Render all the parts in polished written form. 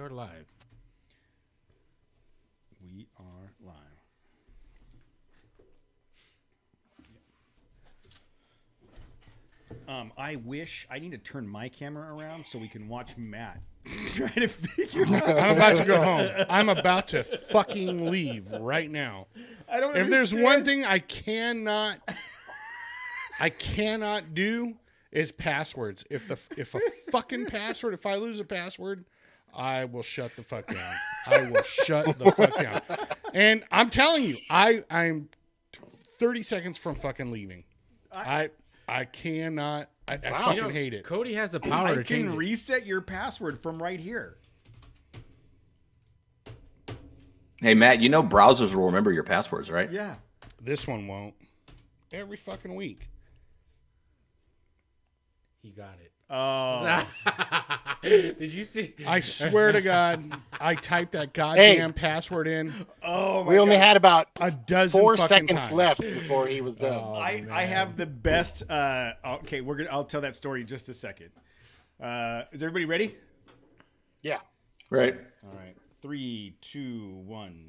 are live. We are live. I wish I need to turn my camera around so we can watch Matt try to figure out. I'm about to go home. I'm about to fucking leave right now. I don't. If there's understand. one thing I cannot do is passwords. If a fucking password, if I lose a password, I will shut the fuck down. I will shut the fuck down. And I'm telling you, I'm 30 seconds from fucking leaving. I cannot. I fucking hate it. Cody has the power to change it. I can reset your password from right here. Hey, Matt, you know browsers will remember your passwords, right? Yeah. This one won't. Every fucking week. He got it. Oh. Did you see? I swear to God, I typed that goddamn password in. Oh my We only had about a dozen 4 fucking seconds times. left before he was done. I have the best. Okay, I'll tell that story in just a second. Is everybody ready? Yeah. Right. All right. 3, 2, 1.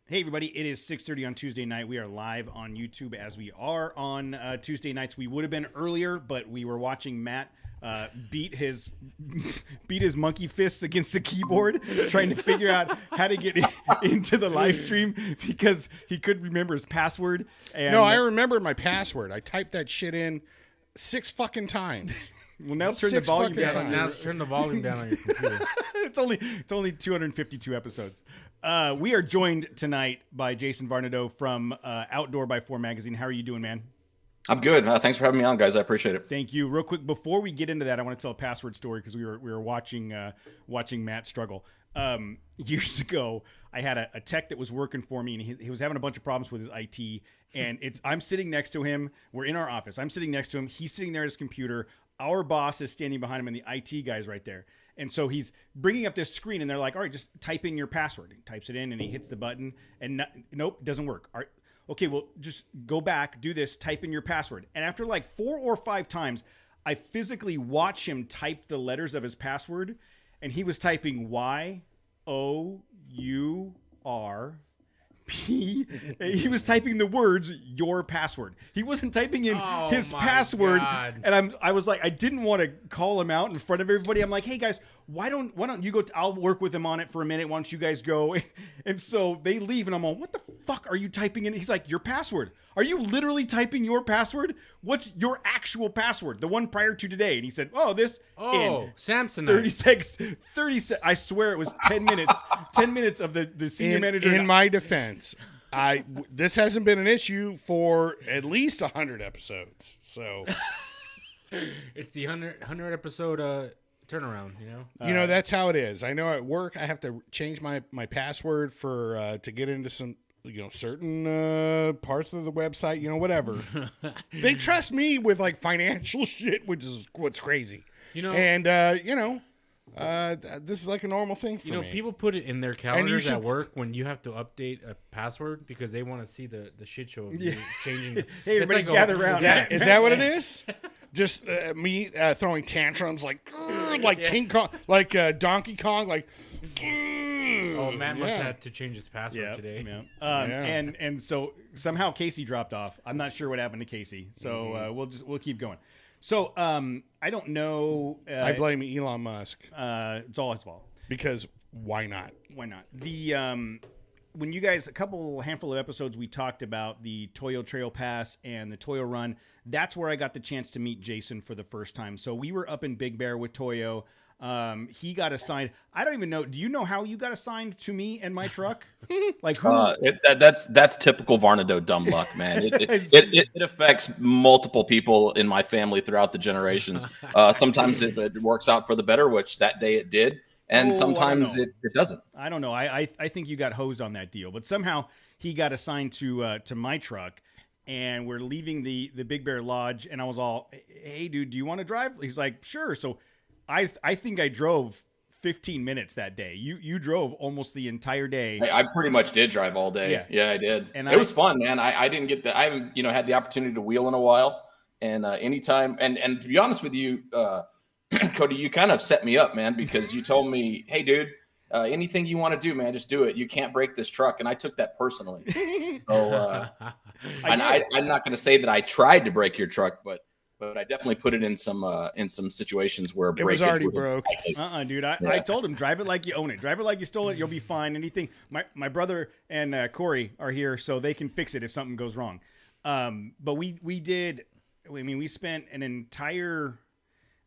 Hey everybody, it is 6:30 on Tuesday night. We are live on YouTube as we are on Tuesday nights. We would have been earlier, but we were watching Matt beat his monkey fists against the keyboard, trying to figure out how to get into the live stream because he couldn't remember his password. And No, I remembered my password. I typed that shit in 6 fucking times. well, now turn the volume fucking down. times. Now turn the volume down on your computer. It's only 252 episodes. We are joined tonight by Jason Varnadoe from Outdoor.X4 magazine. How are you doing, man? I'm good. Thanks for having me on, guys. I appreciate it. Thank you. Real quick, before we get into that, I want to tell a password story because we were watching Matt struggle. Years ago, I had a tech that was working for me, and he was having a bunch of problems with his IT. And I'm sitting next to him. We're in our office. I'm sitting next to him. He's sitting there at his computer. Our boss is standing behind him, and the IT guy's right there. And so he's bringing up this screen, and they're like, all right, just type in your password. He types it in, and he hits the button, and nope, doesn't work. All right, okay, well, just go back, do this, type in your password. And after like 4 or 5 times, I physically watch him type the letters of his password, and he was typing YOUR. He was typing the words "your password." He wasn't typing in his password, God. and I was like, I didn't want to call him out in front of everybody. I'm like, hey guys, why don't you go? I'll work with him on it for a minute. Why don't you guys go? And so they leave, and I'm all, what the fuck are you typing in? He's like, your password. Are you literally typing your password? What's your actual password? The one prior to today. And he said, Samsonite. 30 seconds. I swear it was 10 minutes. 10 minutes of the senior manager. In my defense, this hasn't been an issue for at least 100 episodes. So It's the 100 episode turnaround, you know? you know that's how it is. I know at work I have to change my password for to get into some certain parts of the website, whatever. They trust me with like financial shit, which is what's crazy. And this is like a normal thing for me. People put it in their calendars at work when you have to update a password because they want to see the shit show of you changing. Hey, everybody gather around. Is that what it is? Just me throwing tantrums like King Kong, like Donkey Kong, like. Matt must have had to change his password today. Yeah. And so somehow Casey dropped off. I'm not sure what happened to Casey. So we'll keep going. So I don't know. I blame Elon Musk. It's all his fault. Because why not? Why not? The when you guys handful of episodes we talked about the Toyo Trail Pass and the Toyo Run. That's where I got the chance to meet Jason for the first time. So we were up in Big Bear with Toyo. He got assigned. I don't even know. Do you know how you got assigned to me and my truck? Like who? That's typical Varnadoe dumb luck, man. It affects multiple people in my family throughout the generations. Sometimes it works out for the better, which that day it did, and sometimes it doesn't. I don't know. I think you got hosed on that deal, but somehow he got assigned to my truck. And we're leaving the Big Bear Lodge, and I was all, hey, dude, do you want to drive? He's like, sure. So I think I drove 15 minutes that day. You drove almost the entire day. I pretty much did drive all day. Yeah, I did. And it was fun, man. I didn't get I haven't, had the opportunity to wheel in a while. And anytime, and to be honest with you, Cody, you kind of set me up, man, because you told me, hey, dude, anything you want to do, man, just do it. You can't break this truck. And I took that personally. So I'm not going to say that I tried to break your truck, but I definitely put it in some situations where it was already broke. Dude. I told him, drive it like you own it. Drive it like you stole it. You'll be fine. Anything. My brother and Corey are here, so they can fix it if something goes wrong. But we did. I mean, we spent an entire.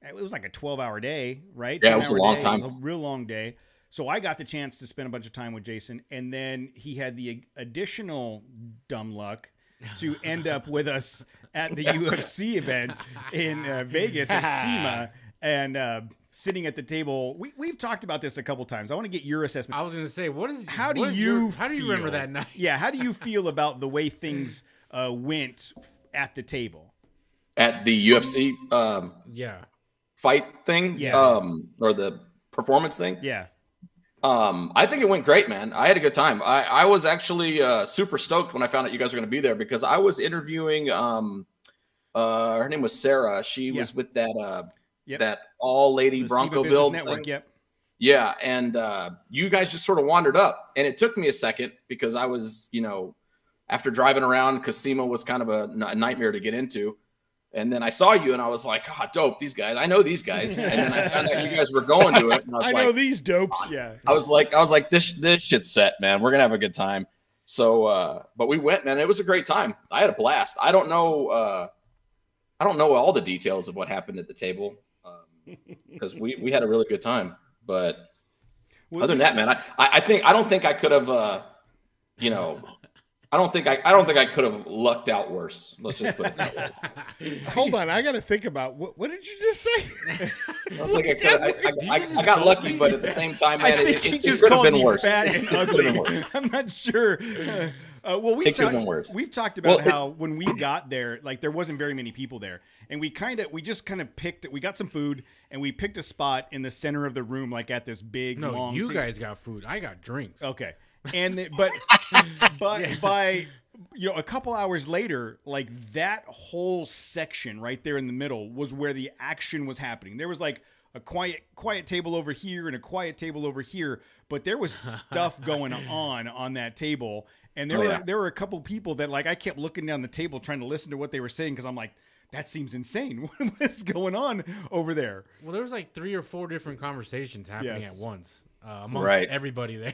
It was like a 12-hour day, right? Yeah, it was a long time. It was a real long day. So I got the chance to spend a bunch of time with Jason, and then he had the additional dumb luck to end up with us at the UFC event in Vegas at SEMA, and sitting at the table. We've talked about this a couple times. I want to get your assessment. I was going to say, how do you remember that night? Yeah, how do you feel about the way things went at the table? At the UFC fight thing? Yeah. Or the performance thing? Yeah. I think it went great, man. I had a good time. I was actually super stoked when I found out you guys were going to be there, because I was interviewing her name was Sarah. She was with that that all-lady Bronco build network. Thing. Yep. Yeah, and you guys just sort of wandered up, and it took me a second because I was, after driving around, because SEMA was kind of a nightmare to get into. And then I saw you, and I was like, "Oh, dope! These guys, I know these guys." And then I found out you guys were going to it, and I was know these dopes. Yeah, I was like, "This shit's set, man. We're gonna have a good time." So, but we went, man. It was a great time. I had a blast. I don't know all the details of what happened at the table, because we had a really good time. But other than that, man, I don't think I could have, I don't think I could have lucked out worse. Let's just put it that way. Hold on, I got to think about what did you just say? I don't think I could. I got lucky, but at the same time, man, it could have been worse. Fat and ugly. I'm not sure. We've talked about how when we got there, like, there wasn't very many people there, and we just kind of picked. We got some food, and we picked a spot in the center of the room, like at this big. No, you guys got food. I got drinks. Okay. And but by a couple hours later, like, that whole section right there in the middle was where the action was happening. There was like a quiet table over here and a quiet table over here, but there was stuff going on that table. And there were a couple people that, like, I kept looking down the table trying to listen to what they were saying, because I'm like, that seems insane. What's going on over there? Well, there was like 3 or 4 different conversations happening at once. Amongst everybody there.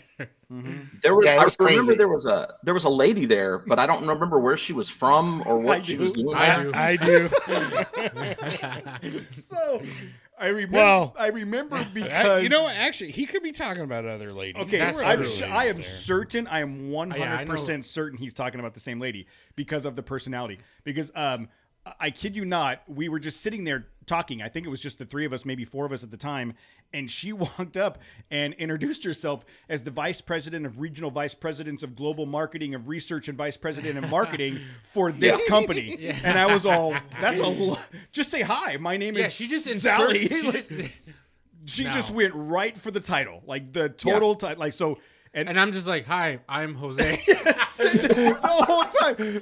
Mm-hmm. There was. I remember there was a lady there, but I don't remember where she was from or what she was doing. I do. So I remember because actually, he could be talking about other ladies. Okay, I am certain. I am 100% certain he's talking about the same lady because of the personality. Because I kid you not, we were just sitting there talking. I think it was just the 3 of us, maybe 4 of us at the time. And she walked up and introduced herself as the Vice President of Regional Vice Presidents of Global Marketing, of Research, and Vice President of Marketing for this company. Yeah. And I was all, that's a lot. Just say hi. My name is Sally. She just went right for the title, like the total title. Like, so. And I'm just like, hi, I'm Jose. The whole time.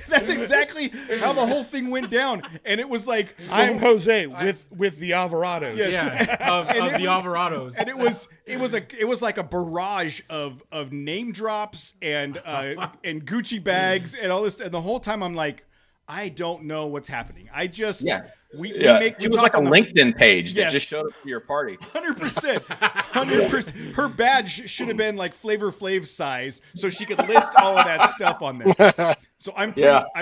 That's exactly how the whole thing went down. And it was like, I'm Jose with the Alvarados. Yes. Yeah, of the Alvarados. And it was like a barrage of name drops and Gucci bags and all this. And the whole time I'm like, I don't know what's happening. I just it was like a LinkedIn page that just showed up for your party. 100%. Her badge should have been like Flavor Flav size, so she could list all of that stuff on there. So I'm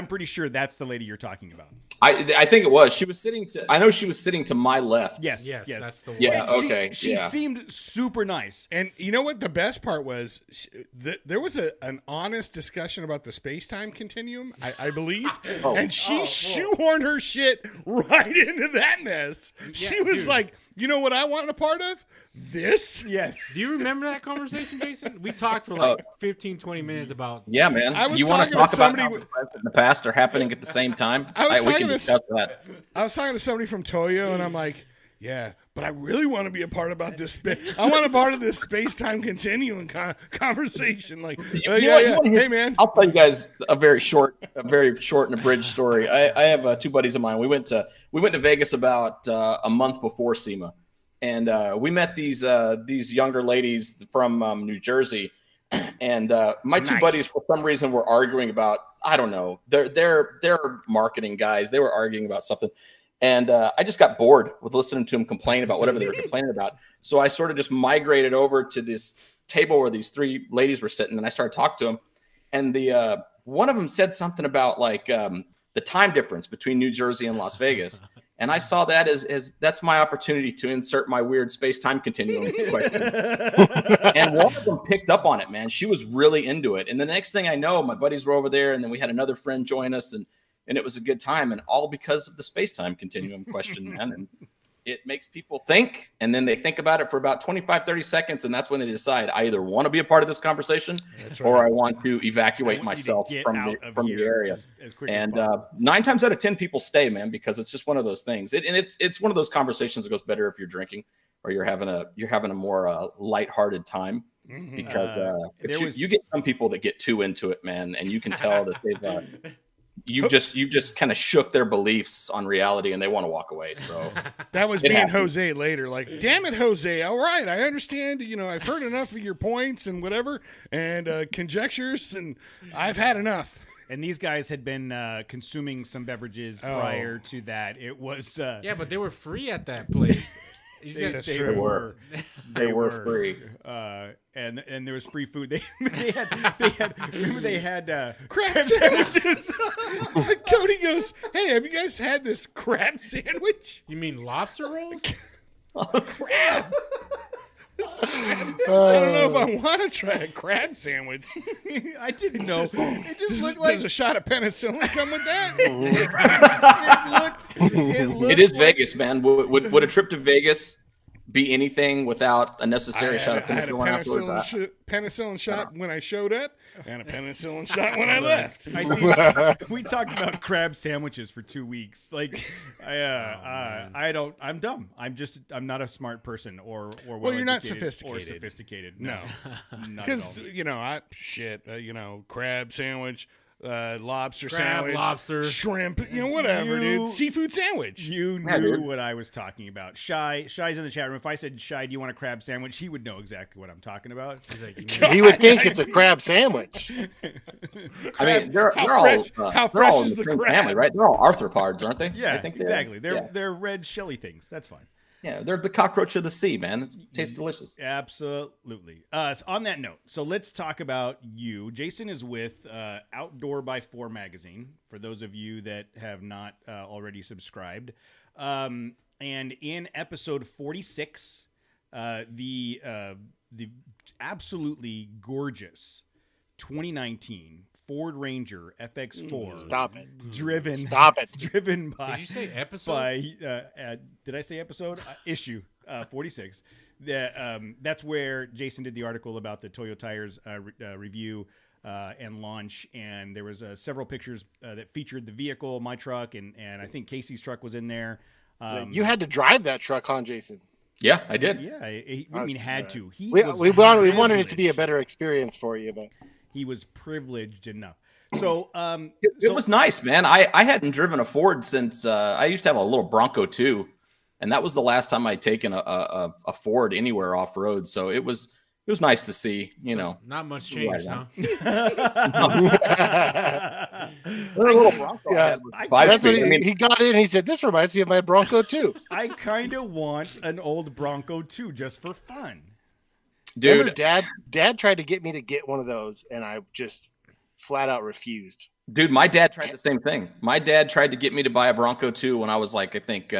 pretty sure that's the lady you're talking about. I think it was. She was sitting to my left. Yes. That's the one. Yeah. Okay. She seemed super nice. And you know what? The best part was there was an honest discussion about the space-time continuum, I believe. And she shoehorned her shit right into that mess. She was like, you know what I want a part of? This? Yes. Do you remember that conversation, Jason? We talked for like 15, 20 minutes about... Yeah, man. I was you want to talk about how in the past are happening at the same time? I was talking to somebody from Toyo, and I'm like, Yeah, but I really want to be a part about this. I want a part of this space-time continuum conversation. Like, hey man, I'll tell you guys a very short and abridged story. I have two buddies of mine. We went to Vegas about a month before SEMA, and we met these younger ladies from New Jersey, and my two buddies for some reason were arguing about, I don't know, they're marketing guys. They were arguing about something. And I just got bored with listening to them complain about whatever they were complaining about. So I sort of just migrated over to this table where these three ladies were sitting, and I started talking to them. And the one of them said something about like the time difference between New Jersey and Las Vegas. And I saw that as that's my opportunity to insert my weird space-time continuum question. And one of them picked up on it, man. She was really into it. And the next thing I know, my buddies were over there, and then we had another friend join us, and it was a good time, and all because of the space-time continuum question, man. And it makes people think, and then they think about it for about 25, 30 seconds, and that's when they decide, I either want to be a part of this conversation or I want to evacuate myself from the area. As quick and as 9 times out of 10 people stay, man, because it's just one of those things. It's one of those conversations that goes better if you're drinking or you're having a more lighthearted time. Mm-hmm. Because you get some people that get too into it, man, and you can tell that they've you've just kind of shook their beliefs on reality, and they want to walk away. So that was me and Jose later. Like, damn it, Jose! All right, I understand. I've heard enough of your points and whatever, and conjectures, and I've had enough. And these guys had been consuming some beverages prior to that. It was yeah, but they were free at that place. They were free, and there was free food. They had crab sandwiches. Cody goes, "Hey, have you guys had this crab sandwich? You mean lobster rolls? Crab." I don't know if I want to try a crab sandwich. I didn't know. It just looked like does a shot of penicillin come with that? It is like Vegas, man. Would a trip to Vegas be anything without a necessary shot of penicillin afterwards? Penicillin shot when I showed up, and a penicillin shot when I left. We talked about crab sandwiches for 2 weeks. Like, I'm dumb. I'm not a smart person or well, you're not sophisticated. Or sophisticated. No, because crab sandwich. Lobster sandwich, lobster, shrimp, whatever, dude. Seafood sandwich. You knew what I was talking about. Shy's in the chat room. If I said, Shy, do you want a crab sandwich? He would know exactly what I'm talking about. He's like, he would think it's a crab sandwich. I mean, they're all how fresh is the crab? Family, right? They're all arthropods, aren't they? Yeah, I think exactly. They're red shelly things. That's fine. Yeah, they're the cockroach of the sea, man. It tastes delicious. Absolutely. So on that note, so let's talk about you. Jason is with Outdoor.X4 magazine, for those of you that have not already subscribed. And in episode 46, the absolutely gorgeous 2019 Ford Ranger FX4. Stop it. Driven by. Did you say episode? Did I say episode? Issue 46. That's where Jason did the article about the Toyo Tires review and launch, and there was several pictures that featured the vehicle, my truck, and I think Casey's truck was in there. You had to drive that truck, huh, Jason? Yeah, I did. Yeah, had to. We wanted it to be a better experience for you, but he was privileged enough. So it was nice, man. I hadn't driven a Ford since I used to have a little Bronco too, and that was the last time I'd taken a Ford anywhere off road. So it was nice to see. Not much changed, huh? Little Bronco. Yeah, that's what he got in. He said, "This reminds me of my Bronco too." I kind of want an old Bronco too, just for fun. Dude, remember Dad tried to get me to get one of those, and I just flat out refused. Dude, my dad tried the same thing. My dad tried to get me to buy a Bronco too when I was like, I think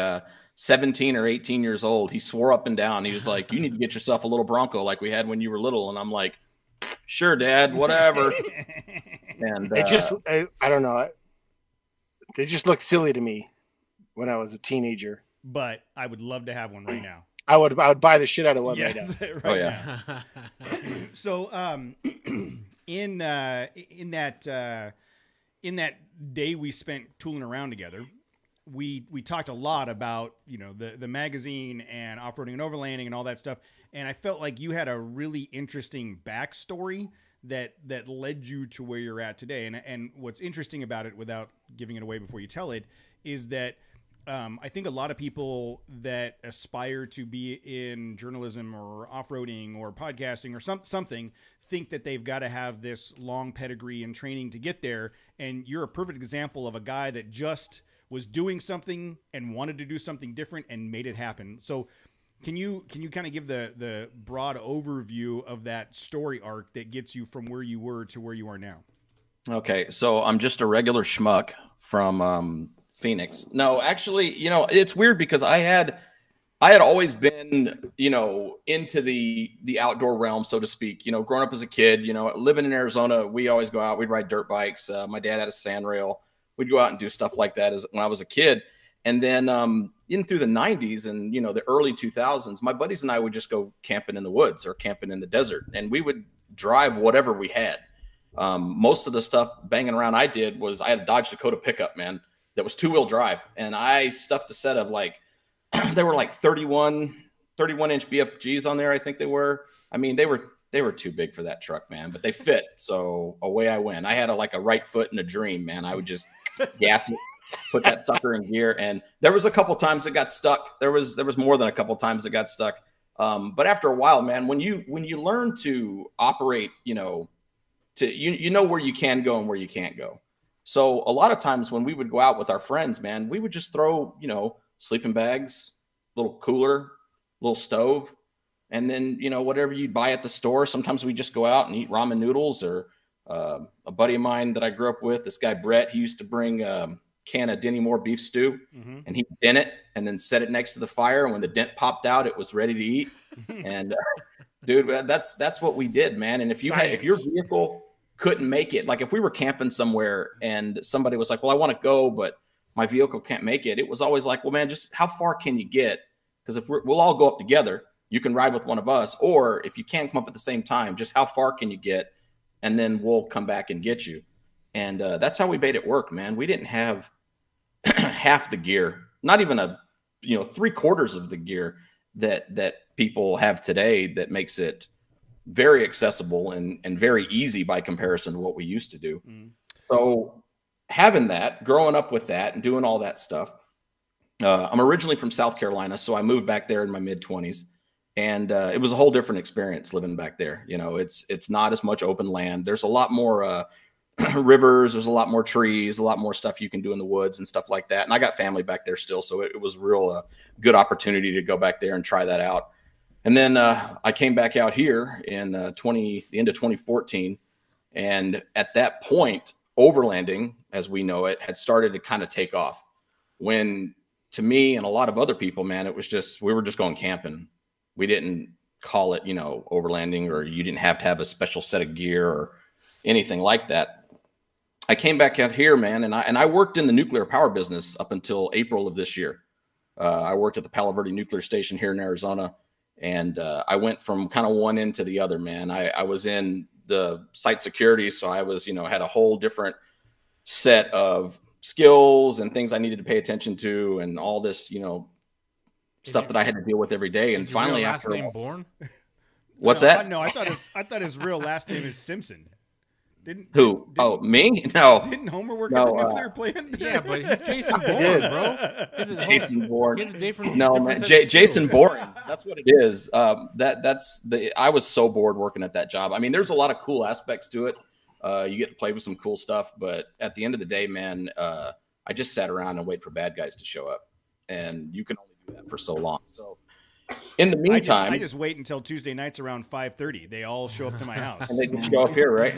17 or 18 years old. He swore up and down. He was like, "You need to get yourself a little Bronco like we had when you were little." And I'm like, "Sure, Dad, whatever." And it just, I don't know. They just look silly to me when I was a teenager. But I would love to have one right now. I would buy the shit out of one right now. Now. So in that day we spent tooling around together, we talked a lot about, the magazine and off-roading and overlanding and all that stuff. And I felt like you had a really interesting backstory that led you to where you're at today. And what's interesting about it, without giving it away before you tell it, is that I think a lot of people that aspire to be in journalism or off-roading or podcasting or something think that they've got to have this long pedigree and training to get there. And you're a perfect example of a guy that just was doing something and wanted to do something different and made it happen. So can you kind of give the broad overview of that story arc that gets you from where you were to where you are now? Okay, so I'm just a regular schmuck from Phoenix. No, actually, it's weird because I had always been, into the outdoor realm, so to speak. Growing up as a kid, living in Arizona, we always go out. We'd ride dirt bikes. My dad had a sand rail. We'd go out and do stuff like that when I was a kid. And then in through the 90s and, the early 2000s, my buddies and I would just go camping in the woods or camping in the desert. And we would drive whatever we had. Most of the stuff banging around I had a Dodge Dakota pickup, man, that was 2-wheel drive. And I stuffed a set of they were like 31 inch BFGs on there. I think they were. I mean, they were too big for that truck, man, but they fit. So away I went. I had a right foot and a dream, man. I would just gas it, put that sucker in gear. And there was a couple times it got stuck. There was more than a couple times it got stuck. But after a while, man, when you learn to operate, you know where you can go and where you can't go. So a lot of times when we would go out with our friends, man, we would just throw, sleeping bags, little cooler, little stove, and then, whatever you'd buy at the store. Sometimes we just go out and eat ramen noodles. Or a buddy of mine that I grew up with, this guy Brett, he used to bring a can of Denny Moore beef stew, and he'd dent it and then set it next to the fire. And when the dent popped out, it was ready to eat. And dude, that's what we did, man. And if your vehicle couldn't make it, like if we were camping somewhere and somebody was like, well, I want to go, but my vehicle can't make it. It was always like, well, man, just how far can you get? Because if we'll all go up together, you can ride with one of us. Or if you can't come up at the same time, just how far can you get? And then we'll come back and get you. And that's how we made it work, man. We didn't have half the gear, not even 3/4 of the gear that people have today that makes it very accessible and very easy by comparison to what we used to do. So having that, growing up with that and doing all that stuff, I'm originally from South Carolina, so I moved back there in my mid-20s, and it was a whole different experience living back there. It's not as much open land. There's a lot more rivers. There's a lot more trees, a lot more stuff you can do in the woods and stuff like that. And I got family back there still, so it was real good opportunity to go back there and try that out. And then I came back out here in the end of 2014, and at that point, overlanding, as we know it, had started to kind of take off. When to me and a lot of other people, man, it was just, we were just going camping. We didn't call it, overlanding, or you didn't have to have a special set of gear or anything like that. I came back out here, man, and I worked in the nuclear power business up until April of this year. I worked at the Palo Verde Nuclear Station here in Arizona, and I went from kind of one end to the other, man. I was in the site security, so I was, had a whole different set of skills and things I needed to pay attention to, and all this, stuff that I had to deal with every day. And finally, after name Bourne, what's that? No, I thought his real last name is Simpson. Me? No. Didn't Homer work at the nuclear plant? Yeah, but he's Jason Bourne, bro. Jason Bourne. No, man, Jason Bourne. That's what it is. I was so bored working at that job. I mean, there's a lot of cool aspects to it. You get to play with some cool stuff, but at the end of the day, man, I just sat around and wait for bad guys to show up, and you can only do that for so long. So in the meantime, I just wait until Tuesday nights around 5:30. They all show up to my house, and they can show up here, right?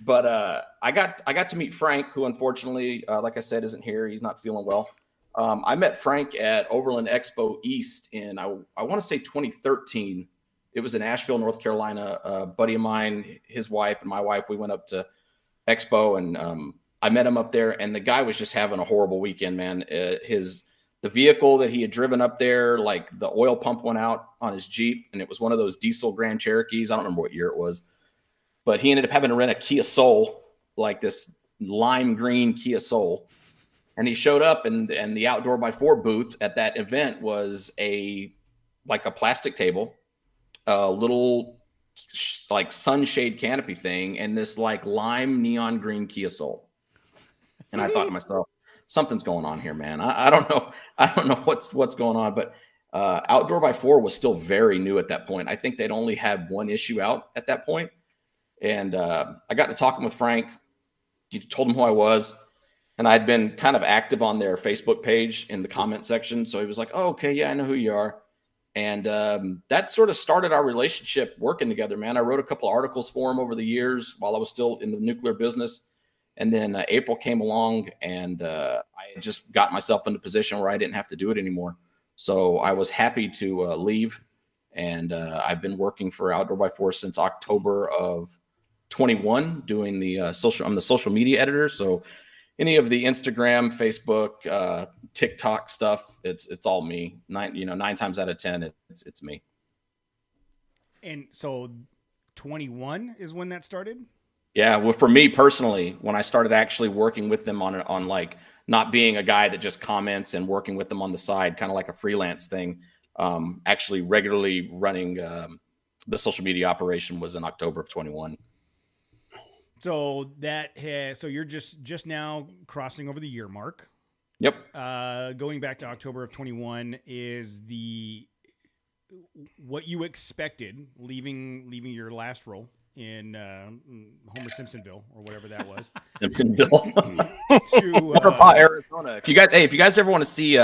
But I got to meet Frank, who unfortunately, like I said, isn't here. He's not feeling well. I met Frank at Overland Expo East in I want to say 2013. It was in Asheville, North Carolina. A buddy of mine, his wife, and my wife, we went up to Expo, and I met him up there. And the guy was just having a horrible weekend, man. The vehicle that he had driven up there, like the oil pump went out on his Jeep, and it was one of those diesel Grand Cherokees. I don't remember what year it was. But he ended up having to rent a Kia Soul, like this lime green Kia Soul. And he showed up, and the Outdoor x4 booth at that event was like a plastic table, a little like sunshade canopy thing, and this like lime neon green Kia Soul. And I thought to myself, something's going on here, man. I don't know. I don't know what's going on, but Outdoor x4 was still very new at that point. I think they'd only had one issue out at that point. And I got to talking with Frank. You told him who I was. And I'd been kind of active on their Facebook page in the comment section. So he was like, oh, okay, yeah, I know who you are. And that sort of started our relationship working together, man. I wrote a couple articles for him over the years while I was still in the nuclear business. And then April came along, and I had just got myself in a position where I didn't have to do it anymore. So I was happy to leave. And I've been working for Outdoor x4 since October of 21, doing the I'm the social media editor. So any of the Instagram, Facebook, TikTok stuff, it's all me. 9 times out of 10, it's me. And so 21 is when that started? Yeah, well, for me personally, when I started actually working with them on like not being a guy that just comments and working with them on the side, kind of like a freelance thing, actually regularly running the social media operation was in October of 21. So so you're just now crossing over the year mark. Yep. Going back to October of 21 is what you expected leaving your last role in Homer Simpsonville or whatever that was. Simpsonville. to Arizona. If you guys ever want to see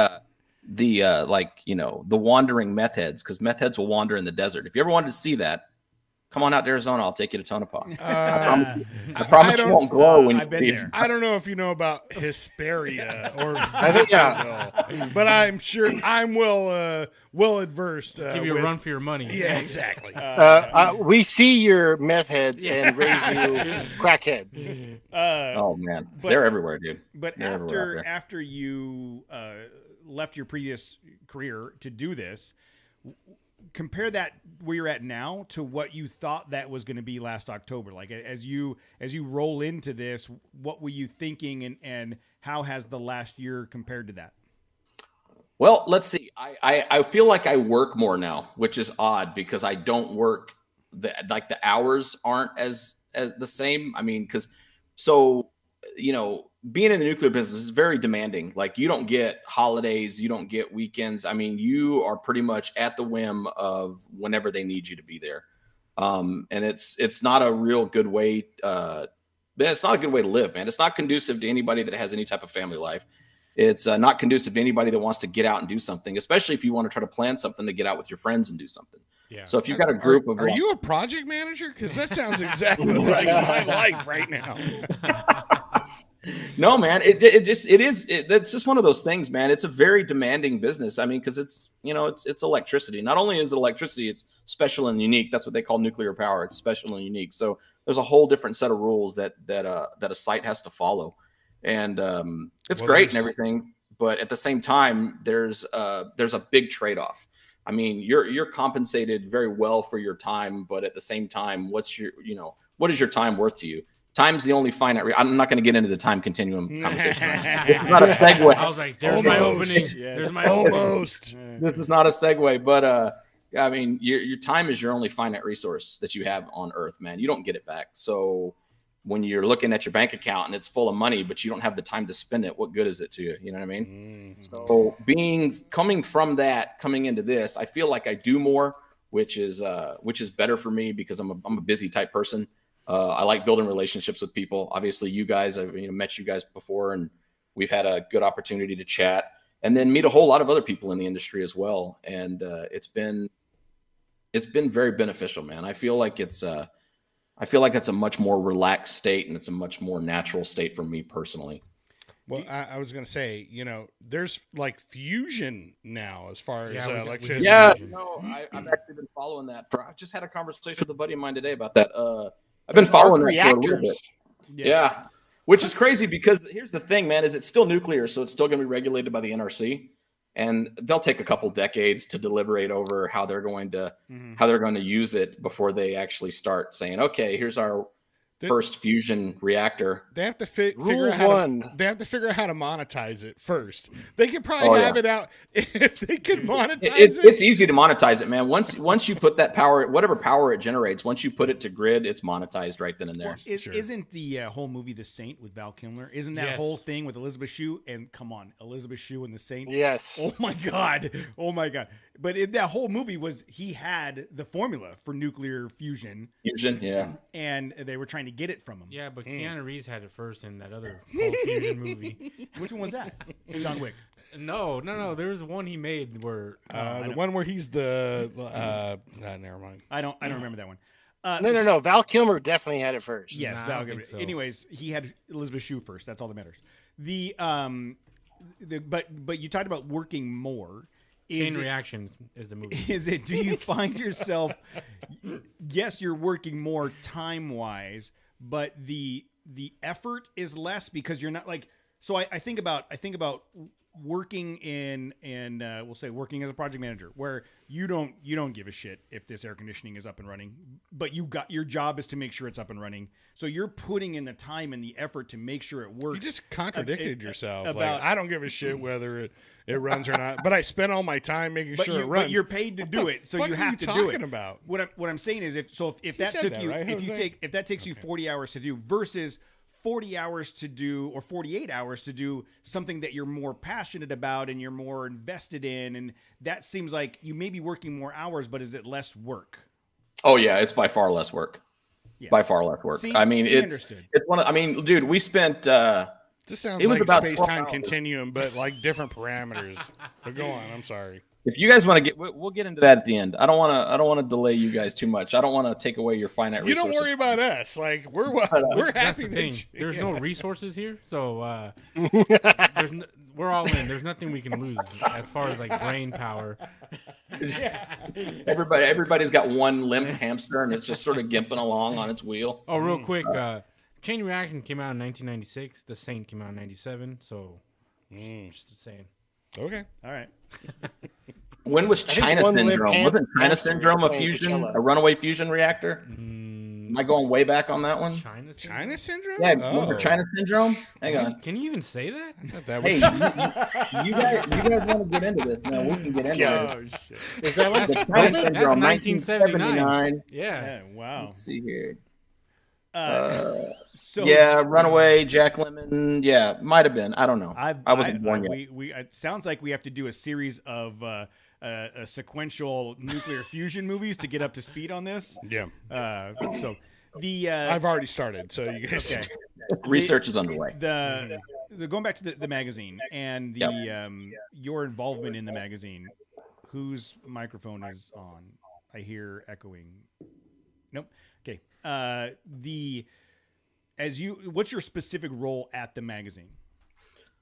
the wandering meth heads, because meth heads will wander in the desert. If you ever wanted to see that, come on out to Arizona. I'll take you to Tonopah. I promise you won't glow when you leave. I don't know if you know about Hesperia or I think, yeah. but I'm sure I'm well adversed. Give you a run for your money. Yeah, exactly. We see your meth heads and raise you crackheads. Oh man, they're everywhere, dude. But after you left your previous career to do this, compare that where you're at now to what you thought that was going to be last October. Like as you roll into this, what were you thinking, and how has the last year compared to that? Well, let's see. I feel like I work more now, which is odd because I don't work the hours aren't as the same. I mean, being in the nuclear business is very demanding. Like you don't get holidays, you don't get weekends. I mean, you are pretty much at the whim of whenever they need you to be there. And it's not a real good way. It's not a good way to live, man. It's not conducive to anybody that has any type of family life. It's not conducive to anybody that wants to get out and do something, especially if you want to try to plan something to get out with your friends and do something. Yeah. So if you've got a group Are you a project manager? Because that sounds exactly like my life right now. No, man, it's just one of those things, man. It's a very demanding business. I mean, because it's electricity. Not only is it electricity, it's special and unique. That's what they call nuclear power. It's special and unique. So there's a whole different set of rules that a site has to follow. And it's great and everything, but at the same time, there's a big trade-off. I mean, you're compensated very well for your time, but at the same time, what is your time worth to you? Time's the only finite. I'm not going to get into the time continuum conversation. It's not a segue. I was like, there's my opening. There's my almost. This is not a segue, but I mean, your time is your only finite resource that you have on Earth, man. You don't get it back. So when you're looking at your bank account and it's full of money, but you don't have the time to spend it, what good is it to you? You know what I mean? Mm-hmm. So coming into this, I feel like I do more, which is better for me because I'm a busy type person. I like building relationships with people. Obviously, you guys, I've met you guys before, and we've had a good opportunity to chat, and then meet a whole lot of other people in the industry as well. And it's been very beneficial, man. I feel like it's a much more relaxed state, and it's a much more natural state for me personally. Well, I was going to say, there's like fusion now as far as electricity. Yeah, I've actually been following that. I just had a conversation with a buddy of mine today about that. I've been following that for a little bit. Yeah, which is crazy because here's the thing, man, is it's still nuclear, so it's still going to be regulated by the NRC, and they'll take a couple decades to deliberate over how they're going to use it before they actually start saying, okay, here's our first fusion reactor. They have to figure out they have to figure out how to monetize it first. They could probably have it out if they could monetize it. It's easy to monetize it, man. Once you put that power, whatever power it generates, once you put it to grid, it's monetized right then and there. Well, isn't the whole movie The Saint with Val Kilmer? Isn't that whole thing with Elizabeth Shue? And come on, Elizabeth Shue and The Saint. Yes. Oh my god. But that whole movie he had the formula for nuclear fusion. Yeah. And they were trying to get it from him. Yeah, but Keanu Reeves had it first in that other cold fusion movie. Which one was that? John Wick. No. There was one he made where the one where he's the never mind. I don't remember that one. No. Val Kilmer definitely had it first. Yes, Val Kilmer. So. Anyways, he had Elizabeth Shue first. That's all that matters. But you talked about working more. Chain Reactions is the movie. Do you find yourself? Yes, you're working more time wise, but the effort is less because you're not like. So I think about working we'll say working as a project manager where you don't give a shit if this air conditioning is up and running, but your job is to make sure it's up and running. So you're putting in the time and the effort to make sure it works. You just contradicted yourself. I don't give a shit whether it runs or not, but I spend all my time making sure it runs. But you're paid to do it, so you have to do it. About? What I'm saying is if that takes you 40 hours to do versus 40 hours to do or 48 hours to do something that you're more passionate about and you're more invested in, and that seems like you may be working more hours, but is it less work? Oh yeah, it's by far less work. Yeah. By far less work. See, I mean, it's one of. I mean, dude, we spent. This sounds like space-time continuum, but like different parameters. But go on. I'm sorry. If you guys want to we'll get into that at the end. I don't want to delay you guys too much. I don't want to take away your finite resources. You don't worry about us. Like we're happy. There's no resources here, so we're all in. There's nothing we can lose as far as like brain power. Everybody's got one limp hamster, and it's just sort of gimping along on its wheel. Oh, real quick, Chain Reaction came out in 1996. The Saint came out in 97. So, just saying. Okay. All right. When was China Syndrome? Wasn't China Syndrome a runaway fusion reactor? Am I going way back on that one? China Syndrome? Yeah, remember China Syndrome? Hang on. Can you even say that? You guys want to get into this? No, we can get into it. Oh, shit. Is that like the China Syndrome, 1979? Yeah. Wow. Let's see here. So Runaway, Jack Lemmon. Yeah, might have been. I don't know. I wasn't born yet. It sounds like we have to do a series of a sequential nuclear fusion movies to get up to speed on this. Yeah. I've already started, so you guys. Okay. Research is underway. Going back to the magazine and your involvement in the magazine. Whose microphone is on? I hear echoing. Nope. Okay. What's your specific role at the magazine?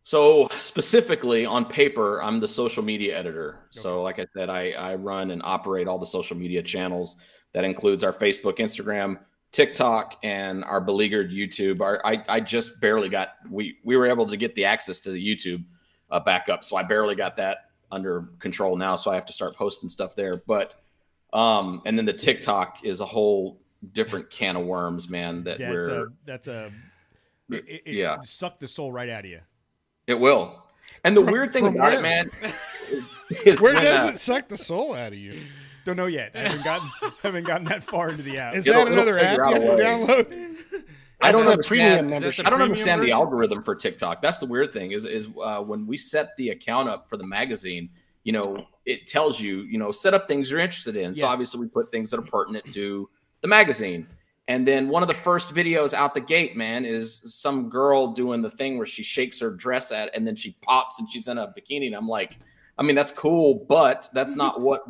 So specifically on paper, I'm the social media editor. Okay. So like I said, I run and operate all the social media channels. That includes our Facebook, Instagram, TikTok, and our beleaguered YouTube. I just barely got, we were able to get the access to the YouTube back up. So I barely got that under control now. So I have to start posting stuff there. But, and then the TikTok is a whole different can of worms, man. It suck the soul right out of you. It will. And the weird thing about it, man, is where does it suck the soul out of you? Don't know yet. I haven't gotten that far into the app. Is that another app you have to download? I don't understand the algorithm for TikTok. That's the weird thing is when we set the account up for the magazine, it tells you, set up things you're interested in. Yes. So obviously we put things that are pertinent to the magazine. And then one of the first videos out the gate, man, is some girl doing the thing where she shakes her dress and then she pops and she's in a bikini. And I'm like, I mean, that's cool, but that's not what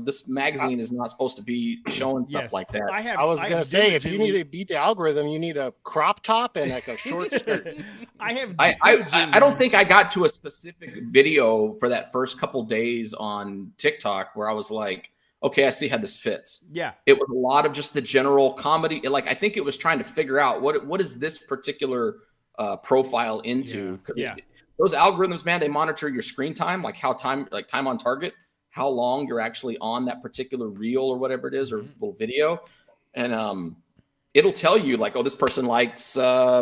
this magazine is not supposed to be showing stuff like that. I was going to say, if you need to beat the algorithm, you need a crop top and like a short skirt. I don't think I got to a specific video for that first couple days on TikTok where I was like, okay, I see how this fits. Yeah. It was a lot of just the general comedy. Like, I think it was trying to figure out what is this particular profile into. Yeah. Those algorithms, man, they monitor your screen time, like time on target, how long you're actually on that particular reel or whatever it is, or little video. And it'll tell you like, oh, this person likes, I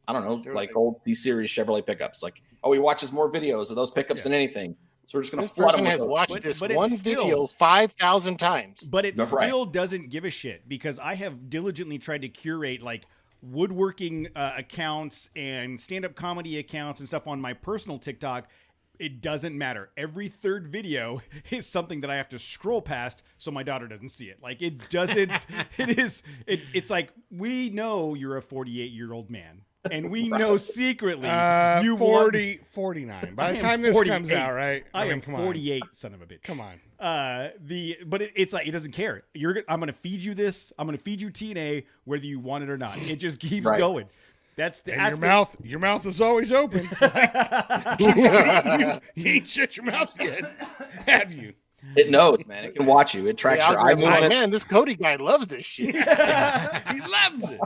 don't know, like old C-Series Chevrolet pickups. Like, oh, he watches more videos of those pickups than anything. So we're just going to flood him with has those. watched this one video 5,000 times. But it still doesn't give a shit, because I have diligently tried to curate like woodworking accounts and stand-up comedy accounts and stuff on my personal TikTok. It doesn't matter. Every third video is something that I have to scroll past so my daughter doesn't see it. Like, it doesn't. It's like, we know you're a 48-year-old man, and we know secretly you 49. By the time this comes out, right? I am 48, son of a bitch. Come on. But it's like, it doesn't care. I'm going to feed you this. I'm going to feed you TNA whether you want it or not. It just keeps going. Your mouth is always open. You ain't shut your mouth yet, have you? It knows, man. It can watch you. It tracks your eye movement. Man, this Cody guy loves this shit. He loves it.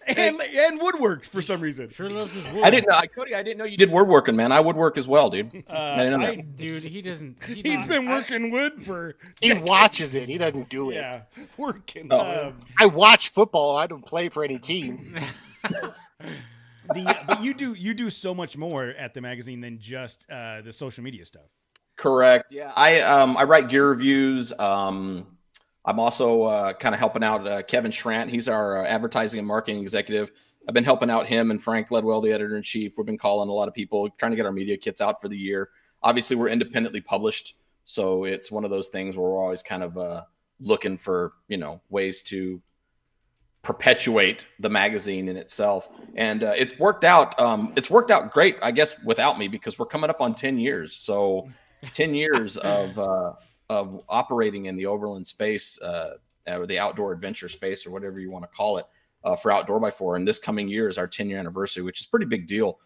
And woodworks for some reason. Sure loves his wood. I didn't know, Cody. I didn't know you did woodworking, man. I woodwork as well, dude. I didn't know that. Dude, he doesn't. He's been working wood for. He watches it. He doesn't do it. Yeah, working. I watch football. I don't play for any team. But you do so much more at the magazine than just the social media stuff. Correct. Yeah. I write gear reviews. I'm also kind of helping out Kevin Schrant. He's our advertising and marketing executive. I've been helping out him and Frank Ledwell, the editor in chief. We've been calling a lot of people, trying to get our media kits out for the year. Obviously, we're independently published, so it's one of those things where we're always kind of looking for ways to perpetuate the magazine in itself, and it's worked out. It's worked out great, I guess, without me, because we're coming up on 10 years. So 10 years of operating in the overland space, or the outdoor adventure space, or whatever you want to call it, for Outdoor.4. And this coming year is our 10-year anniversary, which is a pretty big deal,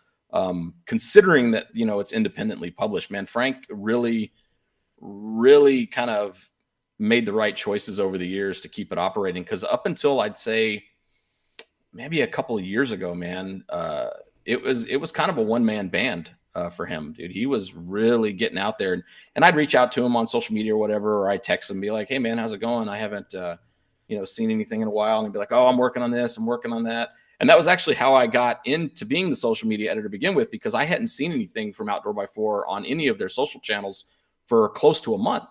considering that it's independently published. Man, Frank really kind of made the right choices over the years to keep it operating. Because up until, I'd say, maybe a couple of years ago, man, it was kind of a one-man band for him, dude. He was really getting out there, and I'd reach out to him on social media or whatever, or I'd text him and be like, "Hey man, how's it going? I haven't seen anything in a while." And he'd be like, "Oh, I'm working on this, I'm working on that." And that was actually how I got into being the social media editor to begin with, because I hadn't seen anything from Outdoor.4 on any of their social channels for close to a month.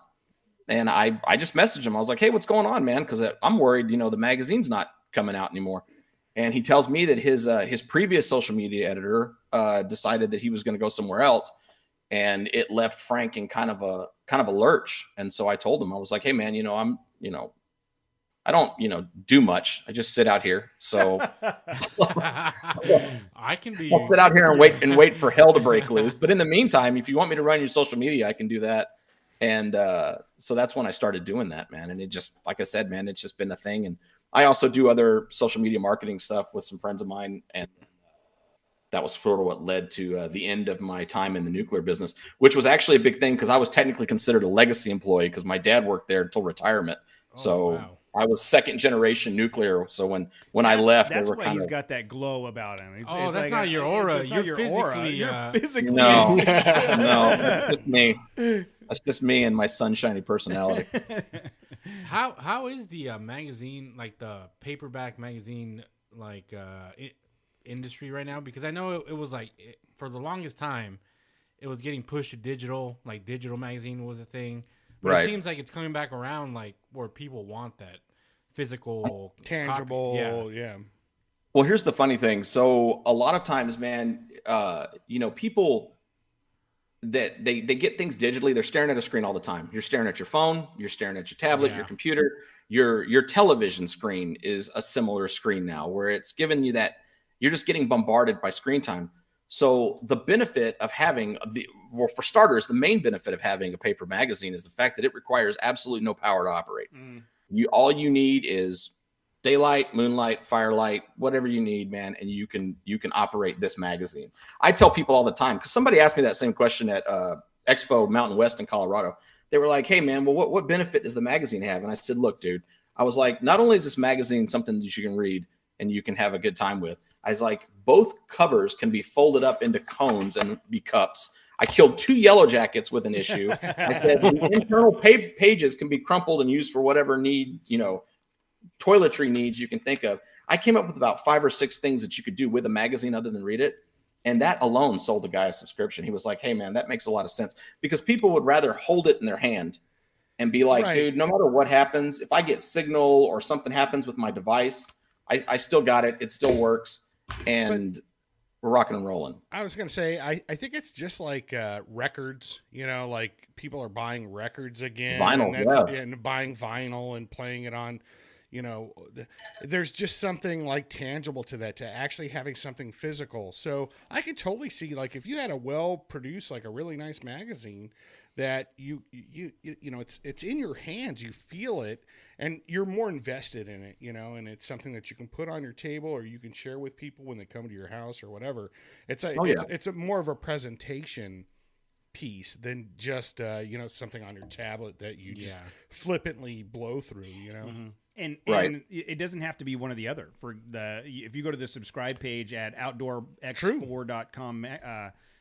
And I just messaged him. I was like, "Hey, what's going on, man?" Because I'm worried, the magazine's not coming out anymore. And he tells me that his previous social media editor decided that he was going to go somewhere else, and it left Frank in kind of a lurch. And so I told him, I was like, "Hey, man, I don't do much. I just sit out here. So I can be. I'll sit out here and wait for hell to break loose. But in the meantime, if you want me to run your social media, I can do that." And so that's when I started doing that, man. And it just, like I said, man, it's just been a thing. And I also do other social media marketing stuff with some friends of mine. And that was sort of what led to the end of my time in the nuclear business, which was actually a big thing, because I was technically considered a legacy employee, because my dad worked there until retirement. Wow. I was second generation nuclear. So when I left, that's they were why he's got that glow about him. It's that's like not your aura. You're physically. You're physically. No, that's just me. That's just me and my sunshiny personality. How is the magazine, like the paperback magazine, like industry right now? Because I know it was like for the longest time, it was getting pushed to digital. Like digital magazine was a thing. But It seems like it's coming back around, like where people want that physical, tangible. Yeah. Well, here's the funny thing. So a lot of times, man, people that they get things digitally, they're staring at a screen all the time. You're staring at your phone, you're staring at your tablet, your computer, your television screen is a similar screen now, where it's giving you that, you're just getting bombarded by screen time. So the benefit of having for starters, the main benefit of having a paper magazine is the fact that it requires absolutely no power to operate. All you need is daylight, moonlight, firelight, whatever you need, man, and you can operate this magazine. I tell people all the time, because somebody asked me that same question at Expo Mountain West in Colorado. They were like, "Hey man, well what benefit does the magazine have?" And I said, "Look, dude," I was like, "not only is this magazine something that you can read and you can have a good time with, I was like, both covers can be folded up into cones and be cups. I killed 2 yellow jackets with an issue. I said the internal pages can be crumpled and used for whatever need, toiletry needs you can think of. I came up with about 5 or 6 things that you could do with a magazine other than read it. And that alone sold the guy a subscription. He was like, hey, man, that makes a lot of sense, because people would rather hold it in their hand and be like, dude, no matter what happens, if I get signal or something happens with my device, I still got it. It still works. And we're rocking and rolling. I was going to say, I think it's just like records, like people are buying records again. Vinyl, and buying vinyl and playing it on, there's just something like tangible to that, to actually having something physical. So I could totally see, like, if you had a well-produced, like a really nice magazine that it's in your hands, you feel it, and you're more invested in it, and it's something that you can put on your table or you can share with people when they come to your house or whatever. It's a more of a presentation piece than just something on your tablet that you just flippantly blow through, Mm-hmm. And it doesn't have to be one or the other. If you go to the subscribe page at OutdoorX4.com,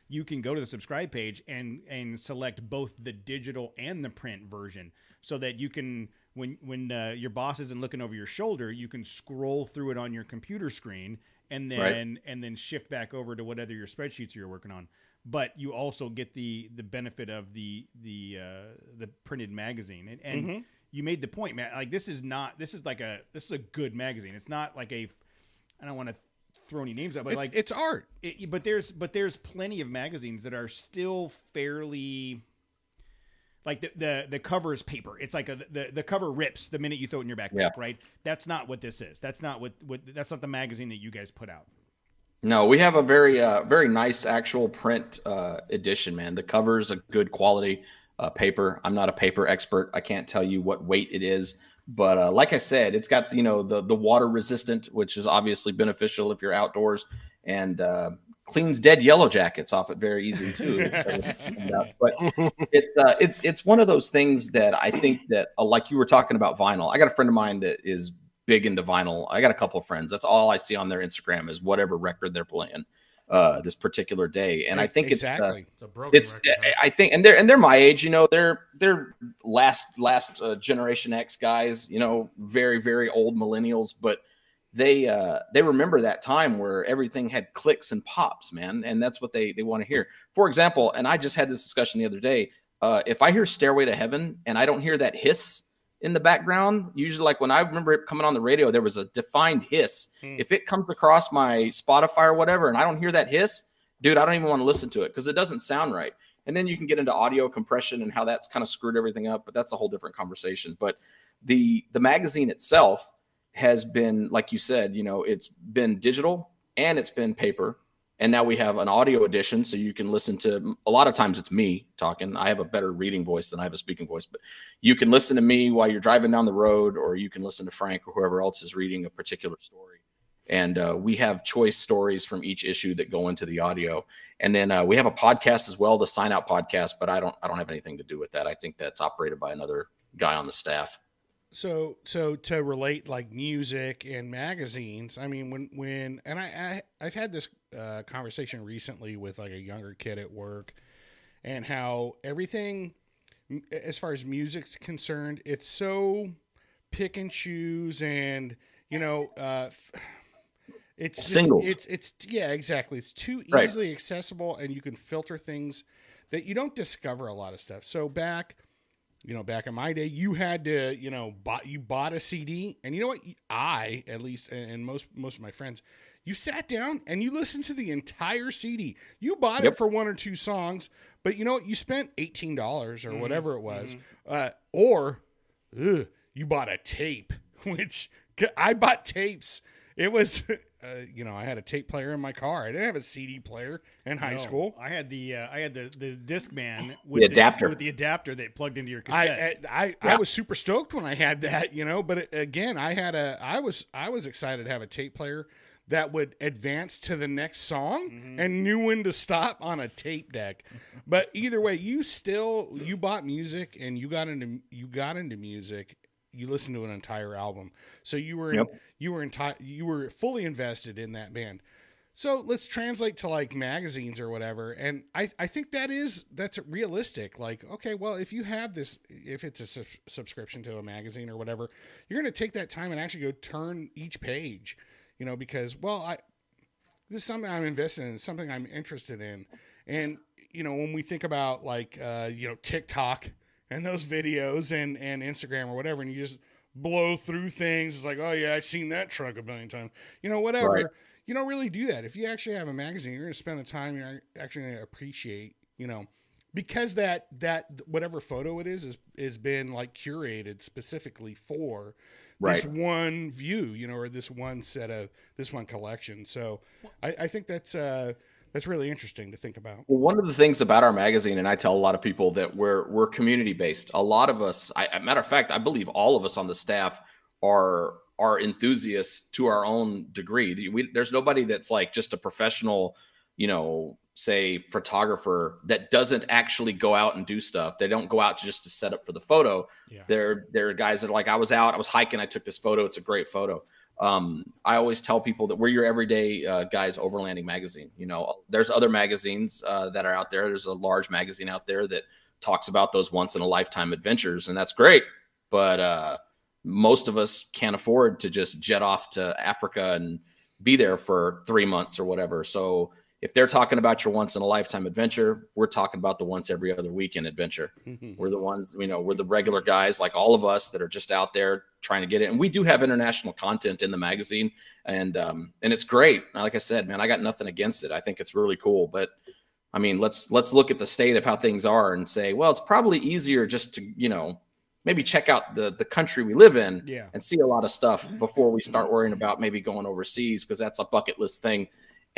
you can go to the subscribe page and select both the digital and the print version, so that you can, when your boss isn't looking over your shoulder, you can scroll through it on your computer screen and then shift back over to whatever your spreadsheets you're working on. But you also get the benefit of the printed magazine. And you made the point, Matt. Like, this is a good magazine. It's not like I don't want to throw any names out, but it's art. But there's plenty of magazines that are still fairly, like, the cover is paper. It's like the cover rips the minute you throw it in your backpack, right? That's not what this is. That's not that's not the magazine that you guys put out. No, we have a very very nice actual print edition, man. The cover's a good quality paper. I'm not a paper expert. I can't tell you what weight it is, but like I said, it's got the water resistant, which is obviously beneficial if you're outdoors, and cleans dead yellow jackets off it very easily too. But it's one of those things that I think that, like you were talking about vinyl. I got a friend of mine that is big into vinyl. I got a couple of friends. That's all I see on their Instagram is whatever record they're playing this particular day. And I think it's a broken record, right? I think, and they're my age, they're last Generation X guys, very, very old millennials, but they remember that time where everything had clicks and pops, man. And that's what they want to hear. For example, and I just had this discussion the other day. If I hear Stairway to Heaven and I don't hear that hiss in the background, usually, like when I remember it coming on the radio, there was a defined hiss. If it comes across my Spotify or whatever and I don't hear that hiss, dude, I don't even want to listen to it because it doesn't sound right. And then you can get into audio compression and how that's kind of screwed everything up, but that's a whole different conversation. But the magazine itself has been, like you said, it's been digital and it's been paper. And now we have an audio edition, so you can listen to, a lot of times it's me talking. I have a better reading voice than I have a speaking voice, but you can listen to me while you're driving down the road, or you can listen to Frank or whoever else is reading a particular story. And we have choice stories from each issue that go into the audio. And then we have a podcast as well, the Sign Out podcast, but I don't have anything to do with that. I think that's operated by another guy on the staff. So to relate like music and magazines, I mean, when I've had this conversation recently with like a younger kid at work, and how everything as far as music's concerned, it's so pick and choose, and it's singles. It's yeah, exactly. It's too easily accessible, and you can filter things that you don't discover a lot of stuff. So back in my day, you had to, you bought a CD, and you know what? I, at least, and most of my friends, you sat down and you listened to the entire CD. You bought it for one or two songs, but you know what? You spent $18 or whatever it was, or you bought a tape, which I bought tapes. It was, I had a tape player in my car. I didn't have a CD player in high school. I had the Discman with the adapter that plugged into your cassette. I was super stoked when I had that, But again, I was excited to have a tape player that would advance to the next song and knew when to stop on a tape deck. But either way, you bought music and you got into music. You listened to an entire album, so you were fully invested in that band. So let's translate to like magazines or whatever, and I think that's realistic. Like, okay, well, if you have this, if it's a subscription to a magazine or whatever, you're going to take that time and actually go turn each page. because, well, this is something I'm invested in, something I'm interested in. And, when we think about like, TikTok and those videos and Instagram or whatever, and you just blow through things. It's like, oh yeah, I've seen that truck a billion times, whatever. Right. You don't really do that. If you actually have a magazine, you're going to spend the time, you're actually going to appreciate, because that whatever photo it is been like curated specifically for this one view, or this one collection. So I think that's really interesting to think about. Well, one of the things about our magazine, and I tell a lot of people that we're community based. A lot of us, matter of fact, I believe all of us on the staff are enthusiasts to our own degree. There's nobody that's like just a professional, say photographer that doesn't actually go out and do stuff. They don't go out just to set up for the photo. Yeah. They're guys that are like, I was hiking, I took this photo. It's a great photo. I always tell people that we're your everyday guys overlanding magazine. There's other magazines that are out there. There's a large magazine out there that talks about those once in a lifetime adventures, and that's great. But most of us can't afford to just jet off to Africa and be there for 3 months or whatever. So if they're talking about your once in a lifetime adventure, we're talking about the once every other weekend adventure. We're the ones, we're the regular guys like all of us that are just out there trying to get it. And we do have international content in the magazine, and it's great. Like I said, man, I got nothing against it. I think it's really cool. But I mean, let's look at the state of how things are and say, well, it's probably easier just to, maybe check out the country we live in and see a lot of stuff before we start worrying about maybe going overseas, because that's a bucket list thing.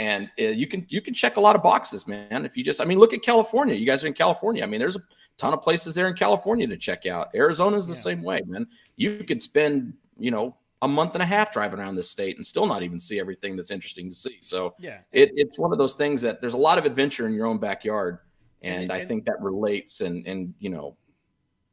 And you can check a lot of boxes, man. If you just, look at California. You guys are in California. There's a ton of places there in California to check out. Arizona's the same way, man. You could spend, a month and a half driving around this state and still not even see everything that's interesting to see. So it's one of those things that there's a lot of adventure in your own backyard. And I think that relates and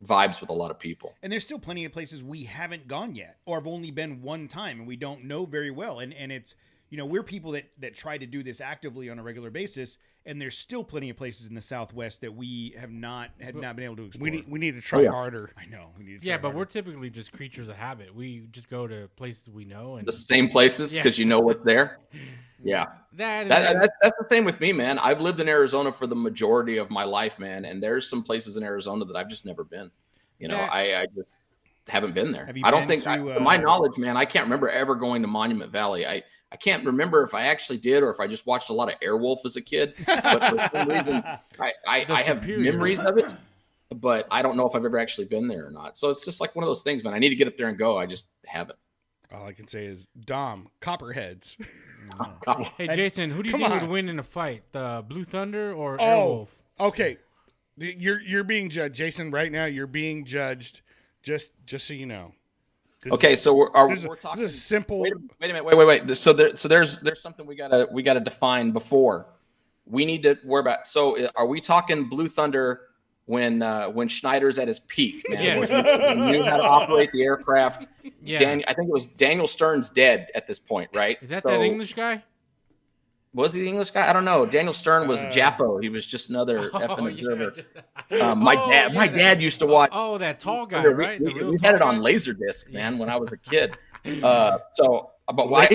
vibes with a lot of people. And there's still plenty of places we haven't gone yet, or have only been one time and we don't know very well. And it's, we're people that try to do this actively on a regular basis, and there's still plenty of places in the Southwest that we have not been able to explore. We need to try harder. I know. We need to try but harder. we're typically just creatures of habit. We just go to places we know, and the same places because you know what's there. Yeah, that's the same with me, man. I've lived in Arizona for the majority of my life, man, and there's some places in Arizona that I've just never been. I just haven't been there. I don't think, to my knowledge, man, I can't remember ever going to Monument Valley. I can't remember if I actually did or if I just watched a lot of Airwolf as a kid. But for some reason, I have memories of it, but I don't know if I've ever actually been there or not. So it's just like one of those things, man. I need to get up there and go. I just haven't. All I can say is Dom, Copperheads. Hey, Jason, who do you think would win in a fight, the Blue Thunder or Airwolf? Okay. You're being judged, Jason. Right now, you're being judged. Just so you know. So we're talking. This is simple. Wait a minute. Wait. So there's something we gotta define before we need to worry about. So are we talking Blue Thunder when Schneider's at his peak? Man, yes. He knew how to operate the aircraft. Yeah. I think it was Daniel Stern's dead at this point, right? Is that English guy? Was he the English guy? I don't know. Daniel Stern was Jaffo. He was just another effing observer. My dad used to watch. Oh, that tall guy, right? We had it on Laserdisc, man, when I was a kid. But I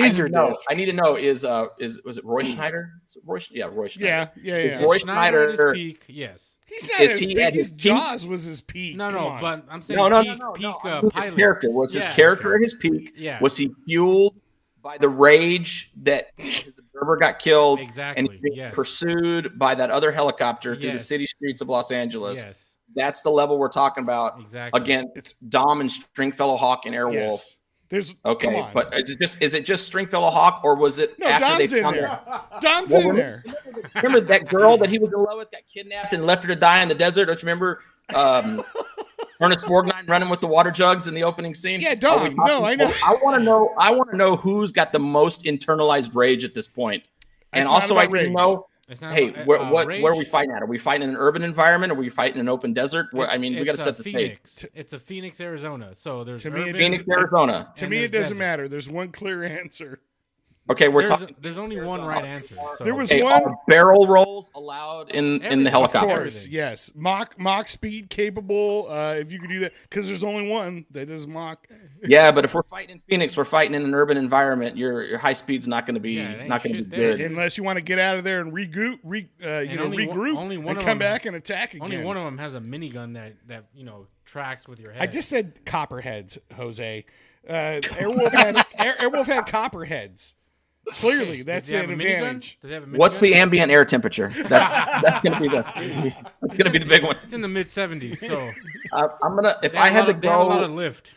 need to know is was it Roy Schneider? Roy Schneider. Yeah. Roy Schneider at his peak, yes. He's not at his peak. His Jaws was his peak. No, but I'm saying peak his pilot. character was his character at his peak. Yeah. Was he fueled by the rage that his observer got killed, and he's being pursued by that other helicopter through the city streets of Los Angeles? Yes. That's the level we're talking about. Exactly. Again, it's Dom and Stringfellow Hawk and Airwolf. Yes. But is it just Stringfellow Hawk, or was it after Dom's they found in there? Dom's in there. Remember that girl that he was in love with got kidnapped and left her to die in the desert? Don't you remember? Ernest Borgnine running with the water jugs in the opening scene. Yeah, Dom. No, I know. I want to know who's got the most internalized rage at this point. And also, I need to know. Hey, where are we fighting at? Are we fighting in an urban environment? Or are we fighting in an open desert? We got to set the stage. It's a Phoenix, Arizona. So there's Phoenix, Arizona. To me, it doesn't matter. There's one clear answer. Okay, we're talking. There's only one right answer. So. There was Okay, one. are barrel rolls allowed in the Everything. Of helicopter? course, yes. Mach speed capable. If you could do that, because there's only one that is Mach. Yeah, but if we're fighting in Phoenix, we're fighting in an urban environment. Your high speed's not going to be Yeah, it ain't not going to shit be there. good. Unless you want to get out of there and regroup, only one and of come them- back and attack again. Only one of them has a minigun that tracks with your head. I just said copperheads, Jose. Airwolf had copperheads. Clearly, that's Does he have an a minigun? advantage. Does he have a What's minigun? the ambient air temperature? That's going to be the big one. It's in the mid 70s. So I'm gonna if they I have had to they have a lot of go. lift.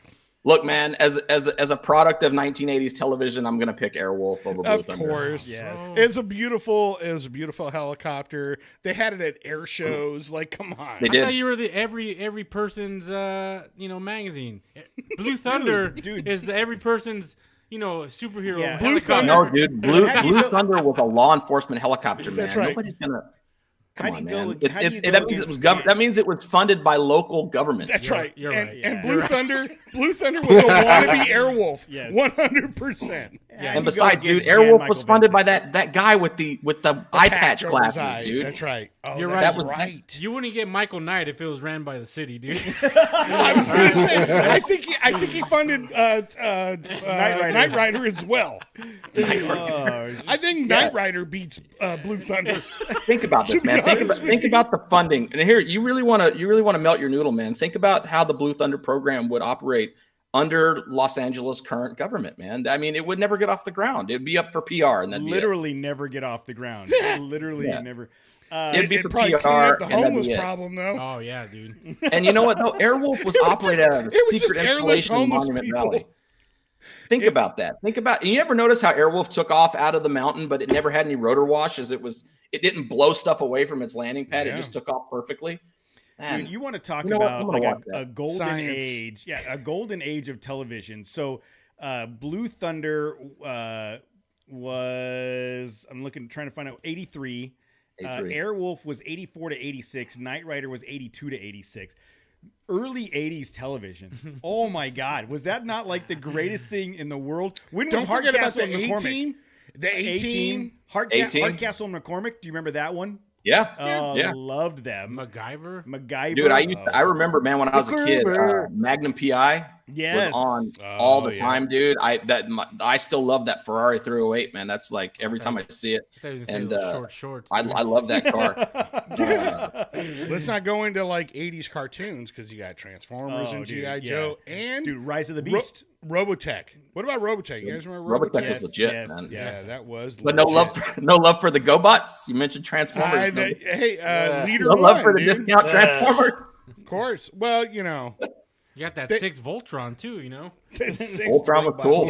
Look, man, as a product of 1980s television, I'm gonna pick Airwolf over Blue Of Thunder. course, Yes. It was a beautiful helicopter. They had it at air shows. Like, come on. They I did. thought you were the every person's magazine. Blue Thunder dude. is the every person's superhero. Yeah. Blue helicopter. No, dude, Blue How do you go- Thunder was a law enforcement helicopter, man. That's right. Nobody's gonna. How Come do on, you man. go- how do you go That means it was against that means it was funded by local government. That's You're- right. you're and, right. and Yeah. Blue Thunder was a wannabe Airwolf. Yes. 100%. Yeah, And besides, dude, Airwolf was funded by that guy with the eye patch over his glasses, eye. dude. That's right. Oh, You're that's right. right. You wouldn't get Michael Knight if it was ran by the city, dude. I was going to say, I think he funded Knight Rider as well. I think Knight Rider beats Blue Thunder. Think about this, man. Think about the funding. And here, you really want to melt your noodle, man. Think about how the Blue Thunder program would operate under Los Angeles' current government, man. I mean, it would never get off the ground. It'd be up for PR, and then literally never get off the ground. Literally Yeah. never. it'd be It'd for probably PR. clean up the and that'd homeless be it. problem, though. Oh yeah, dude. And you know what? Though Airwolf was operated out of a it was secret just airlift installation in homeless Monument people. Valley. Think about that. You ever notice how Airwolf took off out of the mountain, but it never had any rotor wash, as it didn't blow stuff away from its landing pad. Yeah. It just took off perfectly. Man, Dude, you want to talk You know what? about I'm gonna like watch a that. golden Science. age, a golden age of television. So, Blue Thunder was trying to find out 83. 83. Airwolf was 84 to 86. Knight Rider was 82 to 86. Early 80s television. Oh my God, was that not like the greatest thing in the world? When was Don't forget about Hardcastle the and McCormick? A-Team. The A-Team. Hardcastle and McCormick. Do you remember that one? yeah. Oh, Yeah. loved them. MacGyver. MacGyver. Dude, I remember, man, when I was a kid, Magnum PI Yes. was on Oh, all the yeah. time, dude. I still love that Ferrari 308, man. That's like every time I see it, I thought he was gonna And, say those uh, short shorts. I dude. love that car. Let's not go into like 80s cartoons because you got Transformers Oh, and dude, G.I. yeah. Joe and Dude, Rise of the Beast. Robotech. What about Robotech? You guys remember Robotech Robotech? was legit, yes, man. Yeah, that was. But no legit. love for the GoBots. You mentioned Transformers. Leader No love for one, the dude. discount Transformers. Of course. Well, you know, You got that They- 6 Voltron too, Voltron was cool.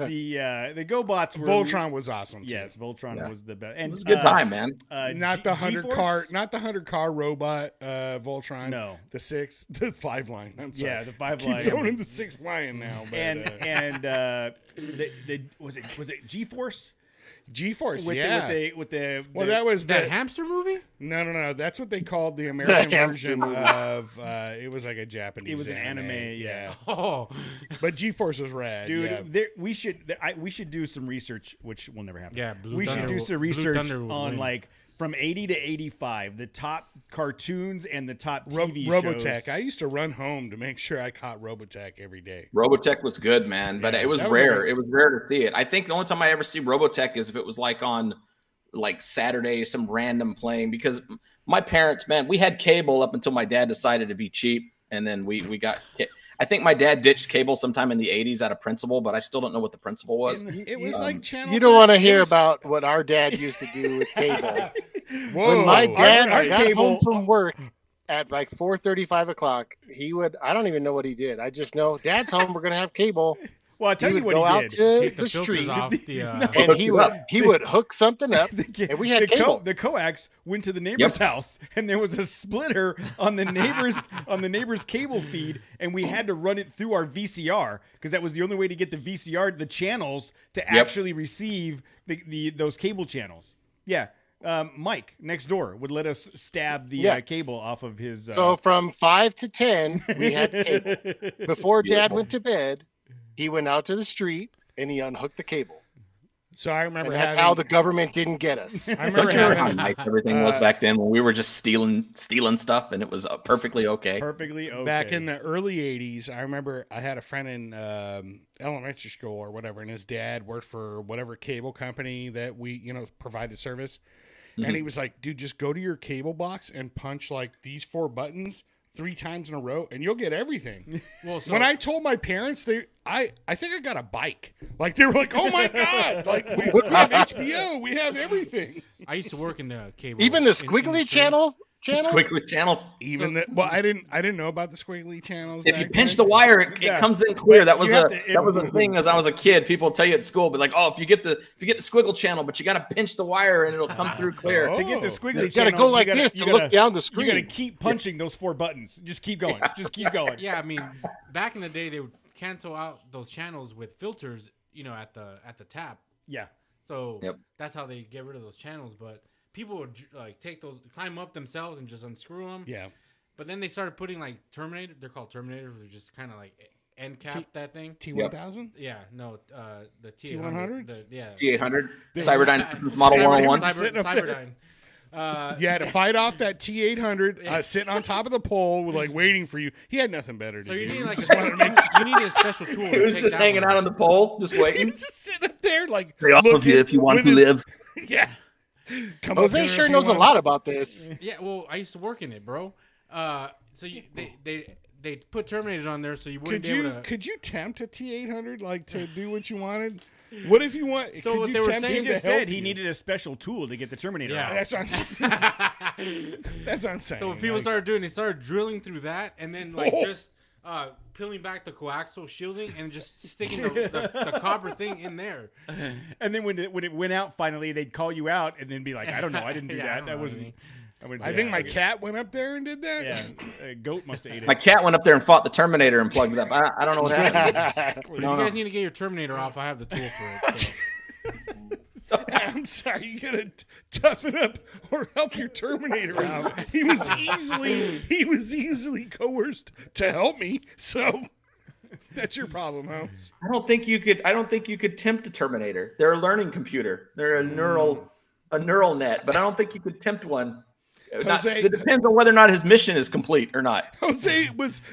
The GoBots were Voltron was awesome. Too. Yes, Voltron Yeah. was the best. It And was a good time, man. Not the 100 G-Force? not the 100-car robot Voltron. No. The 5 line. I'm sorry. Yeah, the 5 Keep line. going in the 6 line now. But, And the was it G-Force? G-Force. With Yeah. the that was That the hamster movie? no. That's what they called the American hamster version movie. of. It was like a Japanese. It was an anime, yeah. Oh, But G-Force was rad, dude. Yeah. We should do some research, which will never happen. yeah. Blue We should Thunder do will- some Blue research Thunder will on win. like from 80 to 85, the top cartoons and the top Ro- TV Robotech. shows. I used to run home to make sure I caught Robotech every day. Robotech was good, man, but Yeah, it was that was rare. like- It was rare to see it. I think the only time I ever see Robotech is if it was like on like Saturday, some random playing, because my parents, man, we had cable up until my dad decided to be cheap. And then we got, I think my dad ditched cable sometime in the 80s out of principle, but I still don't know what the principle was. It was like channel. You don't want to 30 hear it was- about what our dad used to do with cable. Whoa, When my dad our got cable- home from work at like 4:30, 5 o'clock, he would, I don't even know what he did. I just know Dad's home, we're going to have cable. Well, I'll tell He you would what go he out did. to Take the the filters street off the. and he would hook something up. And we had cable. The coax went to the neighbor's house, and there was a splitter on the neighbor's cable feed, and we had to run it through our VCR because that was the only way to get the VCR, the channels, to actually receive those cable channels. Yeah. Mike next door would let us stab the cable off of his. So from 5 to 10, we had cable. Before Dad went to bed, he went out to the street and he unhooked the cable. So I remember And that's having, how the government didn't get us. I Don't remember you remember how having nice everything was back then when we were just stealing stuff and it was perfectly okay? Perfectly okay. back in the early 80s. I remember I had a friend in elementary school or whatever, and his dad worked for whatever cable company that we, provided service. And he was like, dude, just go to your cable box and punch like these 4 buttons 3 times in a row and you'll get everything. Well, so When I told my parents, I think I got a bike. Like they were like, oh my God, like we have HBO, we have everything. I used to work in the cable. Even the in- squiggly industry. channels. Squiggly channels. Even I didn't know about the squiggly channels. If you back pinch then. the wire, it Yeah. comes in clear. That was you have to- that was a thing as I was a kid. People tell you at school, but like, oh, if you get the squiggle channel, but you got to pinch the wire and it'll come through clear. Oh. To get the squiggly You gotta channel, go like you gotta- this you to gotta- look down the You got to screen. keep punching those 4 buttons. Just keep going. Just keep going. Yeah, I mean, back in the day, they would cancel out those channels with filters, at the tap. Yeah. So Yep. that's how they get rid of those channels. But people would like climb up themselves and just unscrew them. Yeah. But then they started putting like Terminator. They're called Terminators. They're just kind of like end cap that thing. T1000. Yeah, no, the T100s? T100. Yeah, T800, Cy- Cyberdyne Model Cyberdyne 101. sitting up there. Cyberdyne. You had to fight off that T800 sitting on top of the pole, like waiting for you. He had nothing better to So do. you need He like just wanted to make you need a special tool. He to was take just that hanging one. out on the pole, just He waiting. was just sitting up there, like Stay off of looking you if you want with to his- live. Yeah. Come up Jose here sure if you knows a want. lot about this. Yeah, well, I used to work in it, bro. So they put Terminators on there, so you wouldn't Could be you able to. could you tempt a T800 like to do what you wanted? What if you want? So could what you they were tempt saying- him He to just help said he you? needed a special tool to get the Terminator Yeah. out. That's what I'm saying. That's what I'm saying. So what people Like, started doing, they started drilling through that, and then like Oh. just peeling back the coaxial shielding and just sticking the copper thing in there. And then when it went out finally, they'd call you out and then be like, I don't know, I didn't do Yeah, I that. don't That know wasn't. anything. I think my cat went up there and did that. Yeah, a goat must have ate it. My cat went up there and fought the Terminator and plugged it up. I don't know what happened. If No, you no. guys need to get your Terminator off, I have the tool for it. So. I'm sorry, you gotta toughen up or help your Terminator out. He was easily coerced to help me. So that's your problem, Holmes. I don't think you could tempt a Terminator. They're a learning computer. They're a neural net, but I don't think you could tempt one. Jose- It depends on whether or not his mission is complete or not. Jose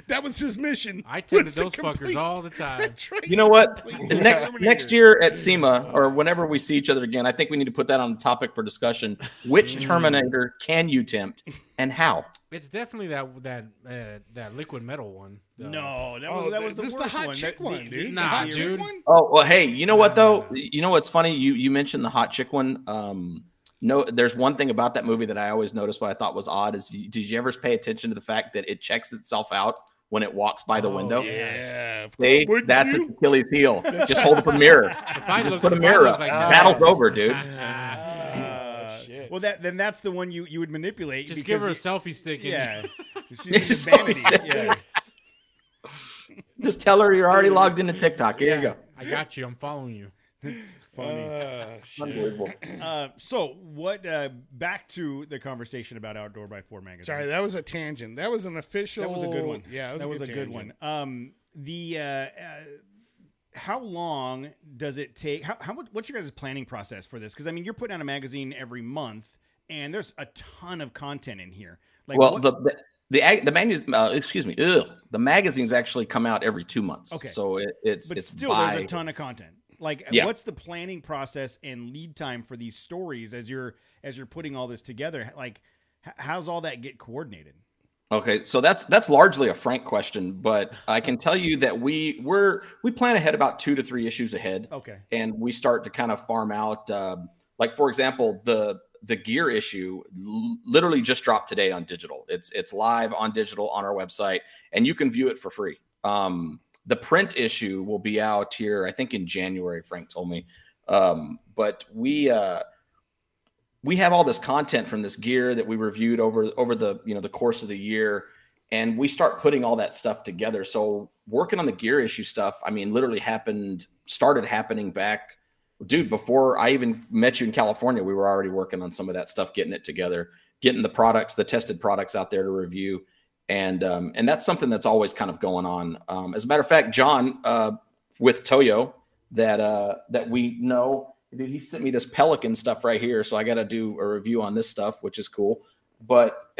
that was his mission. I tended was to those fuckers complete- all the time. That's right. You know what? Complete The the next Terminator. year at SEMA or whenever we see each other again, I think we need to put that on the topic for discussion. Which Terminator can you tempt and how? It's definitely that liquid metal one. No, Oh, that was the just worst the hot one. chick That- one, dude. Nah, the hot chick dude. one? Oh well, hey, you know what though? No. You know what's funny? You mentioned the hot chick one. No, there's one thing about that movie that I always noticed what I thought was odd is did you ever pay attention to the fact that it checks ittop out when it walks by the Oh, window? Yeah. of See, course. Wouldn't that's you? its Achilles heel. Just hold up a mirror. If I Just look, put a if I mirror look up. like that, Battle's over, dude. Shit. well, that's the one you would manipulate. just because give her a you- selfie stick. And Yeah. She's Yeah, into just vanity. selfie stick. Yeah. Just tell her you're already logged into TikTok. Here you Yeah, go. I got you. I'm following you. It's funny. Shit. Unbelievable. So what? Back to the conversation about Outdoor by 4 magazine. Sorry, that was a tangent. That was an official. That was a good one. Yeah, that was a good tangent. one. How long does it take? How much? What's your guys' planning process for this? Because I mean, you're putting out a magazine every month, and there's a ton of content in here. Like, Well, what- the magazines actually come out every 2 months. Okay. So it's but it's still, by, there's a ton of content. Like, Yeah. what's the planning process and lead time for these stories as you're putting all this together? Like, how's all that get coordinated? Okay, so that's largely a Frank question, but I can tell you that we plan ahead about 2 to 3 issues ahead, Okay. and we start to kind of farm out. Like for example, the gear issue literally just dropped today on digital. It's live on digital on our website, and you can view it for free. The print issue will be out here, I think, in January. Frank told me, but we have all this content from this gear that we reviewed over the the course of the year, and we start putting all that stuff together. So working on the gear issue stuff, I mean, literally started happening back, dude, before I even met you in California. We were already working on some of that stuff, getting it together, getting the tested products out there to review. And that's something that's always kind of going on. As a matter of fact, John with Toyo that we know, dude, he sent me this Pelican stuff right here, so I got to do a review on this stuff, which is cool. But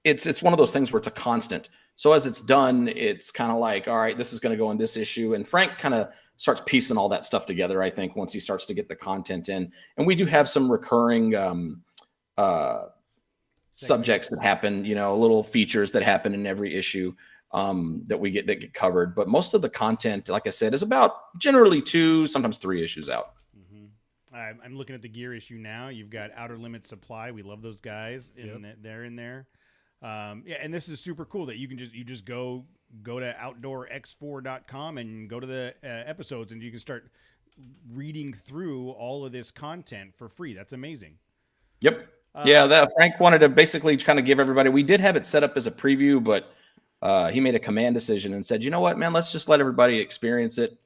it's one of those things where it's a constant. So as it's done, it's kind of like, all right, this is going to go in this issue. And Frank kind of starts piecing all that stuff together, I think, once he starts to get the content in. And we do have some recurring subjects that happen, little features that happen in every issue that get covered. But most of the content, like I said, is about generally 2, sometimes 3 issues out. Mm-hmm. I'm looking at the gear issue now. You've got Outer Limits Supply. We love those guys. They're in there. And this is super cool that you just go to OutdoorX4.com and go to the episodes, and you can start reading through all of this content for free. That's amazing. Yep. That Frank wanted to basically kind of give everybody. We did have it set up as a preview, but he made a command decision and said, "You know what, man? Let's just let everybody experience it,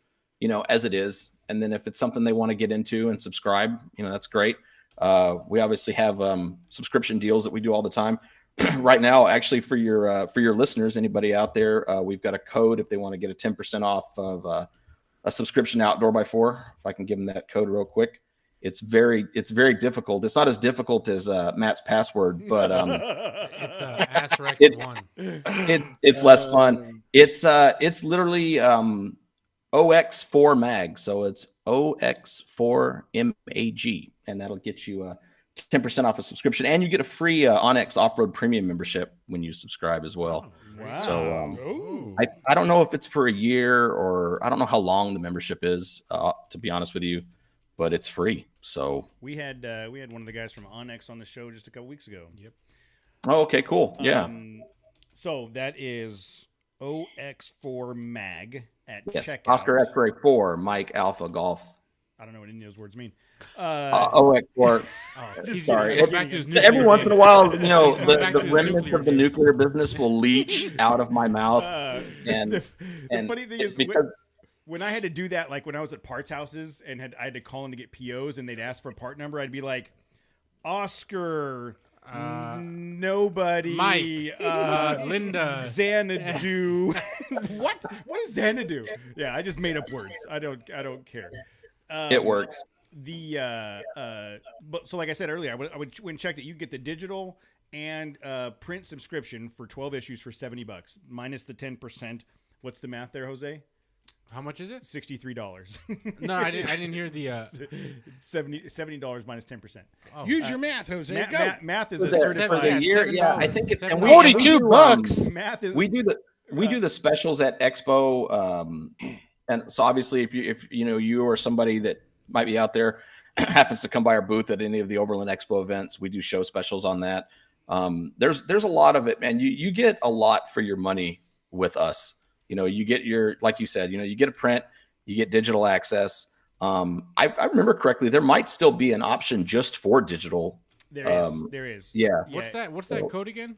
as it is. And then if it's something they want to get into and subscribe, that's great." We obviously have subscription deals that we do all the time. Right now, actually, for your listeners, anybody out there, we've got a code if they want to get a 10% off of a subscription Outdoor x4. If I can give them that code real quick. It's very difficult. It's not as difficult as Matt's password, but it's *1. It's less fun. It's literally OX4 mag, so it's OX4 MAG, and that'll get you 10% off a subscription, and you get a free Onyx Off-Road Premium membership when you subscribe as well. Wow. So I don't know if it's for a year, or I don't know how long the membership is, to be honest with you, but it's free. So we had one of the guys from Onyx on the show just a couple weeks ago. Yep. Oh, okay, cool. Yeah. So that is OX4 mag at checkout. Oscar X-ray 4, Mike Alpha Golf. I don't know what any of those words mean. OX4. Sorry. Every once in a while, the remnants of the nuclear business will leach out of my mouth. The funny thing is, when I had to do that, like when I was at parts houses and I had to call in to get POs and they'd ask for a part number, I'd be like, Oscar, nobody, Mike, Linda, Xanadu. What is Xanadu? Yeah, I just made up words. I don't care. It works. But so like I said earlier, I would went and checked it. You get the digital and print subscription for 12 issues for $70 minus the 10%. What's the math there, Jose? How much is it? $63. No, I didn't hear the $70 minus 10%. Oh. Use your math, Jose. Math is a certified for the year. Yeah, I think it's $42. Math is we do the specials at Expo, and so obviously if you or somebody that might be out there happens to come by our booth at any of the Oberlin Expo events, we do show specials on that. There's a lot of it, man. You get a lot for your money with us. You get like you said, you get a print, you get digital access. I remember correctly, there might still be an option just for digital. There is. Yeah. What's that code again?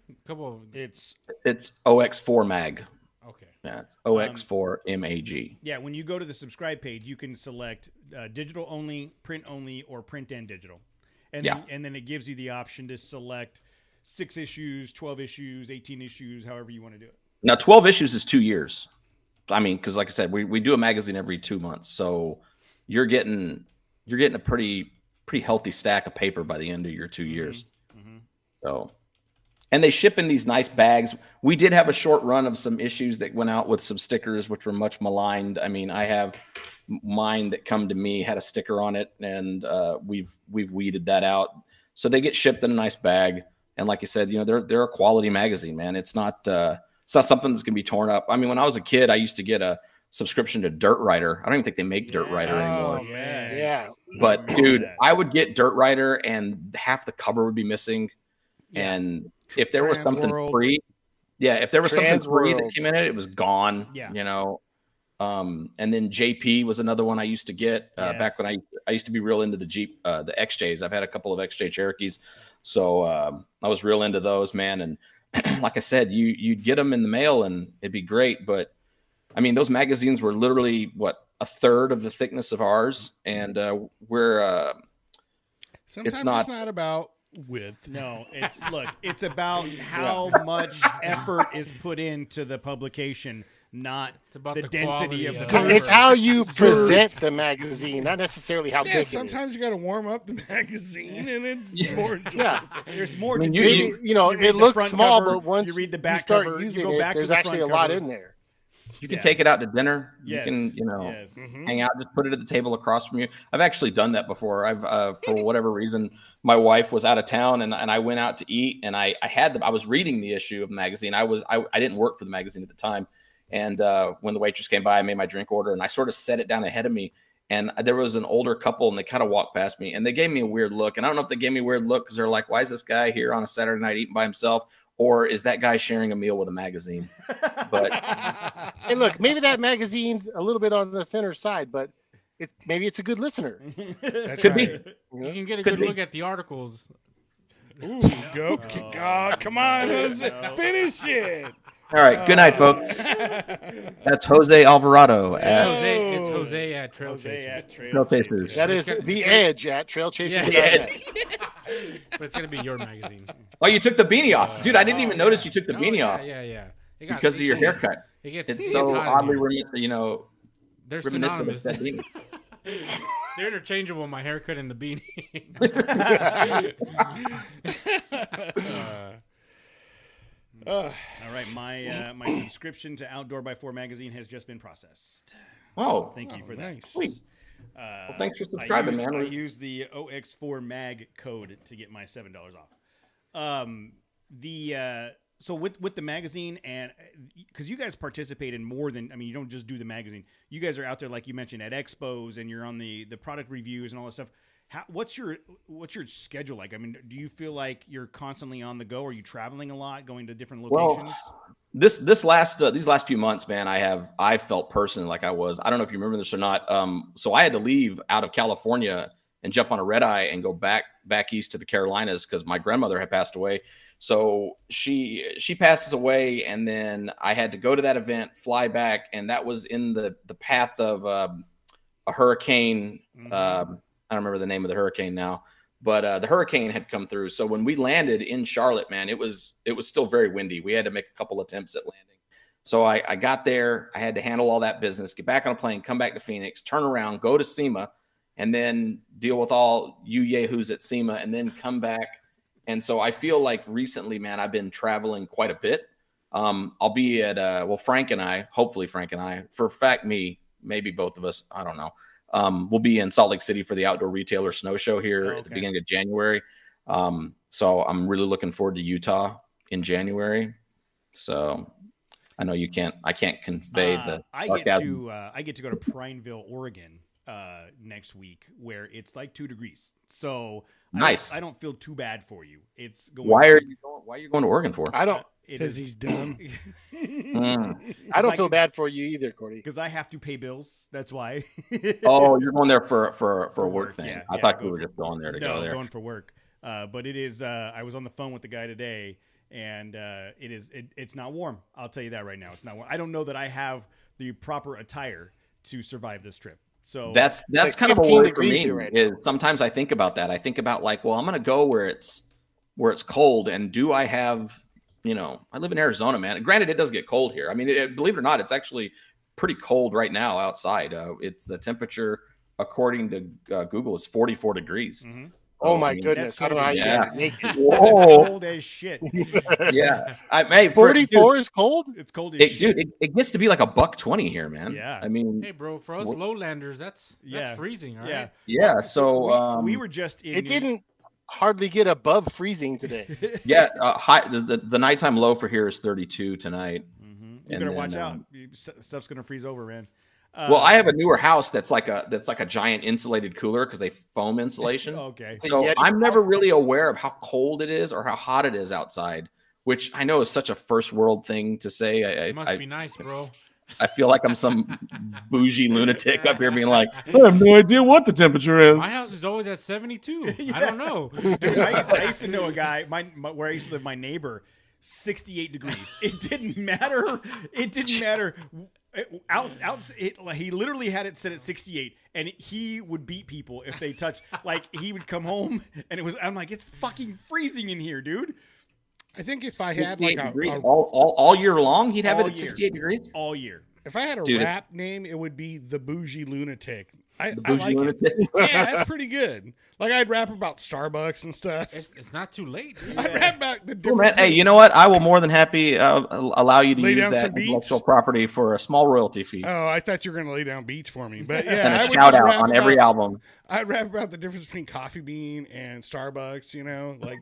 It's OX4 mag. Okay. Yeah, it's OX4 MAG. Yeah, when you go to the subscribe page, you can select digital only, print only, or print and digital. And then it gives you the option to select 6 issues, 12 issues, 18 issues, however you want to do it. Now, 12 issues is 2 years. I mean, because like I said, we do a magazine every 2 months, so you're getting a pretty healthy stack of paper by the end of your 2 years. Mm-hmm. So, and they ship in these nice bags. We did have a short run of some issues that went out with some stickers, which were much maligned. I mean, I have mine that come to me had a sticker on it, and we've weeded that out. So they get shipped in a nice bag. And like you said, they're a quality magazine, man. It's not something that's gonna be torn up. I mean, when I was a kid, I used to get a subscription to Dirt Rider. I don't even think they make Dirt Rider anymore. Oh, yeah. Yeah. But dude, I would get Dirt Rider and half the cover would be missing. Yeah. And if there was something free, if there was something free that came in it was gone. Yeah. And then JP was another one I used to get back when I used to be real into the Jeep, the XJs. I've had a couple of XJ Cherokees. So I was real into those, man. And like I said, you'd get them in the mail and it'd be great. But I mean, those magazines were literally a third of the thickness of ours. And we're, sometimes it's not about width. No, it's about how much effort is put into the publication, not It's about the the density of quality the of- paper. It's how you present the magazine, not necessarily how Yeah, big sometimes it is. you got to warm up the magazine, and it's more enjoyable. Yeah, There's more I mean, to you- do. maybe read it the looks front small, cover, but once you read the you back start cover, using you go it, back to there's the actually front a lot cover. in there. You can Yeah. take it out to dinner. Yes. You can, Yes. hang out, just put it at the table across from you. I've actually done that before. I've, for whatever reason, my wife was out of town and I went out to eat and I was reading the issue of the magazine. I didn't work for the magazine at the time. And when the waitress came by, I made my drink order and I sort of set it down ahead of me. And there was an older couple and they kind of walked past me and they gave me a weird look. And I don't know if they gave me a weird look because they're like, why is this guy here on a Saturday night eating by himself? Or is that guy sharing a meal with a magazine? But Hey, look, maybe that magazine's a little bit on the thinner side, but maybe it's a good listener. That's Could right. be. You can get a Could good be. look at the articles. Ooh, go. Oh, come on, Jose. Finish it. All right. Good night, folks. That's Jose Alvarado It's at Jose. It's Jose at Trail Jose Chasers. at Trail Chasers. That is the edge at Trail Chasers. Yeah. But it's gonna be your magazine. Oh, you took the beanie off. Dude, I didn't even yeah. notice you took the Oh, beanie yeah, off Yeah. It because of your haircut. It gets, It's it so gets hot in oddly, here. They're reminiscent of synonymous. that beanie. They're interchangeable. My haircut and the beanie. All right, my subscription to Outdoor by 4 magazine has just been processed. Oh, Thank you for that. Nice. sweet. Well, thanks for subscribing, man. I used the OX4 mag code to get my $7 off. So with the magazine and because you guys participate in more than, I mean, you don't just do the magazine. You guys are out there, like you mentioned, at expos and you're on the product reviews and all that stuff. What's your schedule like? I mean, do you feel like you're constantly on the go? Are you traveling a lot, going to different locations? Well, these last few months, man, I felt personally like I don't know if you remember this or not. So I had to leave out of California and jump on a red eye and go back east to the Carolinas because my grandmother had passed away. So she passes away, and then I had to go to that event, fly back, and that was in the path of a hurricane. Mm-hmm. I don't remember the name of the hurricane now, but the hurricane had come through. So when we landed in Charlotte, man, it was still very windy. We had to make a couple attempts at landing. So I got there. I had to handle all that business, get back on a plane, come back to Phoenix, turn around, go to SEMA, and then deal with all you yahoos at SEMA, and then come back. And so I feel like recently, man, I've been traveling quite a bit. I'll be at hopefully Frank and I, for a fact, maybe both of us, I don't know. We'll be in Salt Lake City for the Outdoor Retailer Snow Show here at the beginning of January. So I'm really looking forward to Utah in January. So I know I can't convey the I get to go to Prineville, Oregon next week, where it's like 2 degrees. So nice. I don't feel too bad for you. It's going. Why are you going to Oregon for? I don't. Because he's dumb. I don't feel bad for you either, Cordy. Because I have to pay bills. That's why. Oh, you're going there for a work thing. Yeah, I thought you were just going there to go there. Going for work. But it is. I was on the phone with the guy today, and it's not warm. I'll tell you that right now. It's not warm. I don't know that I have the proper attire to survive this trip. So that's like kind of a worry for me. Right is sometimes I think about that. I think about like, well, I'm going to go where it's cold, and do I have? I live in Arizona, man. Granted, it does get cold here. I mean, believe it or not, it's actually pretty cold right now outside. It's the temperature, according to Google, is 44 degrees. Mm-hmm. Oh my goodness! I don't know how you Yeah. guys make it. Whoa. cold as shit. Yeah, 44 is cold. It's cold as shit. Dude, it gets to be like $120 here, man. Yeah. I mean, Hey, bro, for us lowlanders, that's freezing, all right? Yeah. yeah. So we were just in. It didn't hardly get above freezing today. yeah, the nighttime low for here is 32 tonight. Mm-hmm. You And better then, watch out. Stuff's gonna freeze over, man. Well, I have a newer house that's like a giant insulated cooler because they foam insulation. Okay. So Yeah. I'm never really aware of how cold it is or how hot it is outside, which I know is such a first world thing to say. It must be nice, bro. I feel like I'm some bougie lunatic up here being like, I have no idea what the temperature is. My house is always at 72. I don't know. Dude, I used to know a guy, where I used to live, my neighbor, 68 degrees. It didn't matter. It didn't matter. He literally had it set at 68, and he would beat people if they touched. Like, he would come home, and I'm like, it's fucking freezing in here, dude. I think if I had like 68 degrees a all year long, he'd have it All at year. 68 degrees. all year. if I had a Dude, rap name, it would be the Bougie Lunatic. I Bougie like lunatic. it. Yeah, that's pretty good. Like I'd rap about Starbucks and stuff. It's not too late, dude. I'd rap about the Cool, different. man. Hey, you know what? I will more than happy allow you to Lay use down that some beats? intellectual property for a small royalty fee Oh, I thought you were gonna lay down beats for me, but yeah, and I a would shout just out rap on every about- album. I'd rap about the difference between Coffee Bean and Starbucks. You know, like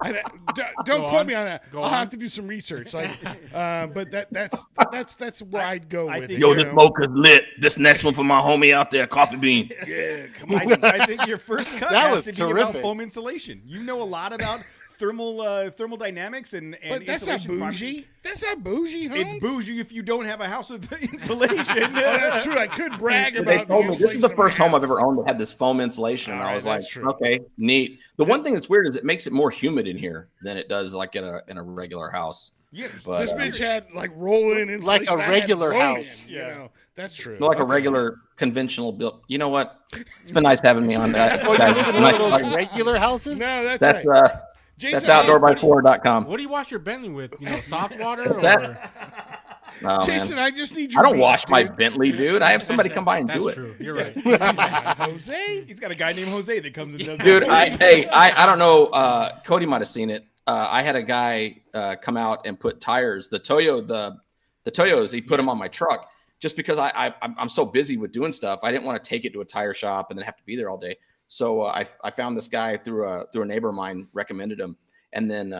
don't Go quote on. me on that. Go I'll on. have to do some research. Like, but that's where I'd go I with think- it. Yo, you this know? mocha's lit. This next one for my homie out there, Coffee Bean. Yeah, come on. I think your first cut That has was to be about terrific. foam insulation. You know a lot about thermodynamics and But that's not insulation properties. bougie. That's not bougie, Holmes. It's bougie if you don't have a house with insulation. Oh, that's true. I could brag They about. told the me this is the insulation of my first home I've house. ever owned that had this foam insulation, and All I right, was like, that's true. okay, neat. The one thing that's weird is it makes it more humid in here than it does like in a regular house. Yeah, But This bitch had like roll-in insulation. Like a I had regular blown-in, house. You Yeah. know, that's true. like a Okay. regular conventional build. You know what? It's been nice having me on that. Oh, you live in one of Nice- those regular houses? No, that's That's right. Jason, that's outdoorby4.com. What do you wash your Bentley with? You know, soft water What's or that? Oh, Jason, man. I just need your I don't beats, wash my dude. Bentley, dude. I have somebody come by and That's do it. true. You're right. Jose. he's got a guy named Jose that comes and does Dude, it. I don't know. Cody might have seen it. I had a guy come out and put tires, the Toyos. He put them on my truck just because I'm so busy with doing stuff. I didn't want to take it to a tire shop and then have to be there all day. So I found this guy through a neighbor of mine, recommended him, and then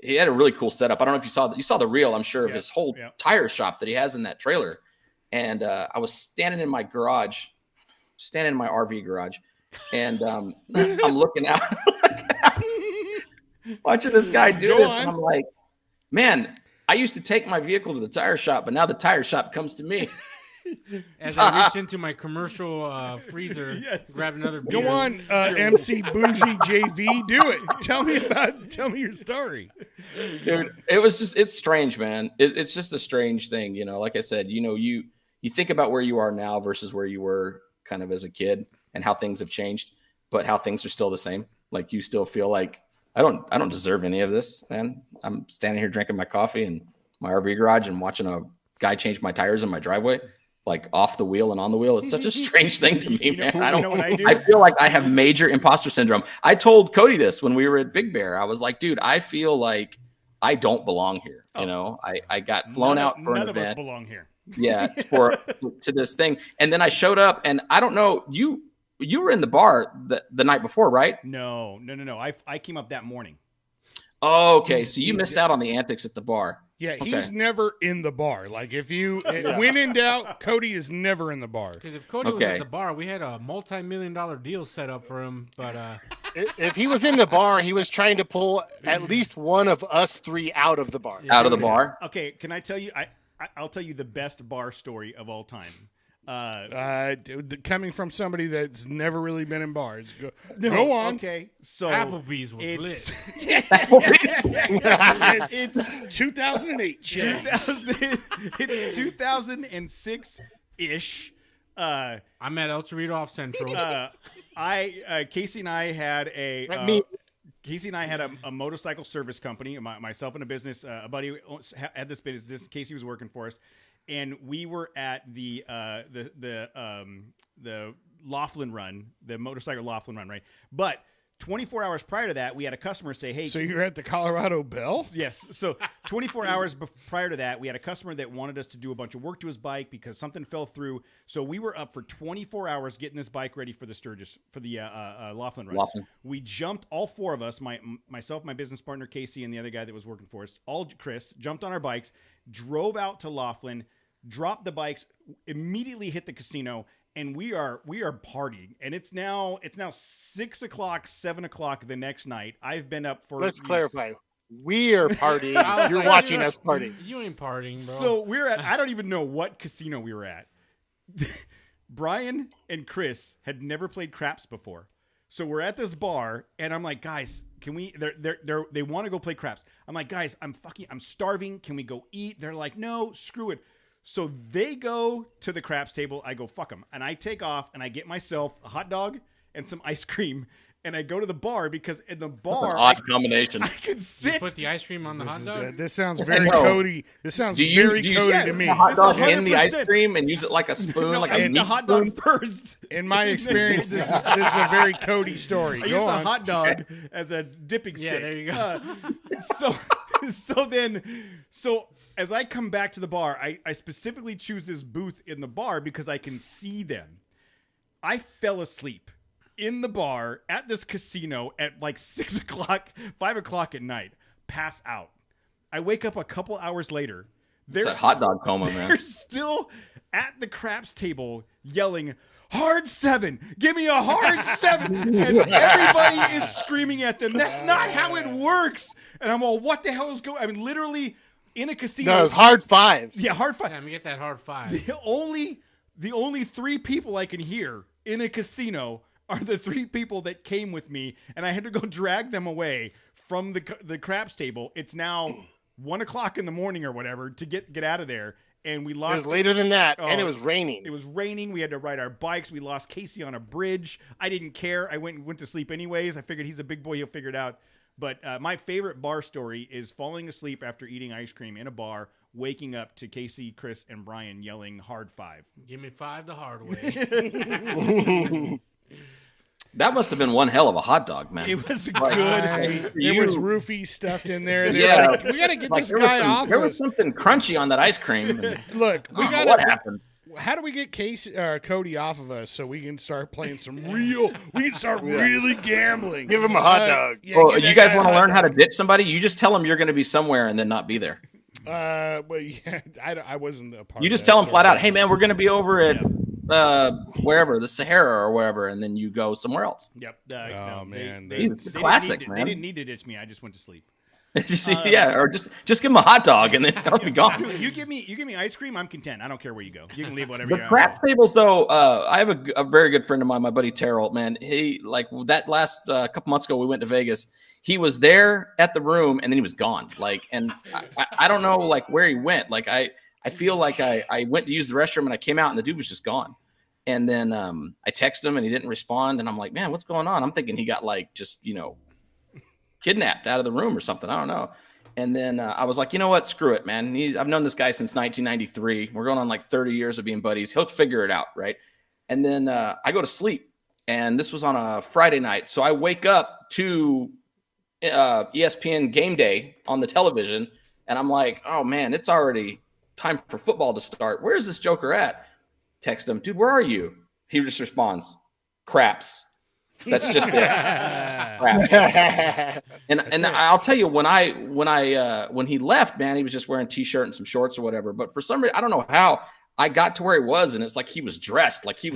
he had a really cool setup. I don't know if you saw the reel. I'm sure of Yeah, his whole yeah. tire shop that he has in that trailer. And I was standing in my garage, standing in my RV garage, and I'm looking out. Watching this guy do Go this, on. and I'm like, man, I used to take my vehicle to the tire shop, but now the tire shop comes to me. As I reach into my commercial freezer, Yes. grab another beer. Go on, MC Bougie JV. Do it. Tell me your story. Dude, it's strange, man. It's just a strange thing. You know, like I said, you think about where you are now versus where you were kind of as a kid and how things have changed, but how things are still the same. Like you still feel like, I don't deserve any of this, man. I'm standing here drinking my coffee in my RV garage and watching a guy change my tires in my driveway, like off the wheel and on the wheel. It's such a strange thing to me, man. you know what I do? I feel like I have major imposter syndrome. I told Cody this when we were at Big Bear. I was like, dude, I feel like I don't belong here. You know, I got flown out for none an of us event. belong here. Yeah, to this thing. And then I showed up and I don't know, you were in the bar the night before, right? No. I came up that morning. Oh, okay. So you missed out on the antics at the bar. Yeah, Okay. he's never in the bar. Like if you when in doubt, Cody is never in the bar. Because if Cody was Okay. at the bar, we had a multi-million-dollar deal set up for him. But If he was in the bar, he was trying to pull at least one of us three out of the bar. Out of the bar. Okay, can I tell you? I'll tell you the best bar story of all time. Coming from somebody that's never really been in bars. Go No, on. Okay, so Applebee's was it's lit. it's 2008. Chaz. it's 2006 ish. I'm at El Torito off Central. Casey and I had Let me- Casey and I had a motorcycle service company. Myself and a business, a buddy had this business. Casey was working for us, and we were at the Laughlin Run, the motorcycle Laughlin Run, right? But 24 hours prior to that, we had a customer say, "Hey." So you're at the Colorado Bell? Yes. So 24 hours prior to that, we had a customer that wanted us to do a bunch of work to his bike because something fell through. So we were up for 24 hours getting this bike ready for the Sturgis, for the Laughlin Run. Laughlin. We jumped, all four of us, myself, my business partner Casey, and the other guy that was working for us, Chris, jumped on our bikes, drove out to Laughlin, dropped the bikes, immediately hit the casino. And we are partying, and it's now 6 o'clock, 7 o'clock the next night. I've been up for. Let's clarify. We're partying. I was You're like, watching you're- us party. You ain't partying, bro. So we're at. I don't even know what casino we were at. Brian and Chris had never played craps before, so we're at this bar, and I'm like, guys, can we? They want to go play craps. I'm like, guys, I'm starving. Can we go eat? They're like, no, screw it. So they go to the craps table. I go, fuck them. And I take off and I get myself a hot dog and some ice cream. and I go to the bar because in the That's an bar odd combination. I can You sit. put the ice cream on the hot This, dog. this sounds very know. Cody. This sounds Do you very Cody yes, to me. the hot dog This is in the ice 100%. cream and use it like a spoon, No, like I a ate meat the hot spoon? dog first. In my experience, this is a very Cody story. I Go use the on. hot dog as a dipping Yeah, stick. there you go. So as I come back to the bar, I specifically choose this booth in the bar because I can see them. I fell asleep in the bar at this casino at like 6 o'clock, 5 o'clock at night. Pass out. I wake up a couple hours later. It's a hot dog coma, They're man. still at the craps table yelling, "Hard 7! Give me a hard 7!" And everybody is screaming at them. That's not how it works. And I'm all, what the hell is going on? I mean, literally in a casino. No, it was hard 5. Yeah, hard 5. Yeah, let me get that hard 5. The only 3 people I can hear in a casino are the 3 people that came with me, and I had to go drag them away from the craps table. It's now 1 o'clock in the morning or whatever to get out of there, and we It lost. was later than that, and it Oh, was raining. It was raining. We had to ride our bikes. We lost Casey on a bridge. I didn't care. I went to sleep anyways. I figured he's a big boy. He'll figure it out. But my favorite bar story is falling asleep after eating ice cream in a bar, waking up to Casey, Chris, and Brian yelling hard 5. Give me 5 the hard way. That must have been one hell of a hot dog, man. It was good. There was roofies stuffed in there. They Yeah. were like, we got to get Like, this there was guy some- off. There of was us. something crunchy on that ice cream. and Look, I we don't know got what happened. How do we get Cody off of us so we can start playing some real? We can start really gambling. Give him a hot dog. Yeah, Well, give you that guys guy want a to hot learn how to dog. ditch somebody? You just tell them you're going to be somewhere and then not be there. Well, yeah, I wasn't a part. You of just that tell them flat story. out, "Hey, man, we're going to be over at wherever, the Sahara or wherever," and then you go somewhere else. Yep. Oh, man. It's classic, They man. didn't need to ditch me. I just went to sleep. Yeah, or just give them a hot dog and then I'll be gone. Dude, you give me ice cream, I'm content. I don't care where you go. You can leave whatever The you crap tables, though, I have a very good friend of mine, my buddy Terrell. Man, he like that last couple months ago, we went to Vegas. He was there at the room and then he was gone. Like, and I don't know like where he went. Like, I feel like I went to use the restroom and I came out and the dude was just gone. And then I texted him and he didn't respond. And I'm like, man, what's going on? I'm thinking he got like just kidnapped out of the room or something. I don't know. And then I was like, you know what? Screw it, man. I've known this guy since 1993. We're going on like 30 years of being buddies. He'll figure it out, right? And then I go to sleep, and this was on a Friday night. So I wake up to ESPN Game Day on the television, and I'm like, oh, man, it's already time for football to start. Where's this joker at? Text him, dude, where are you? He just responds, craps. That's just it. And I'll tell you, when he left, man, he was just wearing a t-shirt and some shorts or whatever. But for some reason, I don't know how I got to where he was, and it's like he was dressed, like he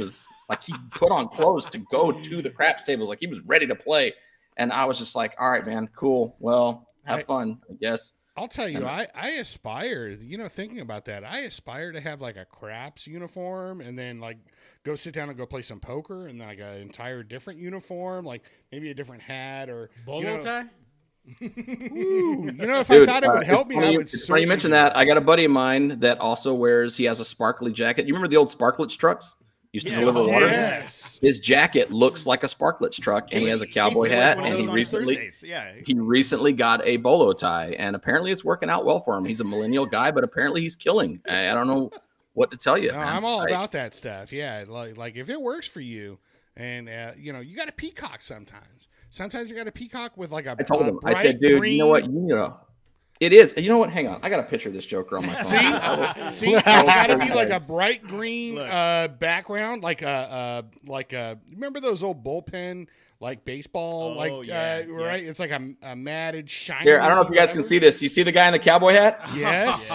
put on clothes to go to the craps tables, like he was ready to play. And I was just like, all right, man, cool. Well, have fun, I guess. I'll tell you, I aspire, thinking about that, I aspire to have like a craps uniform and then like go sit down and go play some poker and like an entire different uniform, like maybe a different hat or Bolo tie? Ooh, if Dude, I thought it would help me, I would. It's funny you mentioned that. I got a buddy of mine that also he has a sparkly jacket. You remember the old Sparklets trucks? Used to deliver water. Yes. His jacket looks like a Sparklets truck, and he has a cowboy hat, and he recently got a bolo tie, and apparently it's working out well for him. He's a millennial guy, but apparently he's killing. I don't know what to tell you. No, I'm all about that stuff. Yeah, like if it works for you, and you got to peacock sometimes. Sometimes you got to peacock with like a. I told him. I bright said, dude, green. you know what? It is. You know what? Hang on. I got a picture of this joker on my phone. See, it's got to be like a bright green background, like remember those old bullpen like baseball, right? It's like a matted, shiny. Here, I don't know if you guys can see this. You see the guy in the cowboy hat? Yes.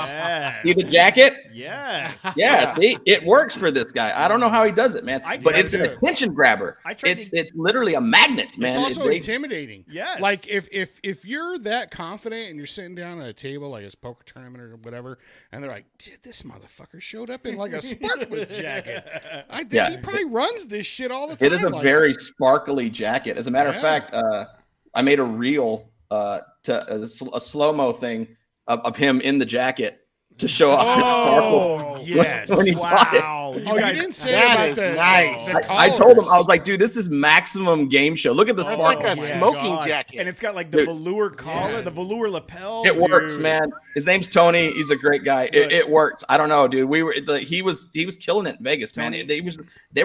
See the jacket? Yes. Yeah, see, it works for this guy. I don't know how he does it, man. But it's an attention grabber. It's literally a magnet, man. It's also intimidating. Yes. Like if you're that confident and you're sitting down at a table like it's poker tournament or whatever, and they're like, "Dude, this motherfucker showed up in like a sparkly jacket." I think he probably runs this shit all the time. It is a very sparkly jacket. As a matter of fact, I made a reel to a slow-mo thing of him in the jacket to show off his sparkle. Oh, yes. When he bought it. Wow. Oh, you didn't say That about is the nice. the I told him, collars. I was like, dude, this is maximum game show. Look at the That's sparkle. like a my smoking God. jacket. And it's got like the Dude. velour collar, the velour lapel. It works, dude. man. His name's Tony. He's a great guy. It worked. I don't know, dude. He was killing it in Vegas, man. They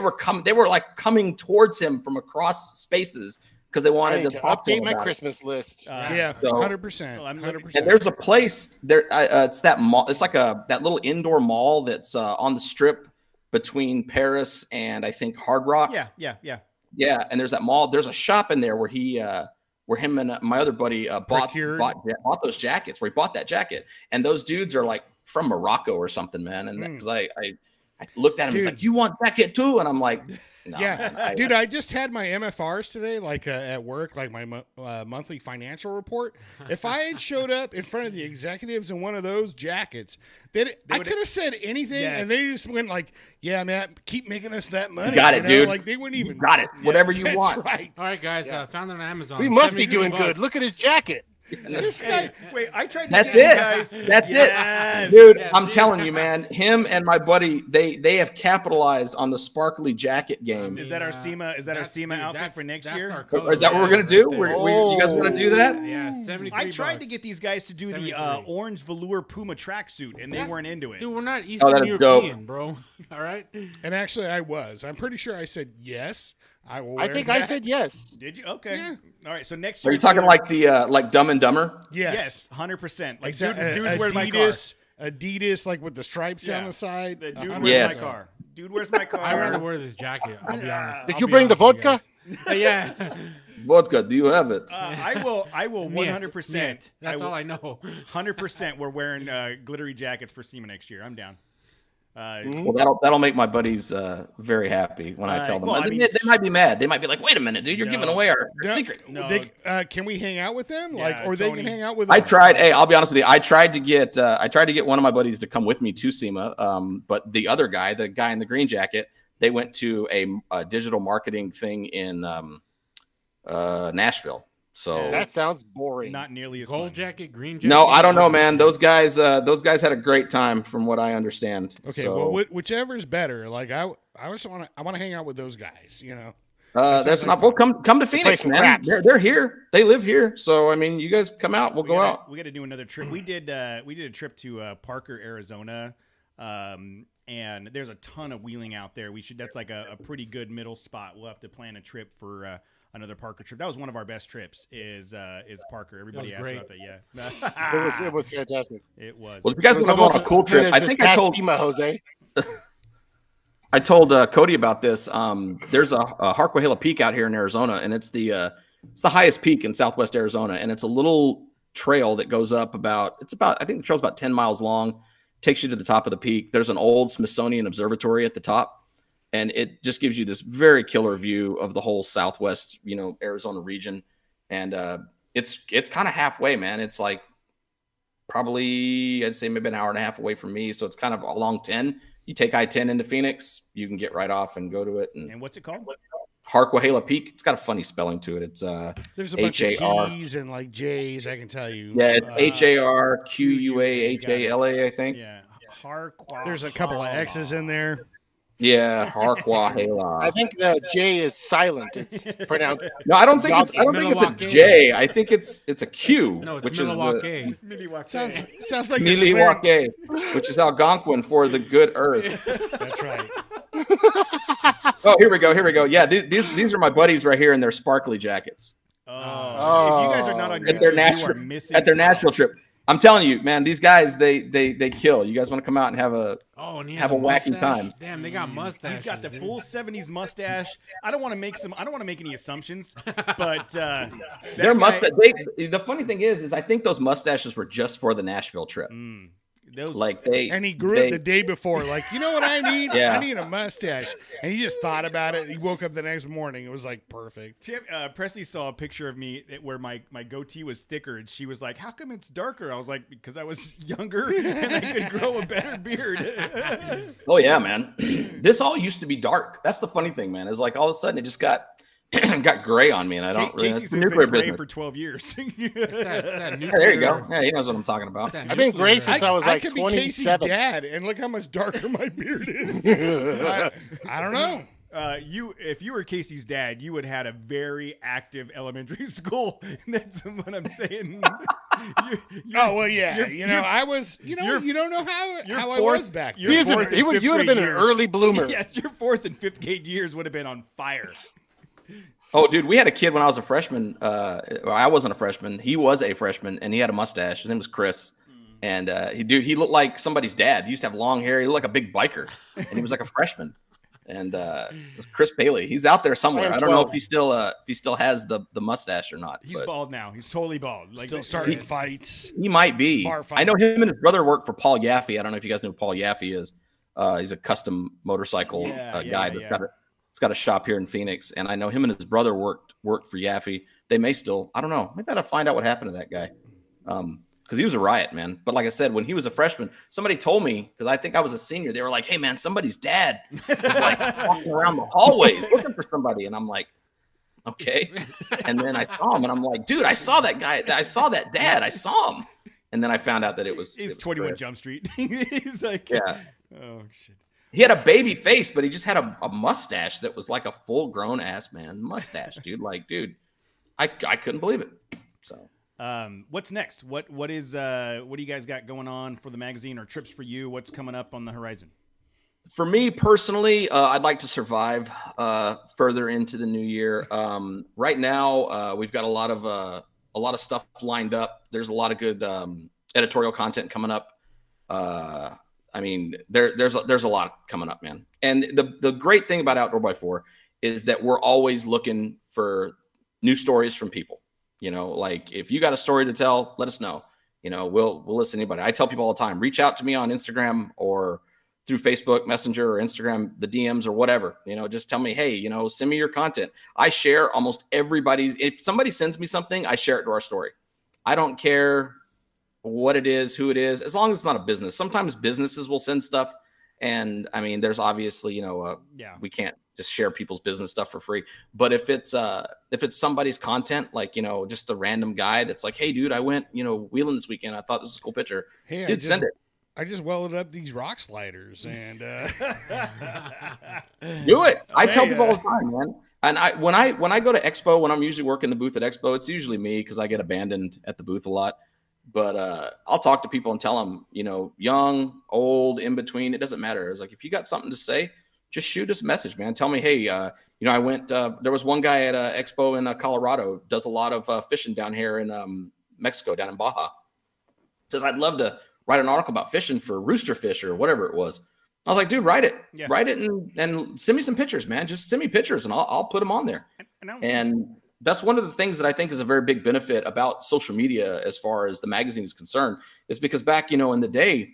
were like coming towards him from across spaces because they I wanted need to to talk to him update my about it. Christmas list. Yeah, So- 100%. Well, I'm 100%. And there's a place there. It's that mall. It's like that little indoor mall that's on the strip between Paris and I think Hard Rock. Yeah. Yeah. And there's that mall. There's a shop in there where where him and my other buddy bought those jackets. Where he bought that jacket. And those dudes are like from Morocco or something, man. And because I looked at him, he's Dude. like, "You want jacket too?" And I'm like, no, Yeah, man, dude, I just had my MFRs today, like at work, like my monthly financial report. If I had showed up in front of the executives in one of those jackets, I could have said anything, Yes. and they just went like, "Yeah, man, keep making us that money." got it, know? dude. Like they wouldn't even. You got it. Whatever you That's want. right. All right, guys. Yeah. Found it on Amazon. We must be 73 doing good. bucks. Look at his jacket. This guy. Wait, I tried to That's get you it. guys. That's Yes. it, dude. Yeah, I'm dude. telling you, man. Him and my buddy, they have capitalized on the sparkly jacket game. Is that our SEMA? Is that our SEMA outfit for next year? Our Or code, is that what we're gonna right do? there. You guys want to do that? Yeah, 73 I tried to bucks. get these guys to do the 73. orange velour Puma tracksuit, and they Yes. weren't into it. Dude, we're not Eastern that is European, bro. All right. And actually, I was. I'm pretty sure I said yes. I will. I wear think that. I said yes. Did you? Okay. Yeah. All right. So next Are year, you talking Taylor- like the like Dumb and Dumber? yes. 100%. Like Exactly. dudes, where's my car? Adidas, like with the stripes Yeah. on the side. The dude, 100%. where's Yes. my car? Dude, where's my car? I'd rather wear this jacket. I'll be honest. Did I'll you be bring the honest with you vodka? guys. Yeah. Vodka, do you have it? I will 100%. Niet. That's all I know. 100% we're wearing glittery jackets for SEMA next year. I'm down. Well, that'll make my buddies very happy when I tell them. well, I mean- they might be mad. They might be like, "Wait a minute, dude, you're No. giving away our No. secret." No, Can we hang out with them? Yeah, Or they Tony. can hang out with I us? tried. Hey, I'll be honest with you. I tried to get one of my buddies to come with me to SEMA. But the other guy, the guy in the green jacket, they went to a digital marketing thing in Nashville. So That sounds boring. not nearly as Gold fun. jacket, green jacket. no, I don't know, man. Those guys had a great time, from what I understand. Okay, So, well, whichever's better. Like I also want to hang out with those guys. You know. that's not. Well, come to Phoenix, some man. craps. They're here. They live here. So I mean, you guys come out. We'll go out. We got to do another trip. We did a trip to Parker, Arizona, and there's a ton of wheeling out there. That's like a pretty good middle spot. We'll have to plan a trip for another Parker trip. That was one of our best trips. Is Parker? Everybody That was asked great. about that. Yeah, It was fantastic. It was. Well, if you guys want to go on a cool trip, I think I told Jose. Cody about this. There's a Harquahala Peak out here in Arizona, and it's the highest peak in Southwest Arizona, and it's a little trail that goes up I think the trail's about 10 miles long, takes you to the top of the peak. There's an old Smithsonian observatory at the top, and it just gives you this very killer view of the whole Southwest, Arizona region. And it's kind of halfway, man. It's like probably, I'd say maybe an hour and a half away from me. So it's kind of along 10. You take I-10 into Phoenix, you can get right off and go to it. And And what's it called? Harquahala Peak. It's got a funny spelling to it. It's There's a bunch of H-A-R. T's and like J's. I can tell you. yeah, it's Harquahala, I think. Yeah, Harquahala. There's a couple of X's in there. Yeah, Harquahala. I think the J is silent. It's pronounced. No, I don't think it's a Milwaukee. J. I think it's a Q, No, it's which Milwaukee. Sounds like Milwaukee, which is Algonquin for the good earth. That's right. Oh, here we go. Yeah, these are my buddies right here in their sparkly jackets Oh, if you guys are not on at their YouTube, you are Nashville missing Nashville trip. I'm telling you, man, these guys they kill. You guys want to come out and have a And he Have has a wacky mustache? time. Damn, they got mustaches. He's got the dude. full '70s mustache. I don't want to make any assumptions, but their mustache. The funny thing is I think those mustaches were just for the Nashville trip. Those Like they And he grew it the day before. Like, you know what I need? Yeah. I need a mustache. And he just thought about it. He woke up the next morning. It was like perfect. Presley saw a picture of me where my goatee was thicker, and she was like, "How come it's darker?" I was like, "Because I was younger and I could grow a better beard." Oh yeah, man. This all used to be dark. That's the funny thing, man. Is like all of a sudden it just got got gray on me, and I don't really. Casey's That's the been nuclear gray business. for 12 years. It's that Yeah, there you go. nuclear- Yeah, he knows what I'm talking about. that I've been gray nuclear- since I was I like could be Casey's 27. dad, and look how much darker my beard is. I don't know. If you were Casey's dad, you would have had a very active elementary school. That's what I'm saying. Oh well, yeah. you're- I was. You don't know how I fourth- was back you're then. He fourth and you would fifth have been grade an years. early bloomer. Yes, your 4th and 5th grade years would have been on fire. Oh, dude, we had a kid when I was a freshman. I wasn't a freshman. He was a freshman, and he had a mustache. His name was Chris. And he looked like somebody's dad. He used to have long hair. He looked like a big biker, and he was like a freshman. And it was Chris Bailey. He's out there somewhere. I don't know if he still has the mustache or not. He's but bald now. He's totally bald. Like Still starting fights. he might be. Bar I know fights. him and his brother work for Paul Yaffe. I don't know if you guys know who Paul Yaffe is. He's a custom motorcycle guy that's got a shop here in Phoenix. And I know him and his brother worked for Yaffe. They may still. I don't know. Maybe I gotta find out what happened to that guy. Because he was a riot, man. But like I said, when he was a freshman, somebody told me, because I think I was a senior, they were like, hey, man, somebody's dad was like walking around the hallways looking for somebody. And I'm like, okay. And then I saw him, and I'm like, dude, I saw that guy. I saw that dad. I saw him. And then I found out that it was 21 Chris. Jump Street. He's like, Yeah. oh, shit. He had a baby face, but he just had a mustache that was like a full-grown ass man mustache, dude. Like, dude, I couldn't believe it. So. What's next? What do you guys got going on for the magazine or trips for you? What's coming up on the horizon? For me personally, I'd like to survive further into the new year. Right now, we've got a lot of stuff lined up. There's a lot of good editorial content coming up. I mean, there's a lot coming up, man. And the great thing about Outdoor x4 is that we're always looking for new stories from people. Like if you got a story to tell, let us know. We'll listen to anybody. I tell people all the time, reach out to me on Instagram or through Facebook Messenger or Instagram, the DMs or whatever. Just tell me, hey, send me your content. I share almost everybody's. If somebody sends me something, I share it to our story. I don't care what it is, who it is, as long as it's not a business. Sometimes businesses will send stuff. And I mean, there's obviously, we can't just share people's business stuff for free. But if it's somebody's content, like, just a random guy that's like, hey, dude, I went, wheeling this weekend. I thought this was a cool picture. Hey, Dude, send it. I just welded up these rock sliders and Do it. I Hey, tell people all the time, man. And when I go to Expo, when I'm usually working the booth at Expo, it's usually me because I get abandoned at the booth a lot. But I'll talk to people and tell them, young, old, in between, it doesn't matter. It's like, if you got something to say, just shoot us a message, man. Tell me, hey, I went, there was one guy at Expo in Colorado, does a lot of fishing down here in Mexico, down in Baja. Says, I'd love to write an article about fishing for rooster fish or whatever it was. I was like, dude, write it. Yeah. Write it and send me some pictures, man. Just send me pictures and I'll put them on there. And that's one of the things that I think is a very big benefit about social media as far as the magazine is concerned, is because back, in the day,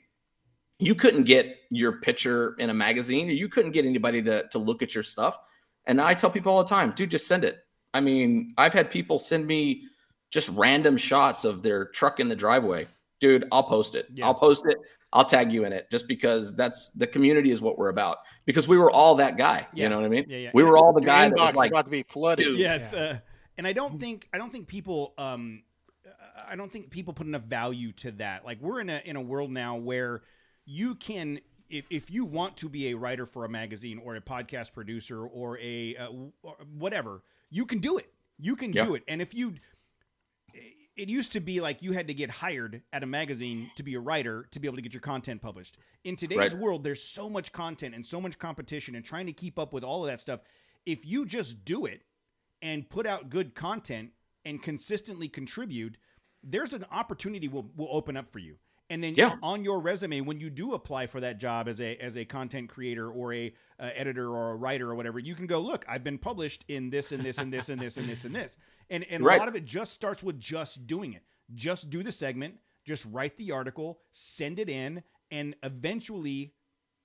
you couldn't get your picture in a magazine or you couldn't get anybody to look at your stuff. And I tell people all the time, dude, just send it. I mean, I've had people send me just random shots of their truck in the driveway. Dude, I'll post it. Yeah. I'll post it. I'll tag you in it just because that's the community is what we're about. Because we were all that guy. Yeah. You know what I mean? Yeah. We were all the Your guy that inbox was is like, about to be flooded. dude. Yes. And I don't think people I don't think people put enough value to that. Like, we're in a world now where you can, if you want to be a writer for a magazine or a podcast producer or a or whatever, you can do it. You can do it. And it used to be like you had to get hired at a magazine to be a writer to be able to get your content published. In today's world, there's so much content and so much competition, and trying to keep up with all of that stuff. If you just do it and put out good content and consistently contribute, there's an opportunity will open up for you. And then on your resume, when you do apply for that job as a content creator or a editor or a writer or whatever, you can go, look, I've been published in this and this and this and this and this and this. And a lot of it just starts with just doing it. Just do the segment, just write the article, send it in, and eventually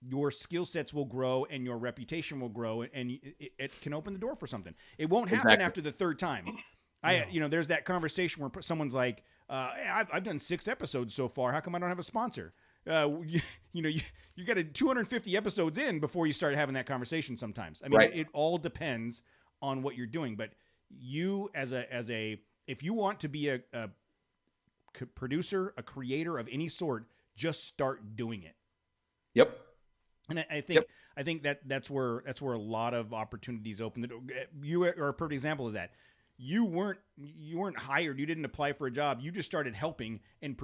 your skill sets will grow and your reputation will grow, and it can open the door for something. It won't happen after the third time. There's that conversation where someone's like, I've done 6 episodes so far. How come I don't have a sponsor? You got to 250 episodes in before you start having that conversation sometimes. I mean, it all depends on what you're doing. But you as a if you want to be a producer, a creator of any sort, just start doing it. Yep. And I think that's where a lot of opportunities open. You are a perfect example of that. You weren't hired. You didn't apply for a job. You just started helping and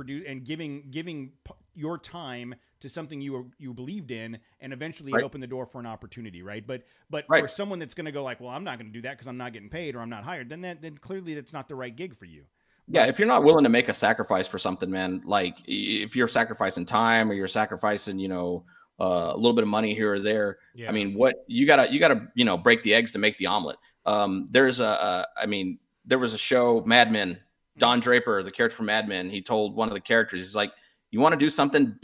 giving your time to something you believed in, and eventually it opened the door for an opportunity, right? But for someone that's going to go like, well, I'm not going to do that because I'm not getting paid or I'm not hired, then clearly that's not the right gig for you. Yeah, if you're not willing to make a sacrifice for something, man, like if you're sacrificing time or you're sacrificing, a little bit of money here or there. Yeah. I mean, you gotta, break the eggs to make the omelet. There was a show, Mad Men, Don Draper, the character from Mad Men. He told one of the characters, he's like, you want to do something,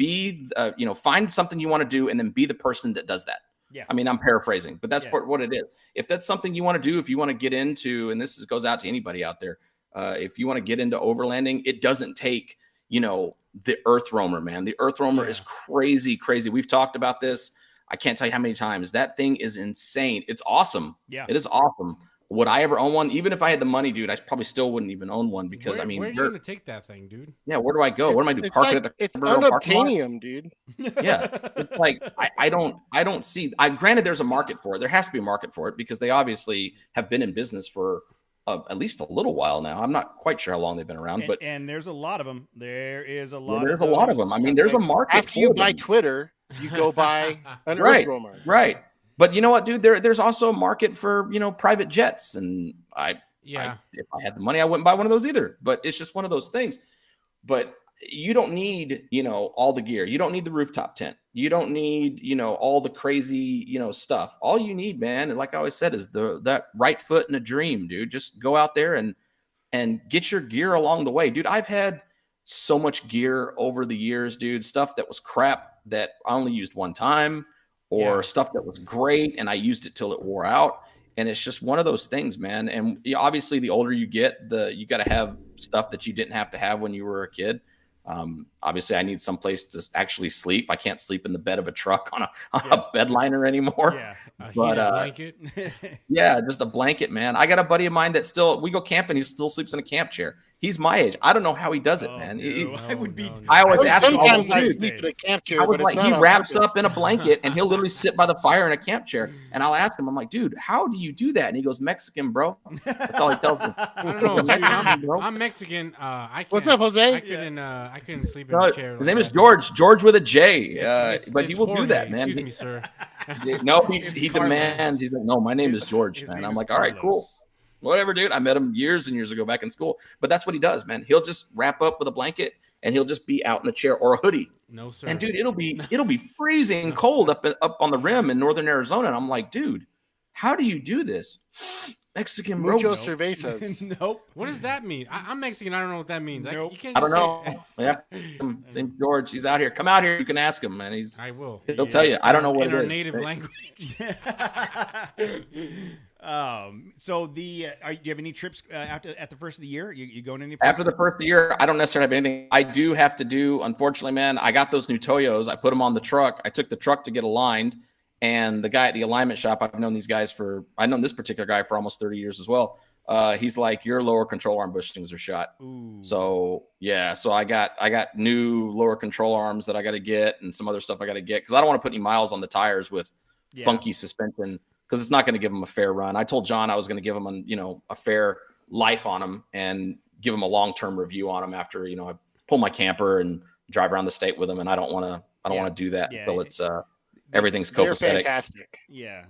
find something you want to do and then be the person that does that. Yeah. I mean, I'm paraphrasing, but that's what it is. If that's something you want to do, if you want to get into, and this goes out to anybody out there, if you want to get into overlanding, it doesn't take, the Earth Roamer, man. The Earth Roamer is crazy, crazy. We've talked about this. I can't tell you how many times. That thing is insane. It's awesome. Yeah. It is awesome. Would I ever own one? Even if I had the money, dude, I probably still wouldn't even own one because where are you going to take that thing, dude? Yeah, where do I go? What am I doing? Park it at the It's unobtainium, dude. Yeah, it's like I don't see. Granted, there's a market for it. There has to be a market for it because they obviously have been in business for at least a little while now. I'm not quite sure how long they've been around, but there's a lot of them. There is a lot. There's a lot of them. I mean, there's a market. After you buy Twitter, you go buy an Earth Roamer. Right. But you know what, dude? There's also a market for private jets, and if I had the money, I wouldn't buy one of those either. But it's just one of those things. But you don't need all the gear. You don't need the rooftop tent. You don't need all the crazy stuff. All you need, man, like I always said, is that right foot and a dream, dude. Just go out there and get your gear along the way, dude. I've had so much gear over the years, dude. Stuff that was crap that I only used one time. Or stuff that was great and I used it till it wore out. And it's just one of those things, man. And obviously the older you get, you got to have stuff that you didn't have to have when you were a kid. Obviously I need some place to actually sleep. I can't sleep in the bed of a truck on a bed liner anymore. Yeah. But blanket. Yeah, just a blanket, man. I got a buddy of mine that we go camping. He still sleeps in a camp chair. He's my age. I don't know how he does it, man. I always ask him. Sometimes I sleep in a camp chair. I was like, he wraps up in a blanket and he'll literally sit by the fire in a camp chair. And I'll ask him, I'm like, dude, how do you do that? And he goes, Mexican, bro. That's all he tells me. I don't know. Dude, I'm Mexican. What's up, Jose? I couldn't sleep in a chair. His name is George. George with a J. But he will do that, man. Excuse me, sir. No, he demands. He's like, no, my name is George, man. I'm like, all right, cool. Whatever, dude. I met him years and years ago back in school. But that's what he does, man. He'll just wrap up with a blanket and he'll just be out in a chair or a hoodie. No, sir. And dude, it'll be freezing cold up on the rim in northern Arizona. And I'm like, dude, how do you do this? Mexican, bro. Mucho cervezas. Nope. What does that mean? I'm Mexican. I don't know what that means. Nope. I don't know. Yeah. Same George. He's out here. Come out here. You can ask him, man. I will. He'll tell you. I don't know what in it our is. native language. So do you have any trips at the first of the year? You going any? After the first of the year, I don't necessarily have anything. I do have to do. Unfortunately, man, I got those new Toyos. I put them on the truck. I took the truck to get aligned. And the guy at the alignment shop, I've known this particular guy for almost 30 years as well. He's like, your lower control arm bushings are shot. Ooh. So yeah, so I got new lower control arms that I got to get and some other stuff I got to get because I don't want to put any miles on the tires with funky suspension because it's not going to give them a fair run. I told John I was going to give them a fair life on them and give them a long-term review on them after I pull my camper and drive around the state with them, and I don't want to do that until it's everything's copacetic. They're fantastic. Yeah.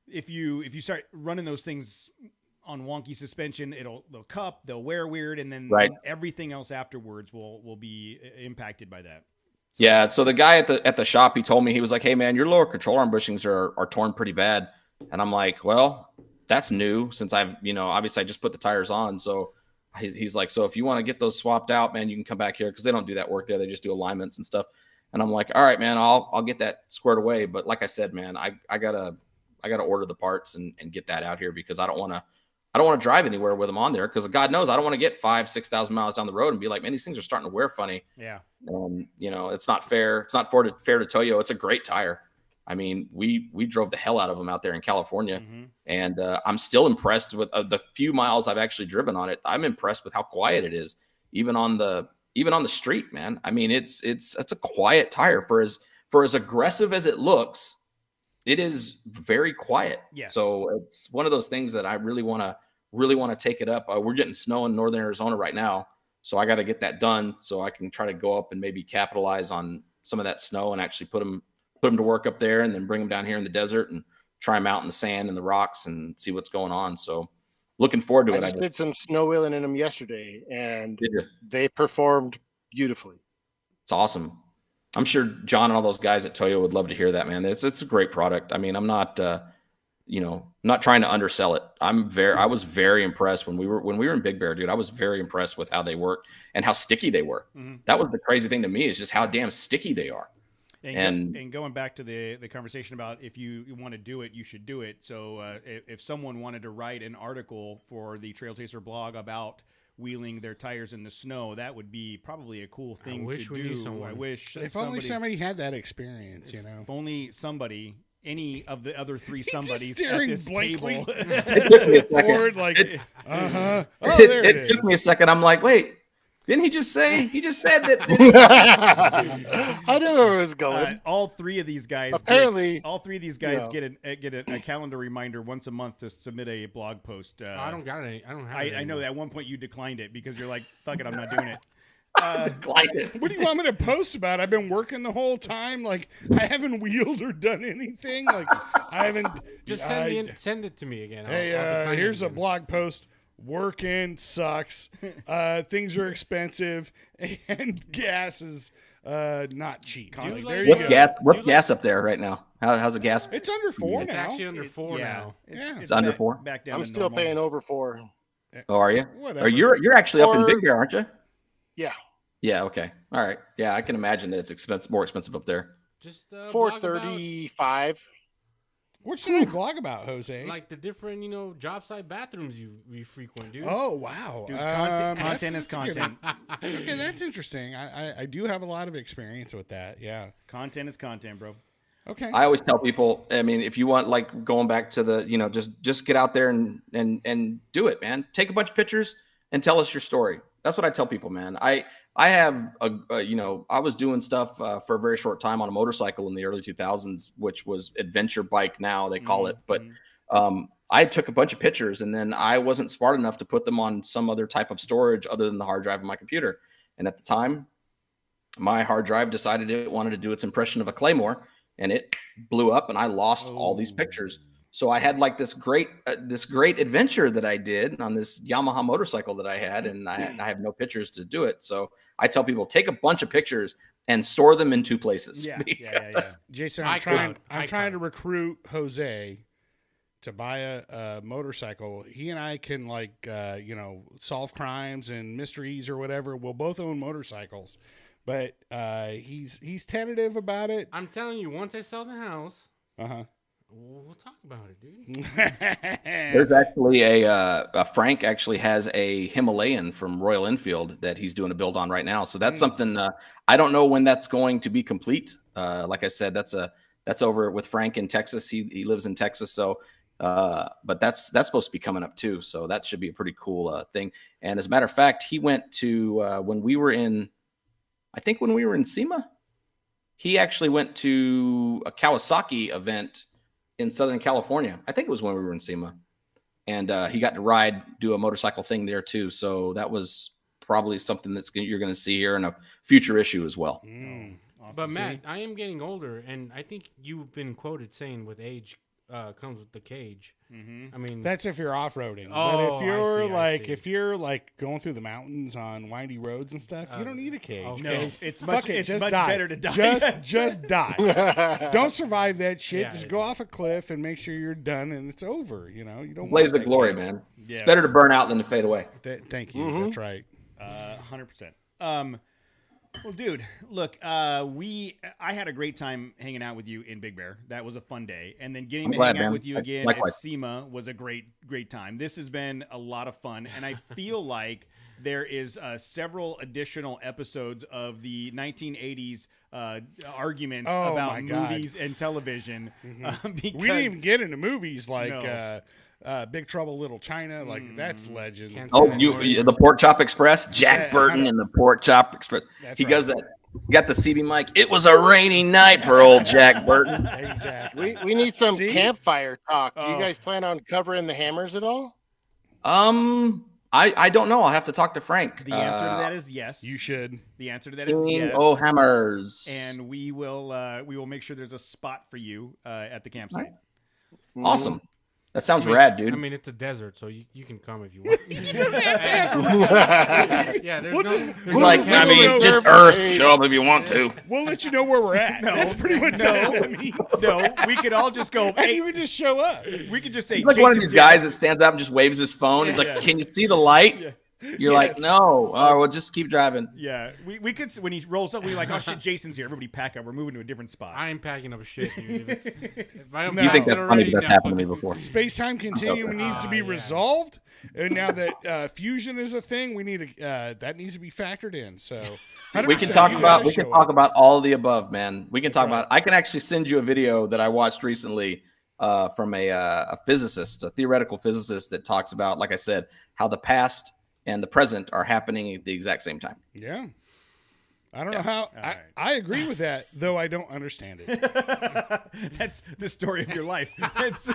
If you start running those things on wonky suspension, they'll cup, they'll wear weird, and then everything else afterwards will be impacted by that. So, yeah. So the guy at the shop, he told me, he was like, hey man, your lower control arm bushings are torn pretty bad. And I'm like, well, that's new since I've, obviously I just put the tires on. So he's like, so if you want to get those swapped out, man, you can come back here because they don't do that work there. They just do alignments and stuff. And I'm like, all right, man, I'll get that squared away. But like I said, man, I gotta order the parts and get that out here because I don't want to drive anywhere with them on there because God knows I don't want to get 5,000-6,000 miles down the road and be like, man, these things are starting to wear funny. Yeah. It's not fair. It's not fair to Toyo. It's a great tire. I mean, we drove the hell out of them out there in California, Mhm. and I'm still impressed with the few miles I've actually driven on it. I'm impressed with how quiet it is, even on the street, man. I mean, it's a quiet tire for as aggressive as it looks. It is very quiet. Yes. So it's one of those things that I really want to take it up. We're getting snow in northern Arizona right now, so I got to get that done so I can try to go up and maybe capitalize on some of that snow and actually put them to work up there, and then bring them down here in the desert and try them out in the sand and the rocks and see what's going on. So looking forward to I it. just did some snow wheeling in them yesterday, and Did you? they performed beautifully. It's awesome. I'm sure John and all those guys at Toyo would love to hear that, man. It's a great product. I mean, I'm not, not trying to undersell it. I was very impressed when we were in Big Bear, dude. I was very impressed with how they worked and how sticky they were. Mm-hmm. That was the crazy thing to me, is just how damn sticky they are. And going back to the conversation about if you want to do it, you should do it. So if someone wanted to write an article for the Trail Chaser blog about wheeling their tires in the snow, that would be probably a cool thing to do. I wish if only somebody had that experience, you know. If only somebody, any of the other three He's somebodies just staring at this blankly table. forward, like, Oh, there It took me a second. I'm like, wait, didn't he just say? He just said that. I knew where it was going. All three of these guys Apparently, get a calendar reminder once a month to submit a blog post. I don't got any. I don't have. I know that at one point you declined it because you're like, fuck it, I'm not doing it. Declined it. What do you want me to post about? I've been working the whole time. Like, I haven't wheeled or done anything. Like, I haven't. Just send it to me again. I'll Hey, here's a again. blog post. Working sucks. Things are expensive, and gas is not cheap. Dude, There like- you What's go. gas? What's gas up there right now? How's the gas? It's under 4 It's now. actually under 4 now. It's under back, 4? Back down I'm to still normal. paying over 4. Oh, are you? Whatever. Or you're actually up in Or- Big Bear, aren't you? Yeah, Yeah. Okay. All right. Yeah, I can imagine that it's more expensive up there. Just blog 435. What should I blog about, Jose? about, like the different, job site bathrooms you frequent, dude. Oh wow, Dude, that's content is a good content. one. Okay, that's interesting. I do have a lot of experience with that. Yeah. Content is content, bro. Okay. I always tell people, I mean, if you want, like, going back to the, just get out there and do it, man. Take a bunch of pictures and tell us your story. That's what I tell people, man. I have I was doing stuff for a very short time on a motorcycle in the early 2000s, which was adventure bike now they call it. But I took a bunch of pictures, and then I wasn't smart enough to put them on some other type of storage other than the hard drive of my computer. And at the time, my hard drive decided it wanted to do its impression of a Claymore, and it blew up, and I lost all these pictures. So I had like this great adventure that I did on this Yamaha motorcycle that I had, and I have no pictures to do it. So I tell people, take a bunch of pictures and store them in 2 places. Yeah. Jason, iCloud. I'm trying to recruit Jose to buy a motorcycle. He and I can solve crimes and mysteries or whatever. We'll both own motorcycles, but he's tentative about it. I'm telling you, once I sell the house, Uh-huh. we'll talk about it, dude. There's actually a Frank actually has a Himalayan from Royal Enfield that he's doing a build on right now. So that's something I don't know when that's going to be complete. Like I said, that's over with Frank in Texas. He lives in Texas, so but that's supposed to be coming up too. So that should be a pretty cool thing. And as a matter of fact, he went to when we were in SEMA, he actually went to a Kawasaki event in Southern California. I think it was when we were in SEMA, and he got to do a motorcycle thing there too. So that was probably something you're going to see here in a future issue as well. Awesome. But Matt, I am getting older, and I think you've been quoted saying with age comes with the cage. Mm-hmm. I mean, That's if you're off-roading. Oh, but if you're I see. if you're like going through the mountains on windy roads and stuff, you don't need a cage. okay. No, 'cause it's fuck much it, it's just much die. better to die. Just die. Don't survive that shit. Yeah, Just yeah. go off a cliff and make sure you're done and it's over. You know, you don't Blaze want of that glory, cage. man. Yeah. It's better to burn out than to fade away. Thank you. Mhm. That's right. 100%. Well, dude, look, I had a great time hanging out with you in Big Bear. That was a fun day, and then getting I'm to glad, hang out man. with you again Likewise. at SEMA was a great time. This has been a lot of fun, and I feel like there is several additional episodes of the 1980s arguments Oh, about my God. movies and television. Because We didn't even get into movies like No. Big Trouble Little China. Like, that's legend. Can't Oh, say that anymore. the Pork Chop Express, Jack Yeah, Burton and the Pork Chop Express. That's He right. does that. Got the CB mic. It was a rainy night for old Jack Burton. Exactly. We need some See? campfire talk. Do Oh. you guys plan on covering the hammers at all? I don't know. I'll have to talk to Frank. the answer to that is yes. You should. The answer to that is King yes. O Hammers. And we will make sure there's a spot for you at the campsite. Awesome. That sounds rad, dude. I mean, it's a desert, so you can come if you want. Yeah, there's We'll no. just- there's we'll no just camp. let you know- it's Earth. Show up if you want to. We'll let you know where we're at. No. That's pretty much No. what that means. No, we could all just go. And Hey, you would just show up. we could just say He's like one of Jason's these guys that stands up and just waves his phone. He's like, Yeah. "Can you see the light?" Yeah. You're like, Yes. "No." Oh, we'll just keep driving. Yeah, we could when he rolls up, we're like, oh shit, Jason's here. Everybody pack up. We're moving to a different spot. I ain't packing up shit, dude. If I don't No. You think pack that's it funny? already, But that's no. happened to me before. Space-time continuum needs to be yeah. resolved. And now that fusion is a thing, we need to that needs to be factored in. So We can 100%, talk you about gotta show up. all of the above, man. We can talk right. about. I can actually send you a video that I watched recently from a physicist, a theoretical physicist that talks about, like I said, how the past and the present are happening at the exact same time. Yeah. I don't know how. right. I agree with that, though I don't understand it. That's the story of your life. That's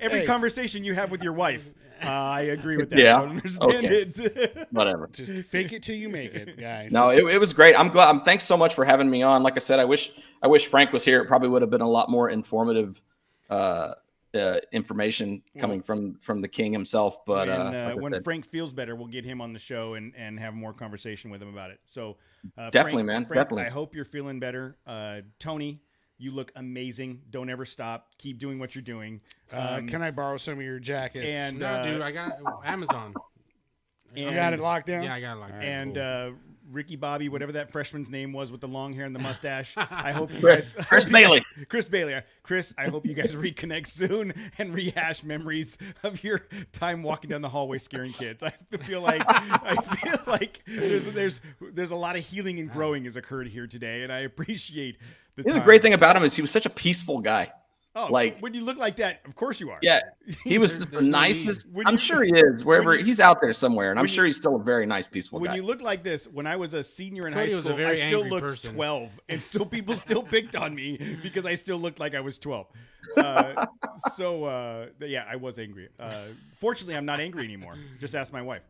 every Hey. conversation you have with your wife. I agree with that. Yeah. I don't understand Okay. it. Whatever. Just fake it till you make it, guys. No, it was great. I'm glad. Thanks so much for having me on. Like I said, I wish Frank was here. It probably would have been a lot more informative information coming from the king himself. But like I when said, Frank feels better, we'll get him on the show and have more conversation with him about it. So Definitely, Frank, man. Frank, Definitely. I hope you're feeling better. Tony, you look amazing. Don't ever stop. Keep doing what you're doing. Can I borrow some of your jackets? and No, dude, I got Amazon. you got it locked down? Yeah, I got it locked. and Cool. Ricky Bobby, whatever that freshman's name was with the long hair and the mustache. I hope you Chris guys, Bailey. Chris Bailey. Chris, I hope you guys reconnect soon and rehash memories of your time walking down the hallway scaring kids. I feel like there's a lot of healing and growing has occurred here today, and I appreciate the time. The great thing about him is he was such a peaceful guy. Oh, like- when you look like that, of course you are. Yeah, he was just the there's no nicest. need. When I'm you- sure he is wherever when you- he's out there somewhere, and I'm when you- sure he's still a very nice, peaceful When guy. you look like this, when I was a senior in Cody high was a school, I very still angry looked person. 12, and so people still picked on me because I still looked like I was 12. Yeah, I was angry. Fortunately, I'm not angry anymore. Just ask my wife.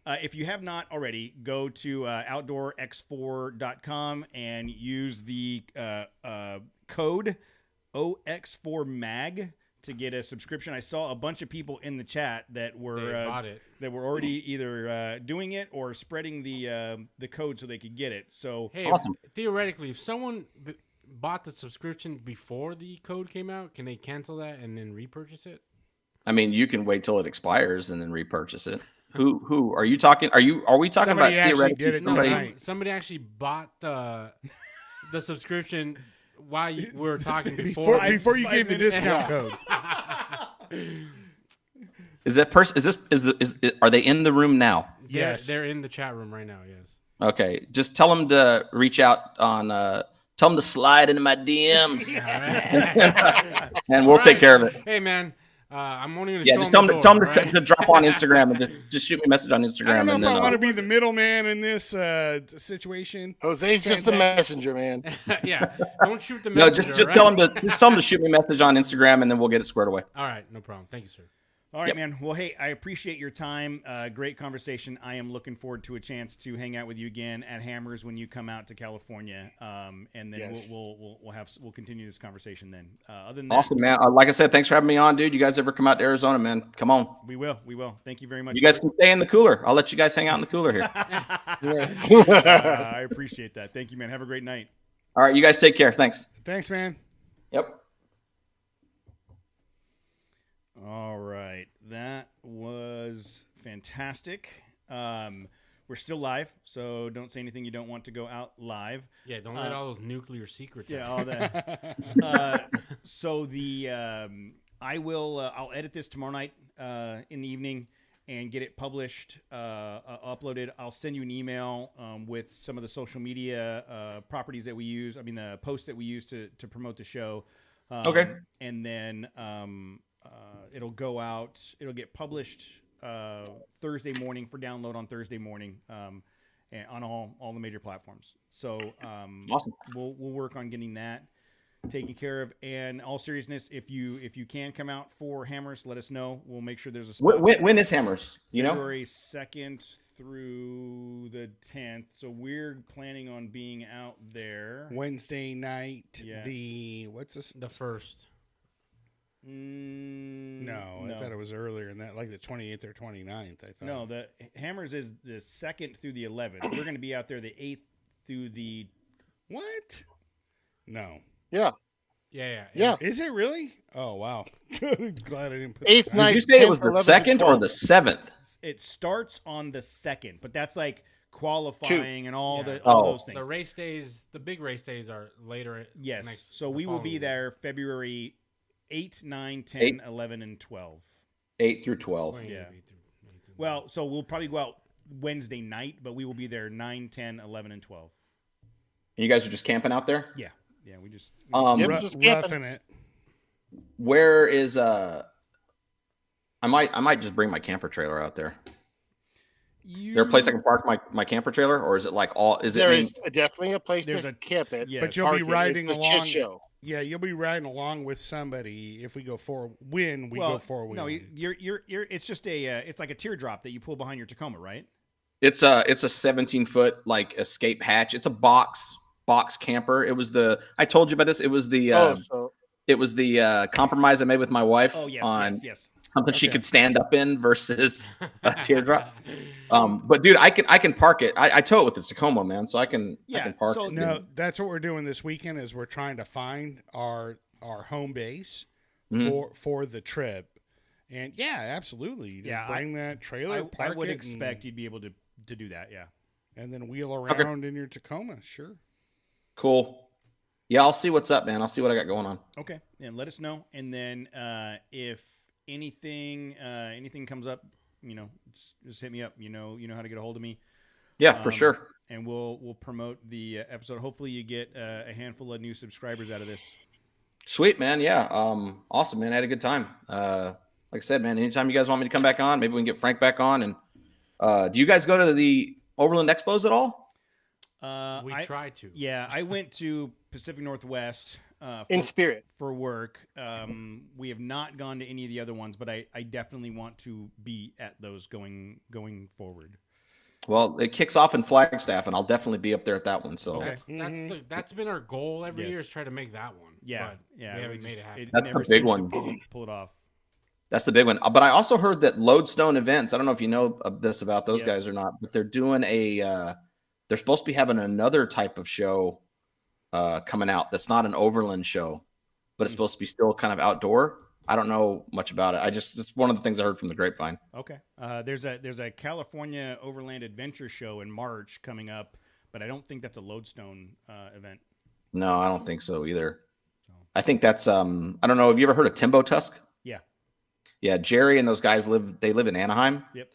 If you have not already, go to OutdoorX4.com and use the code OX4MAG to get a subscription. I saw a bunch of people in the chat that were They bought it. that were already either doing it or spreading the code so they could get it. So Hey, Awesome. theoretically, if someone bought the subscription before the code came out, can they cancel that and then repurchase it? I mean, you can wait till it expires and then repurchase it. Who are you talking? Are we talking Somebody about actually theoretically? did it No, somebody- tonight. somebody actually bought the subscription while we were talking Before before. you five gave the minutes. discount code. Is that person? Are they in the room now? Yes. They're in the chat room right now. Yes. Okay, just tell them to reach out on. Tell them to slide into my DMs, and we'll take care of it. Hey man, I'm only gonna Yeah, show just them tell the them door, right? to drop on Instagram and just shoot me a message on I Instagram, don't know and if then I want to be the middleman in this situation. Jose's just a Transaction. messenger, man. Yeah, don't shoot the no, messenger. just right? tell them to shoot me a message on Instagram, and then we'll get it squared away. All right, no problem. Thank you, sir. all right, Yep. man. Well, hey, I appreciate your time. Great conversation. I am looking forward to a chance to hang out with you again at Hammers when you come out to California. And then Yes. we'll continue this conversation then. Other than that, Awesome, man. Like I said, thanks for having me on, dude. You guys ever come out to Arizona, man? Come on. we will. Thank you very much. You guys can stay in the cooler. I'll let you guys hang out in the cooler here. I appreciate that. Thank you, man. Have a great night. All right, you guys take care. Thanks. Thanks, man. Yep. All right, that was fantastic. We're still live, so don't say anything you don't want to go out live. Yeah, don't let all those nuclear secrets. Yeah, out. all that. I'll edit this tomorrow night in the evening, and get it published, uploaded. I'll send you an email with some of the social media properties that we use. I mean, the posts that we use to promote the show. Okay. And then it'll go out. It'll get published Thursday morning for download on Thursday morning and on all the major platforms. So Awesome. We'll work on getting that taken care of. And all seriousness, if you can come out for Hammers, let us know. We'll make sure there's a spot. When is Hammers? You know, February 2nd through the 10th. So we're planning on being out there Wednesday night. Yeah. What's this? The first. No, I thought it was earlier than that, like the 28th or 29th. I thought. No, the Hammers is the 2nd through the 11th. We're going to be out there the 8th through the. What? No. Yeah. Yeah. Is it really? Oh wow. Glad I didn't put. 8th the time. night. did you say it was 10th, the 11th, second or 12th. the 7th? It starts on the 2nd, but that's like qualifying and all Yeah. all Oh. those things. The race days, the big race days are later. Yes. next- So the we will be following there February 8, 9, 10, 8. 11, and 12. 8 through 12. week. Yeah. Well, so we'll probably go out Wednesday night, but we will be there 9, 10, 11, and 12. You guys are just camping out there? Yeah. Yeah, we just Yep. Just camping. Roughing it. Where is I might just bring my camper trailer out there. Is there a place I can park my camper trailer, or is it like all? Is it? There main- is definitely a place There's to a- camp it. yes. But you'll Park be it. riding It's a along. shit show. Yeah, you'll be riding along with somebody if we go for when we well, go for when. No, you're it's just a it's like a teardrop that you pull behind your Tacoma, right? It's a 17-foot like escape hatch. It's a box camper. It was I told you about this. It was the compromise I made with my wife Oh yes, on yes. something she Okay. could stand up in versus a teardrop. But dude, I can park it. I tow it with the Tacoma, man, so I can park so it. No, that's what we're doing this weekend. Is we're trying to find our home base Mhm. for the trip. And yeah, absolutely. You just Yeah, bring that trailer. I park would it, expect you'd be able to do that. Yeah. and then wheel around in your Tacoma. Sure. Cool. Yeah, I'll see what's up, man. I'll see what I got going on. Okay, and let us know. And then if anything comes up, just hit me up. You know how to get a hold of me. Yeah, for sure. And we'll promote the episode. Hopefully, you get a handful of new subscribers out of this. Sweet, man. Yeah. Awesome, man. I had a good time. Like I said, man, anytime you guys want me to come back on, maybe we can get Frank back on. And do you guys go to the Overland Expos at all? We try to. Yeah, I went to Pacific Northwest In spirit. for work. We have not gone to any of the other ones, but I definitely want to be at those going forward. Well, it kicks off in Flagstaff, and I'll definitely be up there at that one. So That's been our goal every Yes. year is try to make that one. Yeah, but yeah. we haven't made it happen. That's never the big seems to one. pull it off. that's the big one. But I also heard that Lodestone Events, I don't know if you know of this about those Yeah. guys or not, but they're doing they're supposed to be having another type of show coming out that's not an Overland show, but it's supposed to be still kind of outdoor. I don't know much about it. It's one of the things I heard from the grapevine. Okay. There's a California Overland Adventure show in March coming up, but I don't think that's a Lodestone event. No, I don't think so either. I think that's I don't know. Have you ever heard of Timbo Tusk? Yeah. Yeah, Jerry and those guys live in Anaheim. Yep.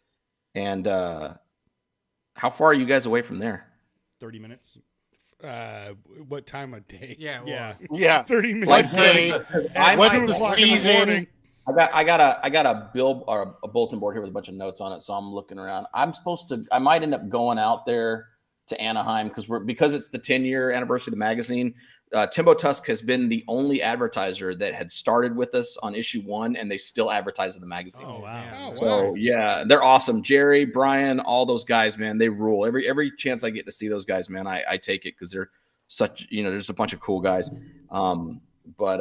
And how far are you guys away from there? 30 minutes. What time of day? Yeah, well, Yeah. Yeah. 30 minutes. What day? At What's 2 the o'clock in season? morning. I got a bill or a bulletin board here with a bunch of notes on it, so I'm looking around. I might end up going out there to Anaheim because it's the 10-year anniversary of the magazine. Timbo Tusk has been the only advertiser that had started with us on issue 1, and they still advertise in the magazine. Oh, wow. man. Oh, So wow. yeah, they're awesome. Jerry, Brian, all those guys, man, they rule. Every chance I get to see those guys, man, I take it because they're such, there's a bunch of cool guys. But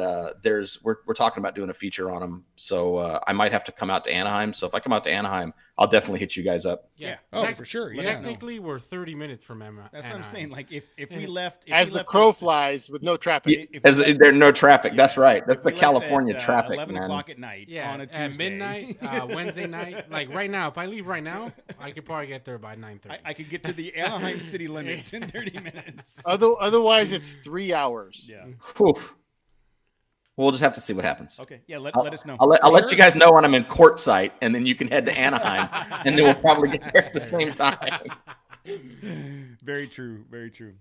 we're talking about doing a feature on them. So I might have to come out to Anaheim. So if I come out to Anaheim, I'll definitely hit you guys up. Yeah. Oh, for sure. Yeah. Technically, we're 30 minutes from Emma. That's what I'm saying. Like if we Yeah. left, if As we the left crow at- flies with no traffic. if we left- There's no traffic. yeah, That's right. That's if the we left California at, traffic, 11 man. o'clock at night Yeah, on a Tuesday. at midnight, Wednesday night. Like right now, if I leave right now, I could probably get there by 9:30. I could get to the Anaheim city limits in 30 minutes. Otherwise, it's 3 hours. Yeah. Oof. We'll just have to see what happens. Okay, yeah, let us know. I'll let you guys know when I'm in court site, and then you can head to Anaheim, and then we'll probably get there at the same time. Very true. Very true.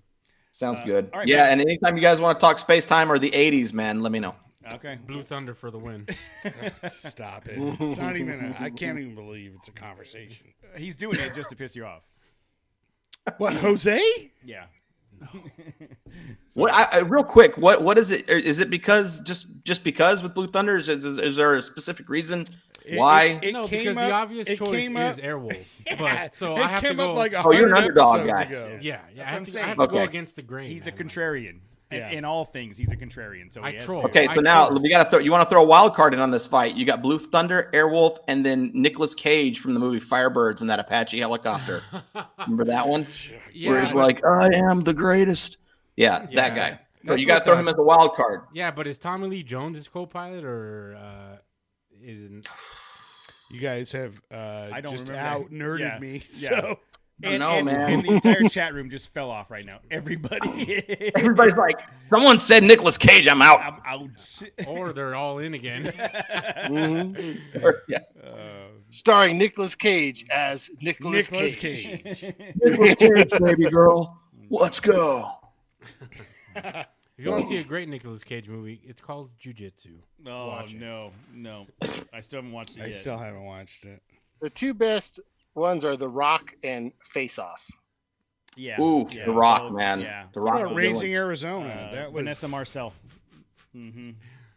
Sounds good. all right, Yeah, man. and anytime you guys want to talk space time or the 80s, man, let me know. Okay. Blue Thunder for the win. Stop it. It's not even. I can't even believe it's a conversation. He's doing it just to piss you off. What, Jose? Yeah. What? Real quick, what is it? Is it because just because with Blue Thunder? Is there a specific reason why? No, because the obvious choice is Airwolf. But so I have to go. Like you're an underdog guy. Yeah, I have to saying. go Okay. against the grain. He's a man. contrarian. Yeah. In all things, he's a contrarian. So I he has troll. to- Okay, so now we got to throw. You want to throw a wild card in on this fight? You got Blue Thunder, Airwolf, and then Nicolas Cage from the movie Firebirds in that Apache helicopter. Remember that one? Yeah, Where he's but- like, "I am the greatest." Yeah, Yeah, that guy. So that's you got to what throw the- him as a wild card. Yeah, but is Tommy Lee Jones his co-pilot or isn't? You guys have I don't just remember out that. nerded Yeah. me. Yeah. So No, man. And the entire chat room just fell off right now. Everybody. Everybody's like, "Someone said Nicolas Cage. I'm out." I'm out. Or they're all in again. Yeah. Starring Nicolas Cage as Nicolas Nicolas Cage. Cage. Nicolas Cage, baby girl. Let's go. If you want to see a great Nicolas Cage movie, it's called Jiu-Jitsu. Oh, Watch it. no. I still haven't watched it I yet. still haven't watched it. The two best ones are The Rock and Face Off. Yeah. Ooh, yeah. The Rock, Oh, man. Yeah. The What Rock. about was good Raising one. Arizona? That was Vanessa Marcel. Mm-hmm.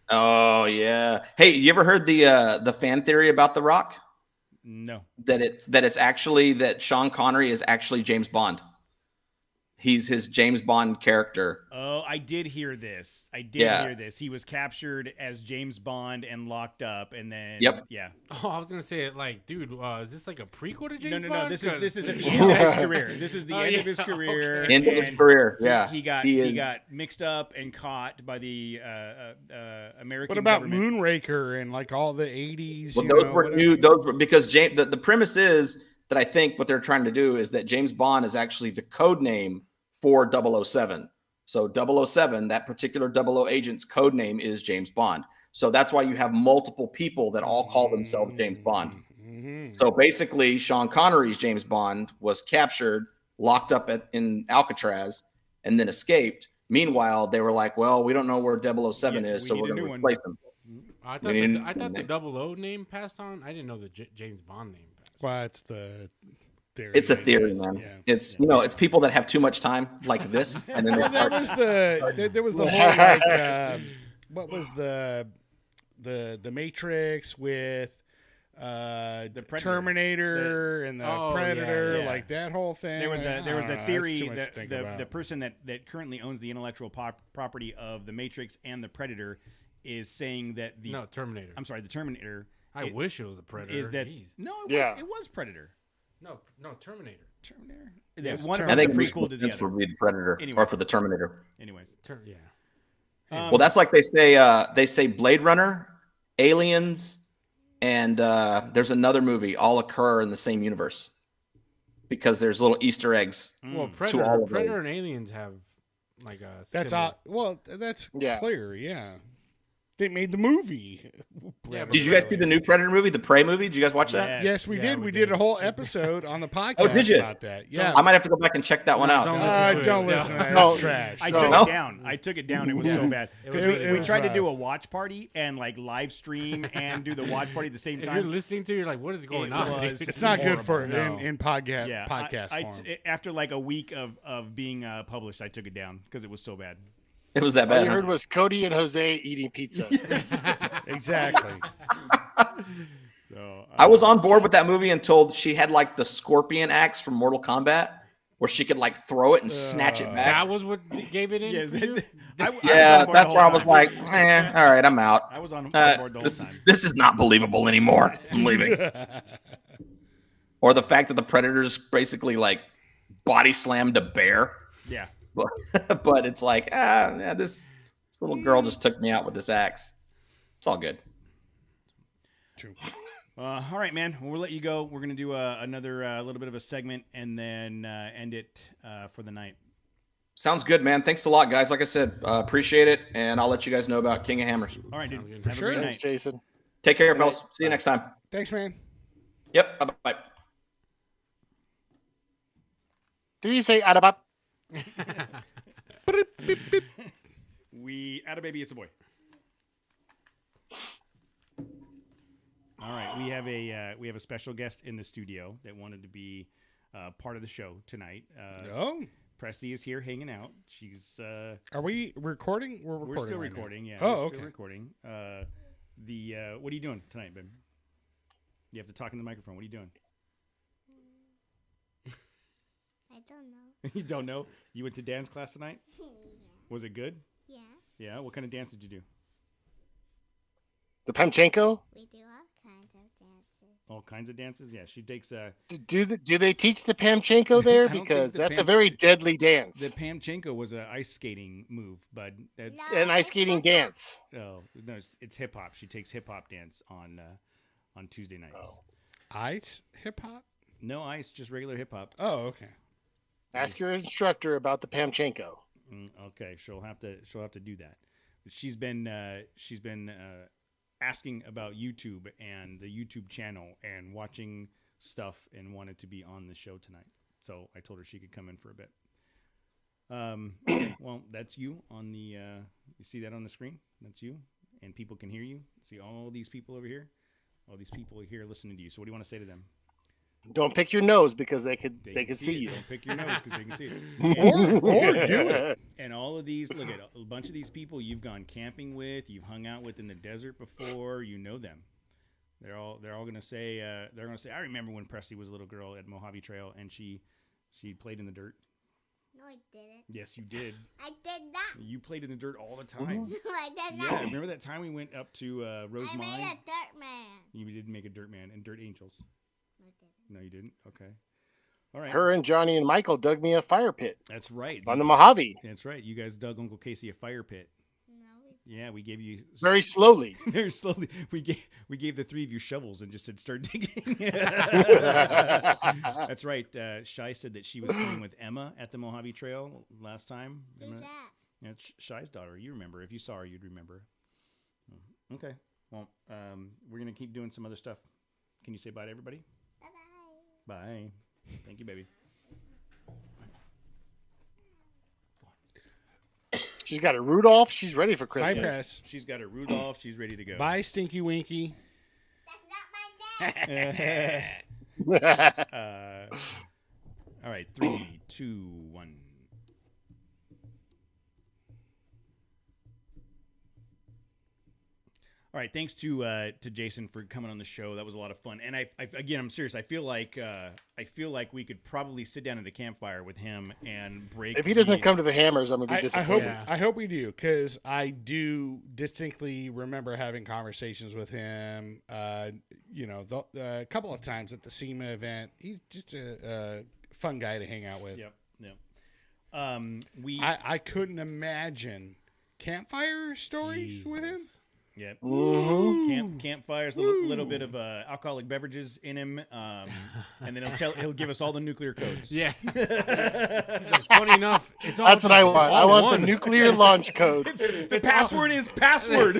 Oh yeah. Hey, you ever heard the fan theory about The Rock? No. That it's actually that Sean Connery is actually James Bond. He's his James Bond character. Oh, I did hear this. Yeah. hear this. He was captured as James Bond and locked up, and then Yep. yeah. Oh, I was gonna say like, dude, is this like a prequel to James No. Bond? This 'Cause- is at the end of his career. This is the Oh, end of yeah, his career. okay. End of his and career. Yeah. He got is- mixed up and caught by the American. What about government. Moonraker and like all the 80s? Well, you those know, were whatever? new. Those were because James. The premise is that I think what they're trying to do is that James Bond is actually the code name for 007. So 007, that particular 00 agent's code name is James Bond. So that's why you have multiple people that all call themselves James Bond. Mhm. So basically, Sean Connery's James Bond was captured, locked up in Alcatraz, and then escaped. Meanwhile, they were like, "Well, we don't know where 007 Yeah, is, we so need we're a going to new one." replace him." I thought, We didn't- I thought the 00 name passed on. I didn't know the James Bond name passed. Well, it's the theory. It's a I theory, guess, man. Yeah. It's it's people that have too much time like this, and then they Well, that start. was there was the whole like what was the Matrix with the Predator. Terminator and the Oh, Predator, yeah. like that whole thing. There was I a don't know, theory that's too much that to think the about. person that currently owns the intellectual property of the Matrix and the Predator is saying that the No, Terminator. I'm sorry, the Terminator I it- wish it was a Predator. is that Jeez. no, Yeah. it was Predator. No, Terminator. Terminator. Yes, One of I them think the it makes prequel to the sense for other. the Predator Anyway. or for the Terminator. Anyways, Yeah. Um, Well, that's like they say Blade Runner, Aliens, and there's another movie all occur in the same universe because there's little Easter eggs. Well, mm, Predator, all of Predator and Aliens have like a. That's similar- well, that's Yeah. clear. Yeah, they made the movie. Yeah, but Did you guys see the new Predator movie, the Prey movie? Did you guys watch that? Yes, we Yeah, did. we We did. did a whole episode on the podcast Oh, did you? about that. Yeah. I might have to go back and check that one out. Don't listen to it. Don't Yeah. listen to that. No. It's trash. I No. took No? it down. I took it down. It was so bad It was because really we bad. tried to do rough. a watch party and like live stream and do the watch party at the same If you're time. listening to, it, you're like, what is going It on? was- dude? It's not good for No. in podcast Yeah, podcast form. after like a week of being published, I took it down because it was so bad. It was that All bad. you huh? heard was Cody and Jose eating pizza. Exactly. So I was on board with that movie until she had like the scorpion axe from Mortal Kombat, where she could like throw it and snatch it back. That was what gave it in Yeah, for you? I was Yeah, on board the that's whole where I was time. like, all right, I'm out. I was on board the whole This time. is not believable anymore. I'm leaving. Or the fact that the Predators basically like body slammed a bear, Yeah. but it's like, this little girl just took me out with this axe. It's all good. True. All right, man. Well, we'll let you go. We're gonna do another little bit of a segment and then end it for the night. Sounds good, man. Thanks a lot, guys. Like I said, appreciate it, and I'll let you guys know about King of Hammers. All right, dude. Sounds good. Have sure. a great Thanks, night. Jason. Take care, Good fellas. night. See you next time. Thanks, man. Yep. Bye-bye. Did you say Adabap? We Atta baby, it's a boy. All right, we have a special guest in the studio that wanted to be part of the show tonight. Oh, Presley is here hanging out. She's are we recording? We're recording. we're still right now. recording. Yeah. Oh, we're still okay. recording. What are you doing tonight, babe? You have to talk in the microphone. What are you doing? I don't know. You don't know? You went to dance class tonight? Yeah. Was it good? Yeah. Yeah. What kind of dance did you do? The Pamchenko? We do all kinds of dances. All kinds of dances. Yeah. She takes Do they teach the Pamchenko there? I don't think Because the that's Pam- a very deadly dance. the Pamchenko was an ice skating move, but that's No. An ice skating dance. oh no, it's hip hop. She takes hip hop dance on Tuesday nights. Oh. Ice hip hop. No ice, just regular hip hop. Oh, okay. Ask your instructor about the Pamchenko. Okay, she'll have to do that. She's been asking about YouTube and the YouTube channel and watching stuff and wanted to be on the show tonight. So I told her she could come in for a bit. Okay, well, that's you on the. You see that on the screen? That's you, and people can hear you. See all these people over here. All these people are here listening to you. So what do you want to say to them? Don't pick your nose because they could see it. you. Don't pick your nose because they can see it. Or do it. And all of these, look at a bunch of these people you've gone camping with, you've hung out with in the desert before. You know them. They're all gonna say I remember when Presley was a little girl at Mojave Trail and she played in the dirt. No, I didn't. Yes, you did. I did not. You played in the dirt all the time. No, I did Yeah, not. remember that time we went up to Rose I Mine? made a dirt man. You didn't make a dirt man and dirt angels. No, I didn't. No, you didn't. Okay. All right. Her and Johnny and Michael dug me a fire pit That's right. on the Mojave That's right. You guys dug Uncle Casey a fire pit. No, Yeah, we gave you very slowly. very slowly. We gave the three of you shovels and just said start digging. That's right. Shai said that she was playing with Emma at the Mojave Trail last time. who's Remember that? that? Yeah, it's Shai's daughter. You remember? If you saw her, you'd remember. Okay. Well, we're gonna keep doing some other stuff. Can you say bye to everybody? Bye-bye. Bye. Thank you, baby. She's got a Rudolph. She's ready for Bye, Christmas. Press. She's got her Rudolph. She's ready to go. Bye, Stinky Winky. That's not my name. All right. 3, 2, 1. All right, thanks to Jason for coming on the show. That was a lot of fun, and again, I'm serious. I feel like we could probably sit down at a campfire with him and break. If he doesn't come to the Hammers, I'm gonna be I disappointed. hope I hope we do because I do distinctly remember having conversations with him. A couple of times at the SEMA event. He's just a fun guy to hang out with. Yep. I couldn't imagine campfire stories with him. Yep. Mhm. Campfires, a little bit of alcoholic beverages in him, and then he'll give us all the nuclear codes. Yeah. He's like, funny enough, it's all That's what I want. I all want one. the nuclear launch code. The password is password,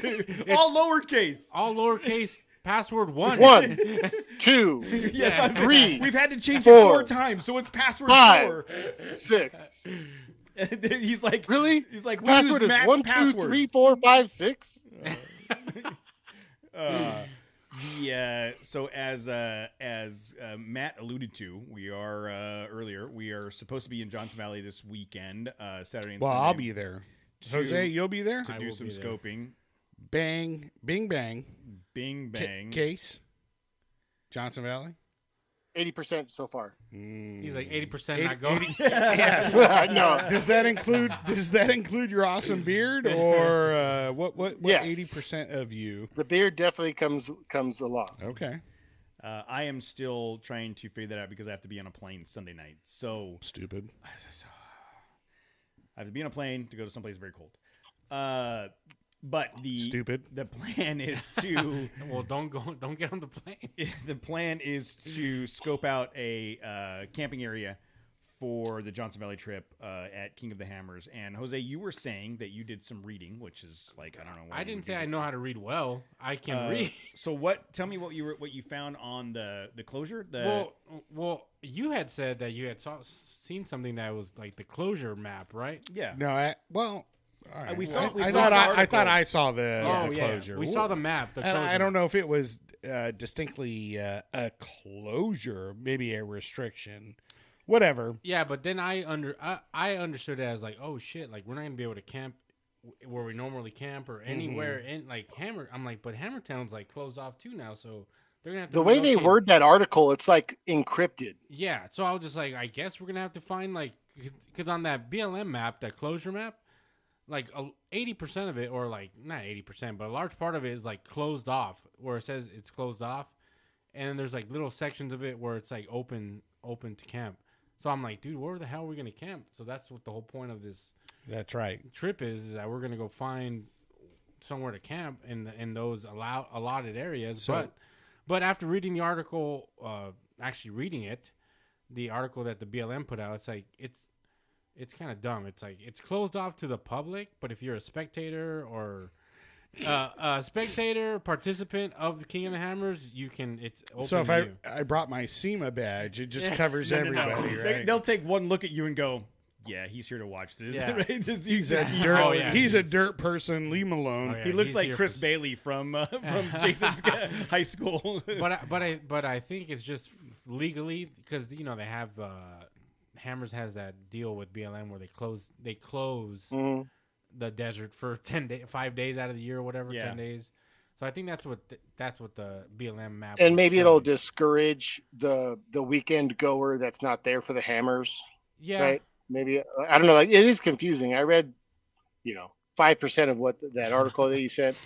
all lowercase. all lowercase. Password 1. 1, 2, Yes, I'm saying 3, we've had to change 4, it 4 times, so it's password 5, 4. 6. He's like, Really? He's like, we Password use is Matt's 1, 2, password. 3, 4, 5, 6. So as Matt alluded to, we are earlier. We are supposed to be in Johnson Valley this weekend, Saturday and Well, Sunday. I'll be there. Jose, you'll be there. to I do will some be there. scoping. Bang, bing, bang. Bing bang. Case. Johnson Valley. 80% so far. He's like 80% not going. No. Does that include your awesome beard or what Yes. 80% of you? The beard definitely comes along. Okay. I am still trying to figure that out because I have to be on a plane Sunday night. So Stupid. I have to be on a plane to go to someplace very cold. But Stupid. the plan is to Well, don't get on the plane. the plan is to scope out a camping area for the Johnson Valley trip at King of the Hammers. And Jose, you were saying that you did some reading, which is like I don't know. I didn't say I know how to read well. I can read. So tell me what you found on the closure. Well, you had said that you had seen something that was like the closure map, right? Yeah. No, all right. We saw I the thought I saw the Oh yeah, closure. we saw the map. The And closure I don't map. know if it was distinctly a closure, maybe a restriction, whatever. Yeah, but then I understood it as like, oh shit, like we're not gonna be able to camp where we normally camp or anywhere in like Hammer. I'm like, but Hammertown's like closed off too now, so they're gonna have to The way they relocate. word that article, it's like encrypted. Yeah, so I was just like, I guess we're gonna have to find like, because on that BLM map, that closure map, like 80% of it, or like not 80%, but a large part of it is like closed off, where it says it's closed off, and then there's like little sections of it where it's like open to camp. So I'm like, dude, where the hell are we gonna camp? So that's what the whole point of this That's right. trip is that we're gonna go find somewhere to camp in those allotted areas. So- but after reading the article, actually reading it, the article that the BLM put out, it's like it's kind of dumb. It's like it's closed off to the public, but if you're a spectator or participant of the King of the Hammers, you can. It's open So if to you. I brought my SEMA badge, it just Yeah. covers No. everybody, right? They'll take one look at you and go, "Yeah, he's here to watch this." Yeah. Right? He's a dirt. Oh, yeah. He's a dirt person. Leave him alone. Oh, yeah. He looks he's like here Chris for- Bailey from Jason's high school. But I think it's just legally because they have Hammers has that deal with BLM where they close Mhm. the desert for 5 days out of the year or whatever, Yeah. 10 days. So I think that's what the BLM map. And was maybe it'll showing. discourage the weekend goer that's not there for the Hammers, Yeah. right? Maybe I don't know. Like, it is confusing. I read, 5% of what that article that you sent,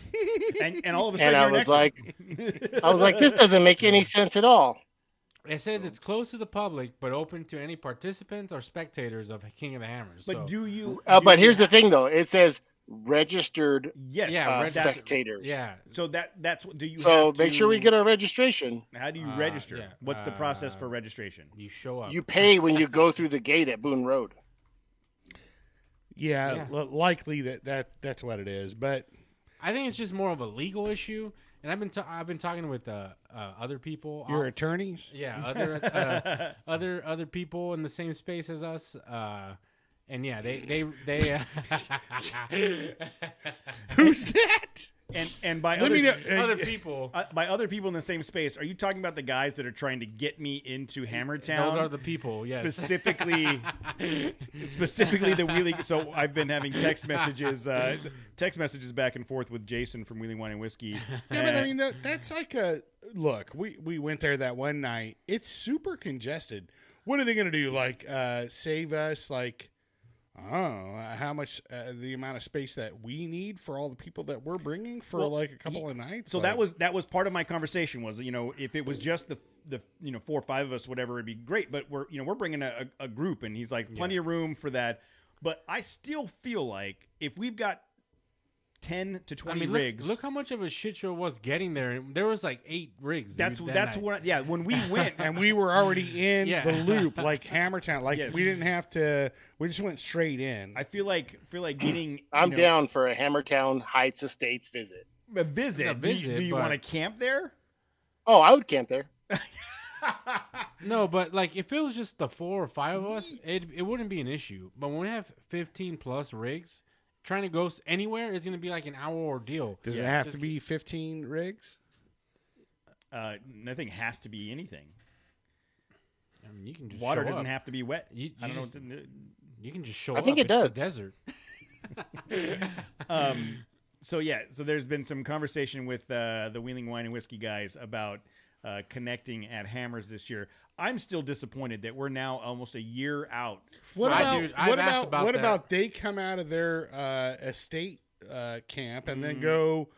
and all of a and sudden, I you're an was expert. like, this doesn't make any sense at all. It says it's closed to the public, but open to any participants or spectators of King of the Hammers. But so, do you? But here's the thing, though. It says registered Yes. Yeah, spectators. yeah, So that's what do you? So have make sure we to- get our registration. How do you Uh, register? yeah, What's the process for registration? you show up. You pay when you go through the gate at Boone Road. Yeah, likely that's what it is. But I think it's just more of a legal issue, and I've been talking with other people. your attorneys, Yeah, other people in the same space as us. And yeah, they who's that? And by Let other me know. other people. by other people in the same space, are you talking about the guys that are trying to get me into Hammertown? Those are the people. Yes. Specifically the Wheeling. So I've been having text messages back and forth with Jason from Wheeling Wine and Whiskey. Yeah, but I mean that's like a look. We went there that one night. It's super congested. What are they going to do? Like save us? Like how much the amount of space that we need for all the people that we're bringing for like a couple of nights? So like, that was part of my conversation was, if it was just the 4 or 5 of us, whatever, it'd be great. But we're bringing a group, and he's like, plenty of room for that. But I still feel like if we've got 10 to 20 rigs. Look how much of a shit show it was getting there. There was like 8 rigs. That's dude, that that's night. what when we went and we were already in Yeah. the loop, like Hammertown. Like Yes. we didn't have to. We just went straight in. I feel like getting I'm down for a Hammertown Heights Estates visit. a visit. A Do visit, you but- want to camp there? Oh, I would camp there. No, but like if it was just the 4 or 5 of us, it wouldn't be an issue. But when we have 15 plus rigs, trying to go anywhere is going to be like an hour ordeal. Does it Yeah, have just to be 15 rigs? Nothing has to be anything. I mean, you can just Water show doesn't up. have to be wet. You I don't just- know. What to, You can just show I up. think it It's does. the desert. So there's been some conversation with the Wheeling Wine and Whiskey guys about connecting at Hammers this year. I'm still disappointed that we're now almost a year out. What I- about dude, I've asked about what that. about they come out of their estate camp and Mm. then go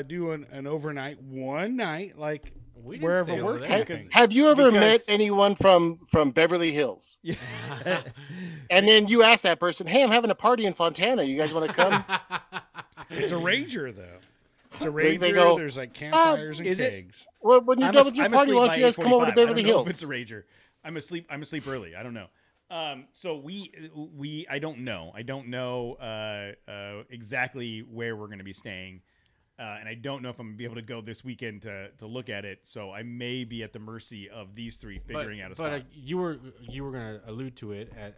do an overnight one night like We didn't wherever stay we're over there. camping? Have you ever Because- met anyone from Beverly Hills? Yeah. And then you ask that person, "Hey, I'm having a party in Fontana. You guys want to come?" It's a rager though. It's a They rager. go, There's like campfires and is it? kegs. Well, when you're done with your party, asleep why by don't you guys come over to 8:45. Beverly I don't know Hills? if it's a rager. I'm asleep early. I don't know. So I don't know. I don't know exactly where we're going to be staying. And I don't know if I'm going to be able to go this weekend to look at it. So I may be at the mercy of these three figuring out a spot. But you were going to allude to it at,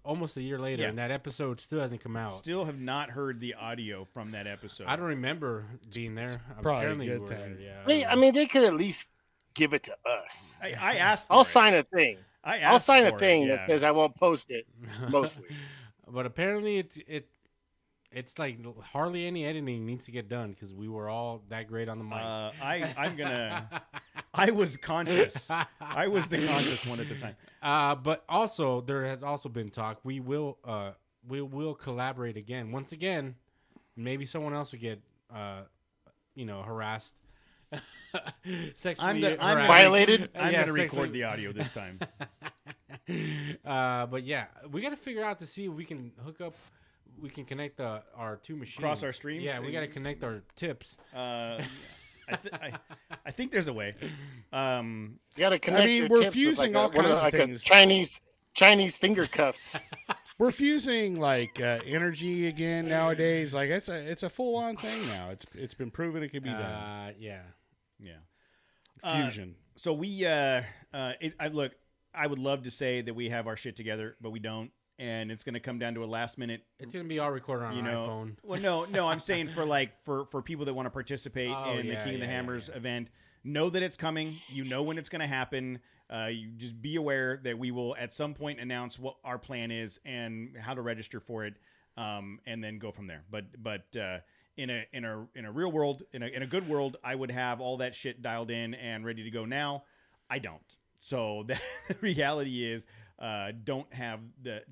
almost a year later, Yeah. and that episode still hasn't come out. Still have not heard the audio from that episode. I don't remember being there. probably a Apparently good you were thing. there, yeah. They, I mean, they could at least give it to us. I asked for I'll it. sign a thing. I'll I'll sign a for it, thing yeah. that says I won't post it. Mostly. But apparently it's like hardly any editing needs to get done because we were all that great on the mic. I was conscious. I was the conscious one at the time. But also there has also been talk. We will collaborate again. Once again, maybe someone else will get harassed. Sexually harassed. Violated? I'm Yeah, going to record sexually- the audio this time. But yeah, we got to figure out to see if we can hook up. We can connect our two machines. Cross our streams? Yeah, we got to connect our tips. I think there's a way. You got to connect. mean, your we're tips with fusing all one kinds of like things. A Chinese finger cuffs. We're fusing like energy again nowadays. Like it's a full on thing now. It's been proven it can be done. Yeah. Yeah. Fusion. So we look. I would love to say that we have our shit together, but we don't, and it's going to come down to a last minute. It's gonna be all recorded on an iPhone. Well, no, I'm saying for people that want to participate in the King of the Hammers event, know that it's coming. You know when it's going to happen. You just be aware that we will at some point announce what our plan is and how to register for it, and then go from there. But in a real world, in a good world, I would have all that shit dialed in and ready to go now. I don't. So the reality is, don't have the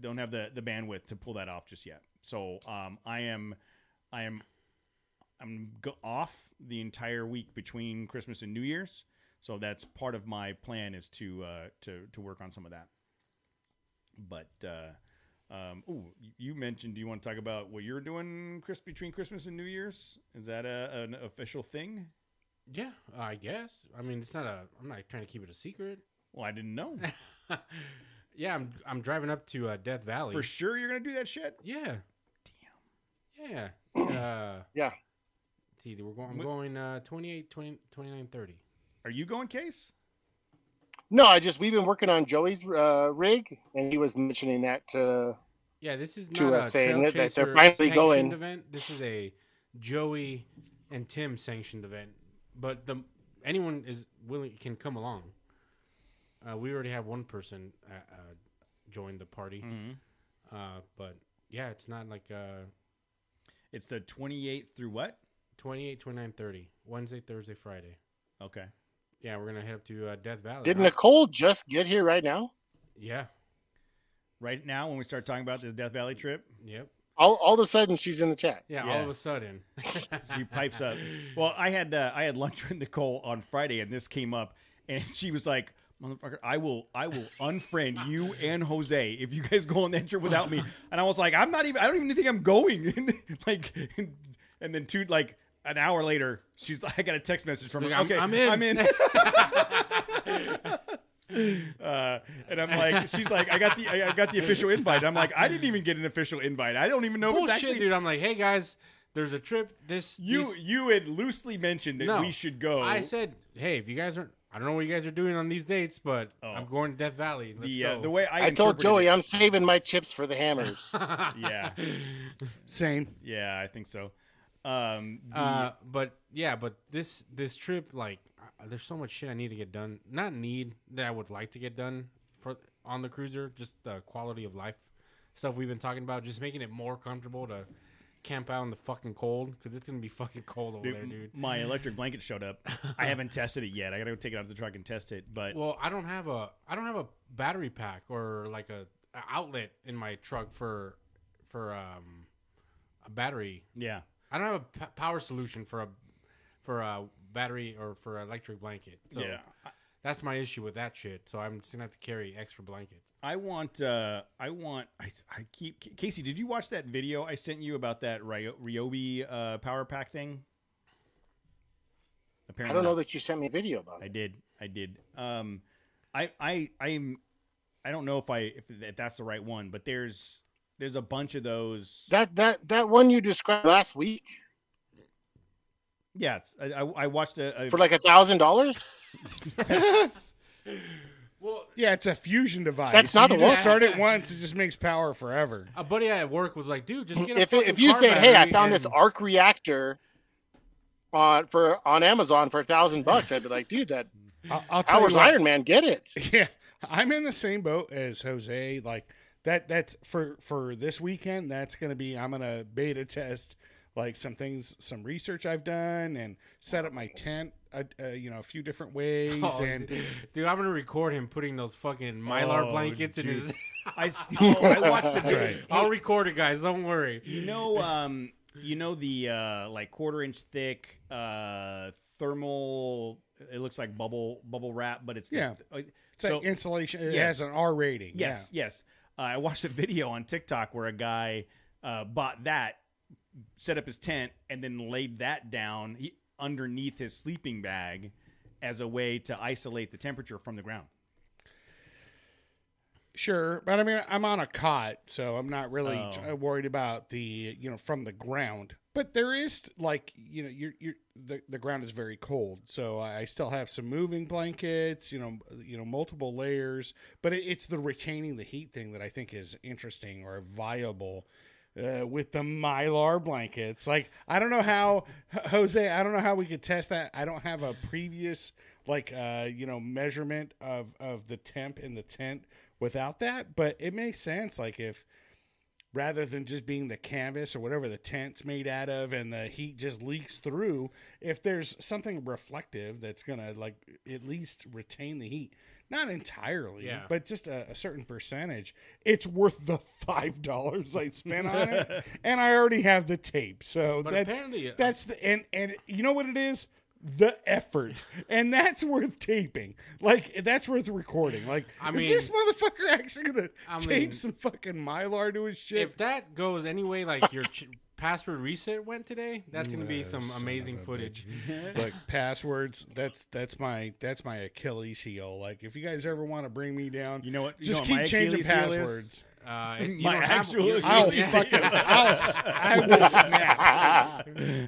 bandwidth to pull that off just yet. So I'm off the entire week between Christmas and New Year's. So that's part of my plan is to work on some of that. But you mentioned, do you want to talk about what you're doing between Christmas and New Year's? Is that an official thing? Yeah, I guess. I mean, I'm not trying to keep it a secret. Well, I didn't know. Yeah, I'm driving up to Death Valley. For sure you're going to do that shit? Yeah. Damn. Yeah. Yeah. It's either I'm going 28, 20, 29, 30. Are you going, Case? No, we've been working on Joey's rig, and he was mentioning that to. Yeah, this is To not us a saying Trail that they're Chaser finally sanctioned going. event. This is a Joey and Tim sanctioned event. But anyone is willing can come along. We already have one person join the party. Mm-hmm. But yeah, it's not like It's the 28th through what? 28, 29, 30. Wednesday, Thursday, Friday. Okay. Yeah, we're going to head up to Death Valley. Did right? Nicole just get here right now? Yeah. Right now, when we start talking about this Death Valley trip, Yep. All of a sudden, she's in the chat. Yeah, Yeah. all of a sudden. she pipes up. Well, I had lunch with Nicole on Friday, and this came up, and she was like, "Motherfucker, I will unfriend you and Jose if you guys go on that trip without me." And I was like, I don't even think I'm going. And then an hour later, she's like, I got a text message from her. like, Okay, I'm in. I'm in. And I'm like, she's like, I got the official invite. I'm like, I didn't even get an official invite. I don't even know if it's Bullshit, actually. dude. I'm like, hey guys, there's a trip. You had loosely mentioned that No, we should go. I said, hey, if you guys aren't, I don't know what you guys are doing on these dates, but I'm going to Death Valley. Let's go. the way I told interpreted Joey it- I'm saving my chips for the hammers. yeah, Same. yeah, I think so. But this trip, like, there's so much shit I need to get done. Not that I would like to get done on the cruiser. Just the quality of life stuff we've been talking about. Just making it more comfortable to camp out in the fucking cold because it's gonna be fucking cold over there, dude. My electric blanket showed up. I haven't tested it yet. I gotta go take it out of the truck and test it. But Well, I don't have a battery pack or like a outlet in my truck for a battery. yeah, I don't have a power solution for a battery or for an electric blanket. So yeah. that's my issue with that shit. So I'm just gonna have to carry extra blankets. Casey, did you watch that video I sent you about that Ryobi power pack thing? I Apparently don't know not. that you sent me a video about I it. did. I don't know if that's the right one, but there's a bunch of those. That one you described last week Yeah, I watched a for like $1,000. Well, Yeah, it's a fusion device. That's not you the just one. start it once, it just makes power forever. a buddy at work was like, "Dude, just get a If fucking you car said, "Hey, I battery found this and- arc reactor on Amazon for $1,000," I'd be like, "Dude, that I'll tell you powers what, Iron Man. Get it." Yeah, I'm in the same boat as Jose. Like that's for this weekend. That's gonna be. I'm gonna beta test like some things, some research I've done, and set up my tent. A few different ways. Oh, and dude, I'm gonna record him putting those fucking mylar Oh, blankets in dude. his. I watched it. Right. I'll record it, guys. Don't worry. You know the like 1/4 inch thick thermal. It looks like bubble wrap, but it's Yeah. it's it's like insulation. It yes. has an R rating. Yes, yes. I watched a video on TikTok where a guy bought that, set up his tent, and then laid that down underneath his sleeping bag as a way to isolate the temperature from the ground. Sure, but I mean, I'm on a cot, so I'm not really Oh. worried about the from the ground. But there is like the ground is very cold, so I still have some moving blankets, multiple layers. But it's the retaining the heat thing that I think is interesting or viable with the Mylar blankets. Like I don't know how Jose, I don't know how we could test that. I don't have a previous measurement of the temp in the tent without that, but it makes sense. Like if rather than just being the canvas or whatever the tent's made out of and the heat just leaks through, if there's something reflective that's gonna like at least retain the heat, not entirely, Yeah. but just a certain percentage, it's worth the $5 I spent on it, and I already have the tape. So But that's apparently, and you know what it is? The effort, and that's worth taping. Like that's worth recording. Like, I is mean- this motherfucker actually gonna I tape mean, some fucking Mylar to his shit? if that goes anyway, like your password reset went today, that's gonna be some Son amazing of a footage. Like passwords, that's my Achilles heel. Like if you guys ever want to bring me down, You know what? You just know keep what my changing Achilles heel is? passwords. You My don't have- actual you- I'll yeah. fucking I will snap.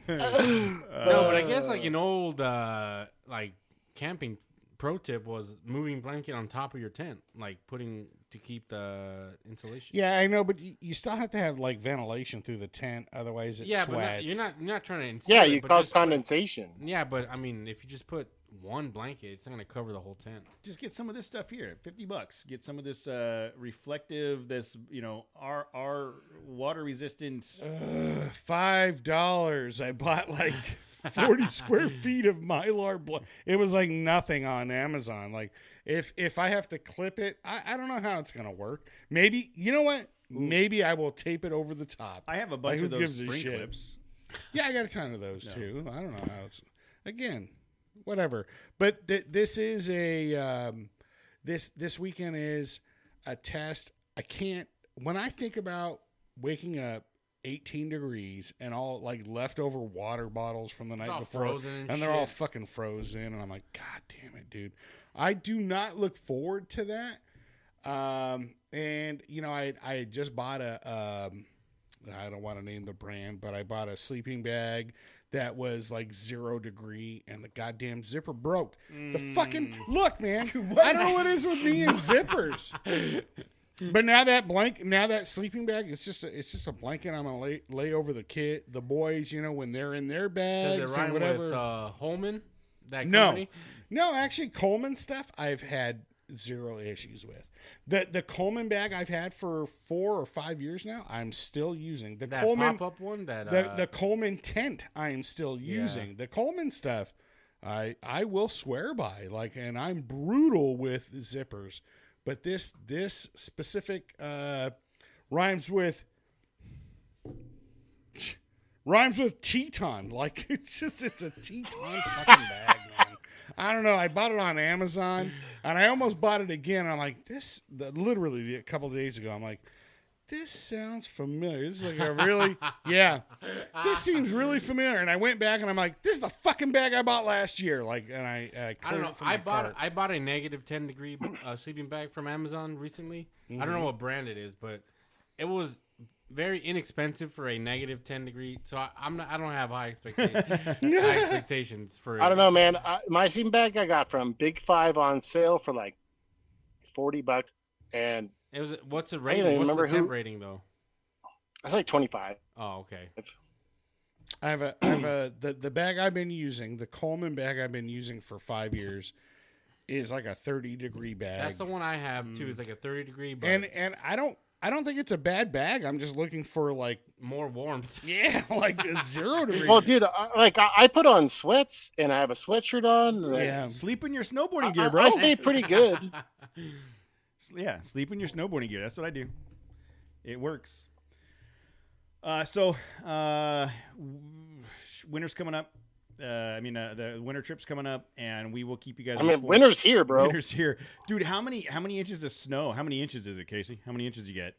No, but I guess like an old like camping pro tip was moving blanket on top of your tent, like putting to keep the insulation. Yeah, I know, but you still have to have like ventilation through the tent, otherwise it Yeah, sweats. but you're not trying to insulate. Yeah, it, you but cause just put- condensation. Yeah, but I mean, if you just put one blanket, it's not gonna cover the whole tent. Just get some of this stuff here, $50. Get some of this reflective, this our water resistant. $5. I bought like 40 square feet of Mylar. It was like nothing on Amazon. Like if I have to clip it, I don't know how it's gonna work. Maybe you know what? Maybe I will tape it over the top. I have a bunch Like, of who those gives a spring shit? clips. Yeah, I got a ton of those too. I don't know how it's again, whatever. But this is a this weekend is a test. I can't when I think about waking up 18 degrees and all like leftover water bottles from the night all before, frozen and they're all shit. fucking frozen, and I'm like, God damn it, dude! I do not look forward to that. And I had just bought I don't want to name the brand, but I bought a sleeping bag that was like 0 degree, and the goddamn zipper broke. The fucking look, man. I don't know what it is with me and zippers. But now that sleeping bag, it's just a blanket I'm gonna lay over the boys, when they're in their Does bags it and rhyme whatever. with Holman? That No. company? No, actually, Coleman stuff I've had 0 issues with. The Coleman bag I've had for 4 or 5 years now, I'm still using. The That Coleman pop-up one? That the Coleman tent I am still using. The Coleman stuff I will swear by. Like, and I'm brutal with zippers. But this specific rhymes with Teton. Like it's a Teton fucking bag, man. I don't know. I bought it on Amazon, and I almost bought it again. I'm like, literally a couple of days ago. I'm like, this sounds familiar. This is like a really, yeah, this seems really familiar. And I went back and I'm like, this is the fucking bag I bought last year. Like, and I don't know. It from my cart. I bought a negative 10-degree sleeping bag from Amazon recently. I don't know what brand it is, but it was very inexpensive for a negative 10-degree. So I don't have high expectations for. I don't know, man. My sleeping bag I got from Big Five on sale for like $40, and It was what's the don't rating? even What's the remember temp who- rating though? I was like 25. Oh, okay. I have the bag I've been using, the Coleman bag I've been using for 5 years, is like a 30-degree bag. That's the one I have too. It's like a 30-degree, but And I don't think it's a bad bag. I'm just looking for like more warmth. yeah, like a 0 degree. Well, dude, I put on sweats and I have a sweatshirt on. And yeah. Sleep in your snowboarding I, gear, I, bro. I stay pretty good. Yeah, sleep in your snowboarding gear. That's what I do. It works. So winter's coming up. The winter trip's coming up, and we will keep you guys. I mean, informed. winter's here, bro. Winter's here, dude. How many inches of snow? How many inches is it, Casey? How many inches you get?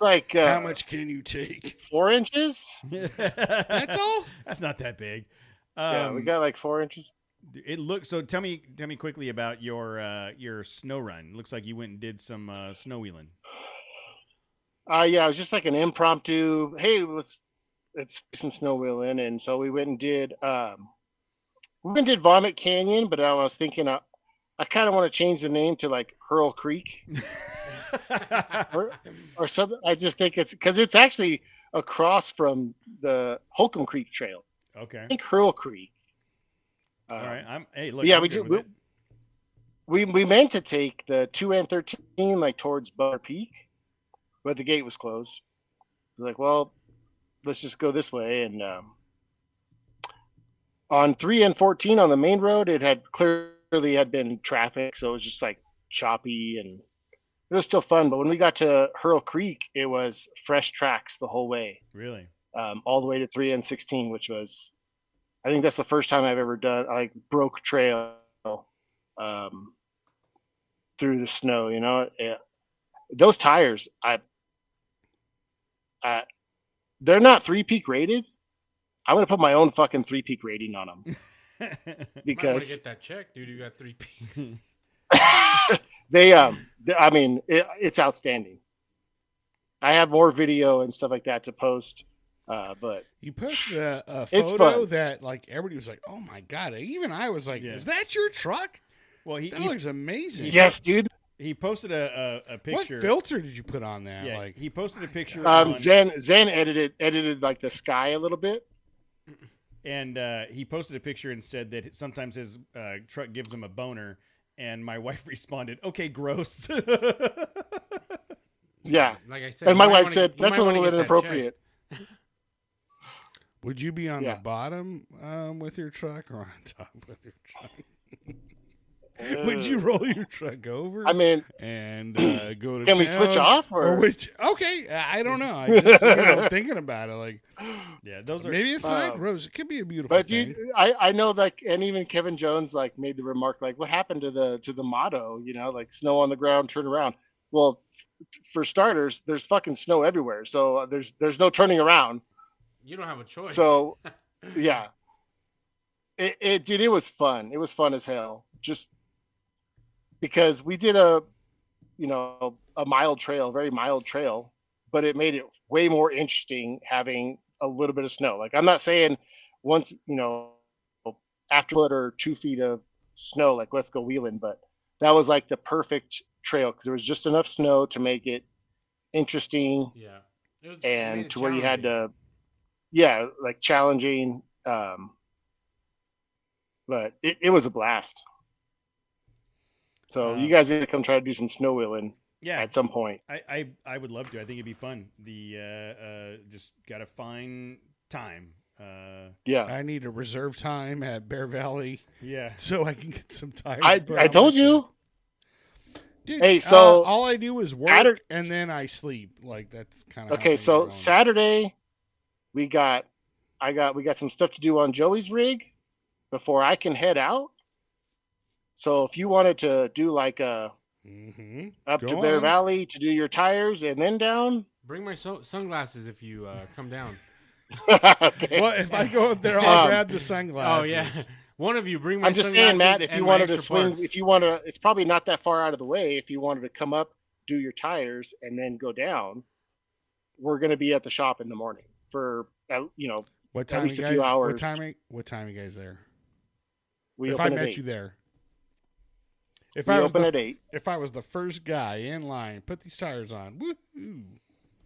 Like How much can you take? 4 inches? That's all. That's not that big. Yeah, we got like 4 inches. It looks so. Tell me quickly about your snow run. It looks like you went and did some snow wheeling. Yeah, it was just like an impromptu. Hey, let's do some snow wheeling, and so we went and did Vomit Canyon, but I was thinking I kind of want to change the name to like Hurl Creek or something. I just think it's because it's actually across from the Holcomb Creek Trail. Okay. I think Hurl Creek. All right. Look. Yeah, I'm we good did. with it. We meant to take the 2 and 13 like towards Butter Peak, but the gate was closed. I was like, well, let's just go this way. And on 3 and 14 on the main road, it had clearly had been traffic, so it was just like choppy and it was still fun. But when we got to Hurl Creek, it was fresh tracks the whole way, Really? all the way to 3 and 16, which was, I think that's the first time I've ever done like broke trail through the snow. You know, those tires, they're not 3-peak rated. I'm gonna put my own fucking 3-peak rating on them Might want to because get that check, dude. You got 3 peaks. I mean, it's outstanding. I have more video and stuff like that to post, but You posted a It's photo fun. that like everybody was like, "Oh my god!" Even I was like, Yeah. "Is that your truck? Well, That looks amazing." yes, dude. he posted a What picture. filter did you put on that? Yeah, Like, he posted a picture on, Zen edited like the sky a little bit. and he posted a picture and said that sometimes his truck gives him a boner. And my wife responded, "Okay, gross." Yeah, Like I said, and you my might wife wanna- said you that's might a wanna little get that check. inappropriate. would you be on Yeah. the bottom with your truck or on top with your truck? Would you roll your truck over? I mean, and go to can we switch town? off Or or? would you, okay, I don't know. I just thinking about it, like Yeah, those are. maybe it's not Um, gross. It could be a beautiful But thing. dude, I know like, and even Kevin Jones like made the remark like, what happened to the motto? You know, like snow on the ground, turn around. Well, for starters, there's fucking snow everywhere, so there's no turning around. You don't have a choice. So, yeah, dude, it was fun. It was fun as hell. Just because we did a mild trail, very mild trail, but it made it way more interesting having a little bit of snow. Like I'm not saying once, after a foot or 2 feet of snow, like let's go wheeling, but that was like the perfect trail because there was just enough snow to make it interesting yeah, it made and it to where you had challenging. like challenging. But it was a blast. So you guys need to come try to do some snow wheeling Yeah, at some point. I would love to. I think it'd be fun. Just gotta find time. Yeah, I need a reserve time at Bear Valley Yeah. so I can get some tires. I put on told my you. truck. Dude, Hey, so- all I do is work Saturday- and then I sleep. Like that's kind of Okay, so Saturday we got some stuff to do on Joey's rig before I can head out. So if you wanted to do like a Mm-hmm. up Go to Bear on. Valley to do your tires and then down. Bring my sunglasses if you come down. Okay. Well, if I go up there, I'll Um, grab the Oh sunglasses. yeah, one of you bring my I'm just sunglasses saying, Matt, if and you my wanted to extra swing, parts. if you want to, it's probably not that far out of the way. If you wanted to come up, do your tires, and then go down, we're going to be at the shop in the morning for, What at time, least you a few guys? hours. What time you guys there? We If I open at met 8. you there, if We I was open the at 8. if I was the first guy in line, put these tires on. Woo-hoo.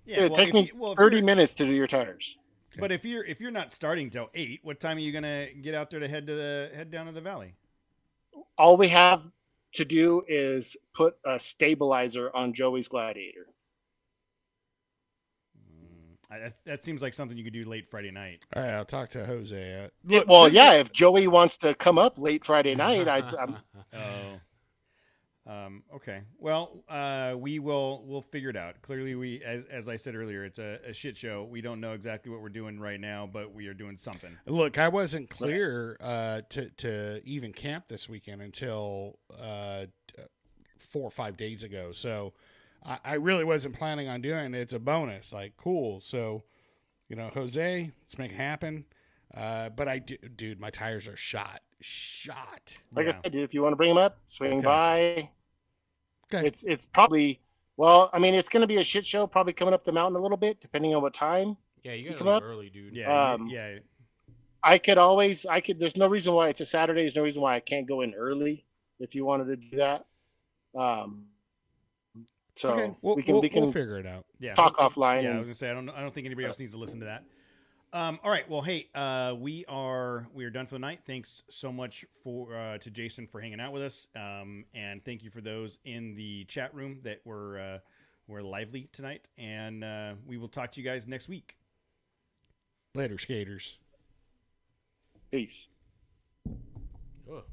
Yeah, It'll take me if 30 you're- minutes to do your tires. But if you're not starting till 8, what time are you gonna get out there to head down to the valley? All we have to do is put a stabilizer on Joey's Gladiator. That seems like something you could do late Friday night. All right, I'll talk to Jose. Well, this- yeah, if Joey wants to come up late Friday night, I'm Oh. Okay. Well, we'll figure it out. Clearly, as I said earlier, it's a shit show. We don't know exactly what we're doing right now, but we are doing something. Look, I wasn't clear to even camp this weekend until 4 or 5 days ago. So I really wasn't planning on doing it. It's a bonus. Like, cool. So, Jose, let's make it happen. But dude, my tires are shot. like Yeah. I said, dude, if you want to bring him up, swing Okay. by. Okay. It's probably, well, I mean, it's going to be a shit show, probably coming up the mountain a little bit, depending on what time. Yeah, you gotta come leave up? early, dude. Yeah. Um, yeah. There's no reason why it's a Saturday. There's no reason why I can't go in early if you wanted to do that. So Okay, we can we'll figure it out. Yeah. talk offline. Yeah, I and- was gonna say I don't think anybody else needs to listen to that. All right. Well, hey, we are done for the night. Thanks so much to Jason for hanging out with us, and thank you for those in the chat room that were lively tonight. And we will talk to you guys next week. Later, skaters. Peace. Ugh.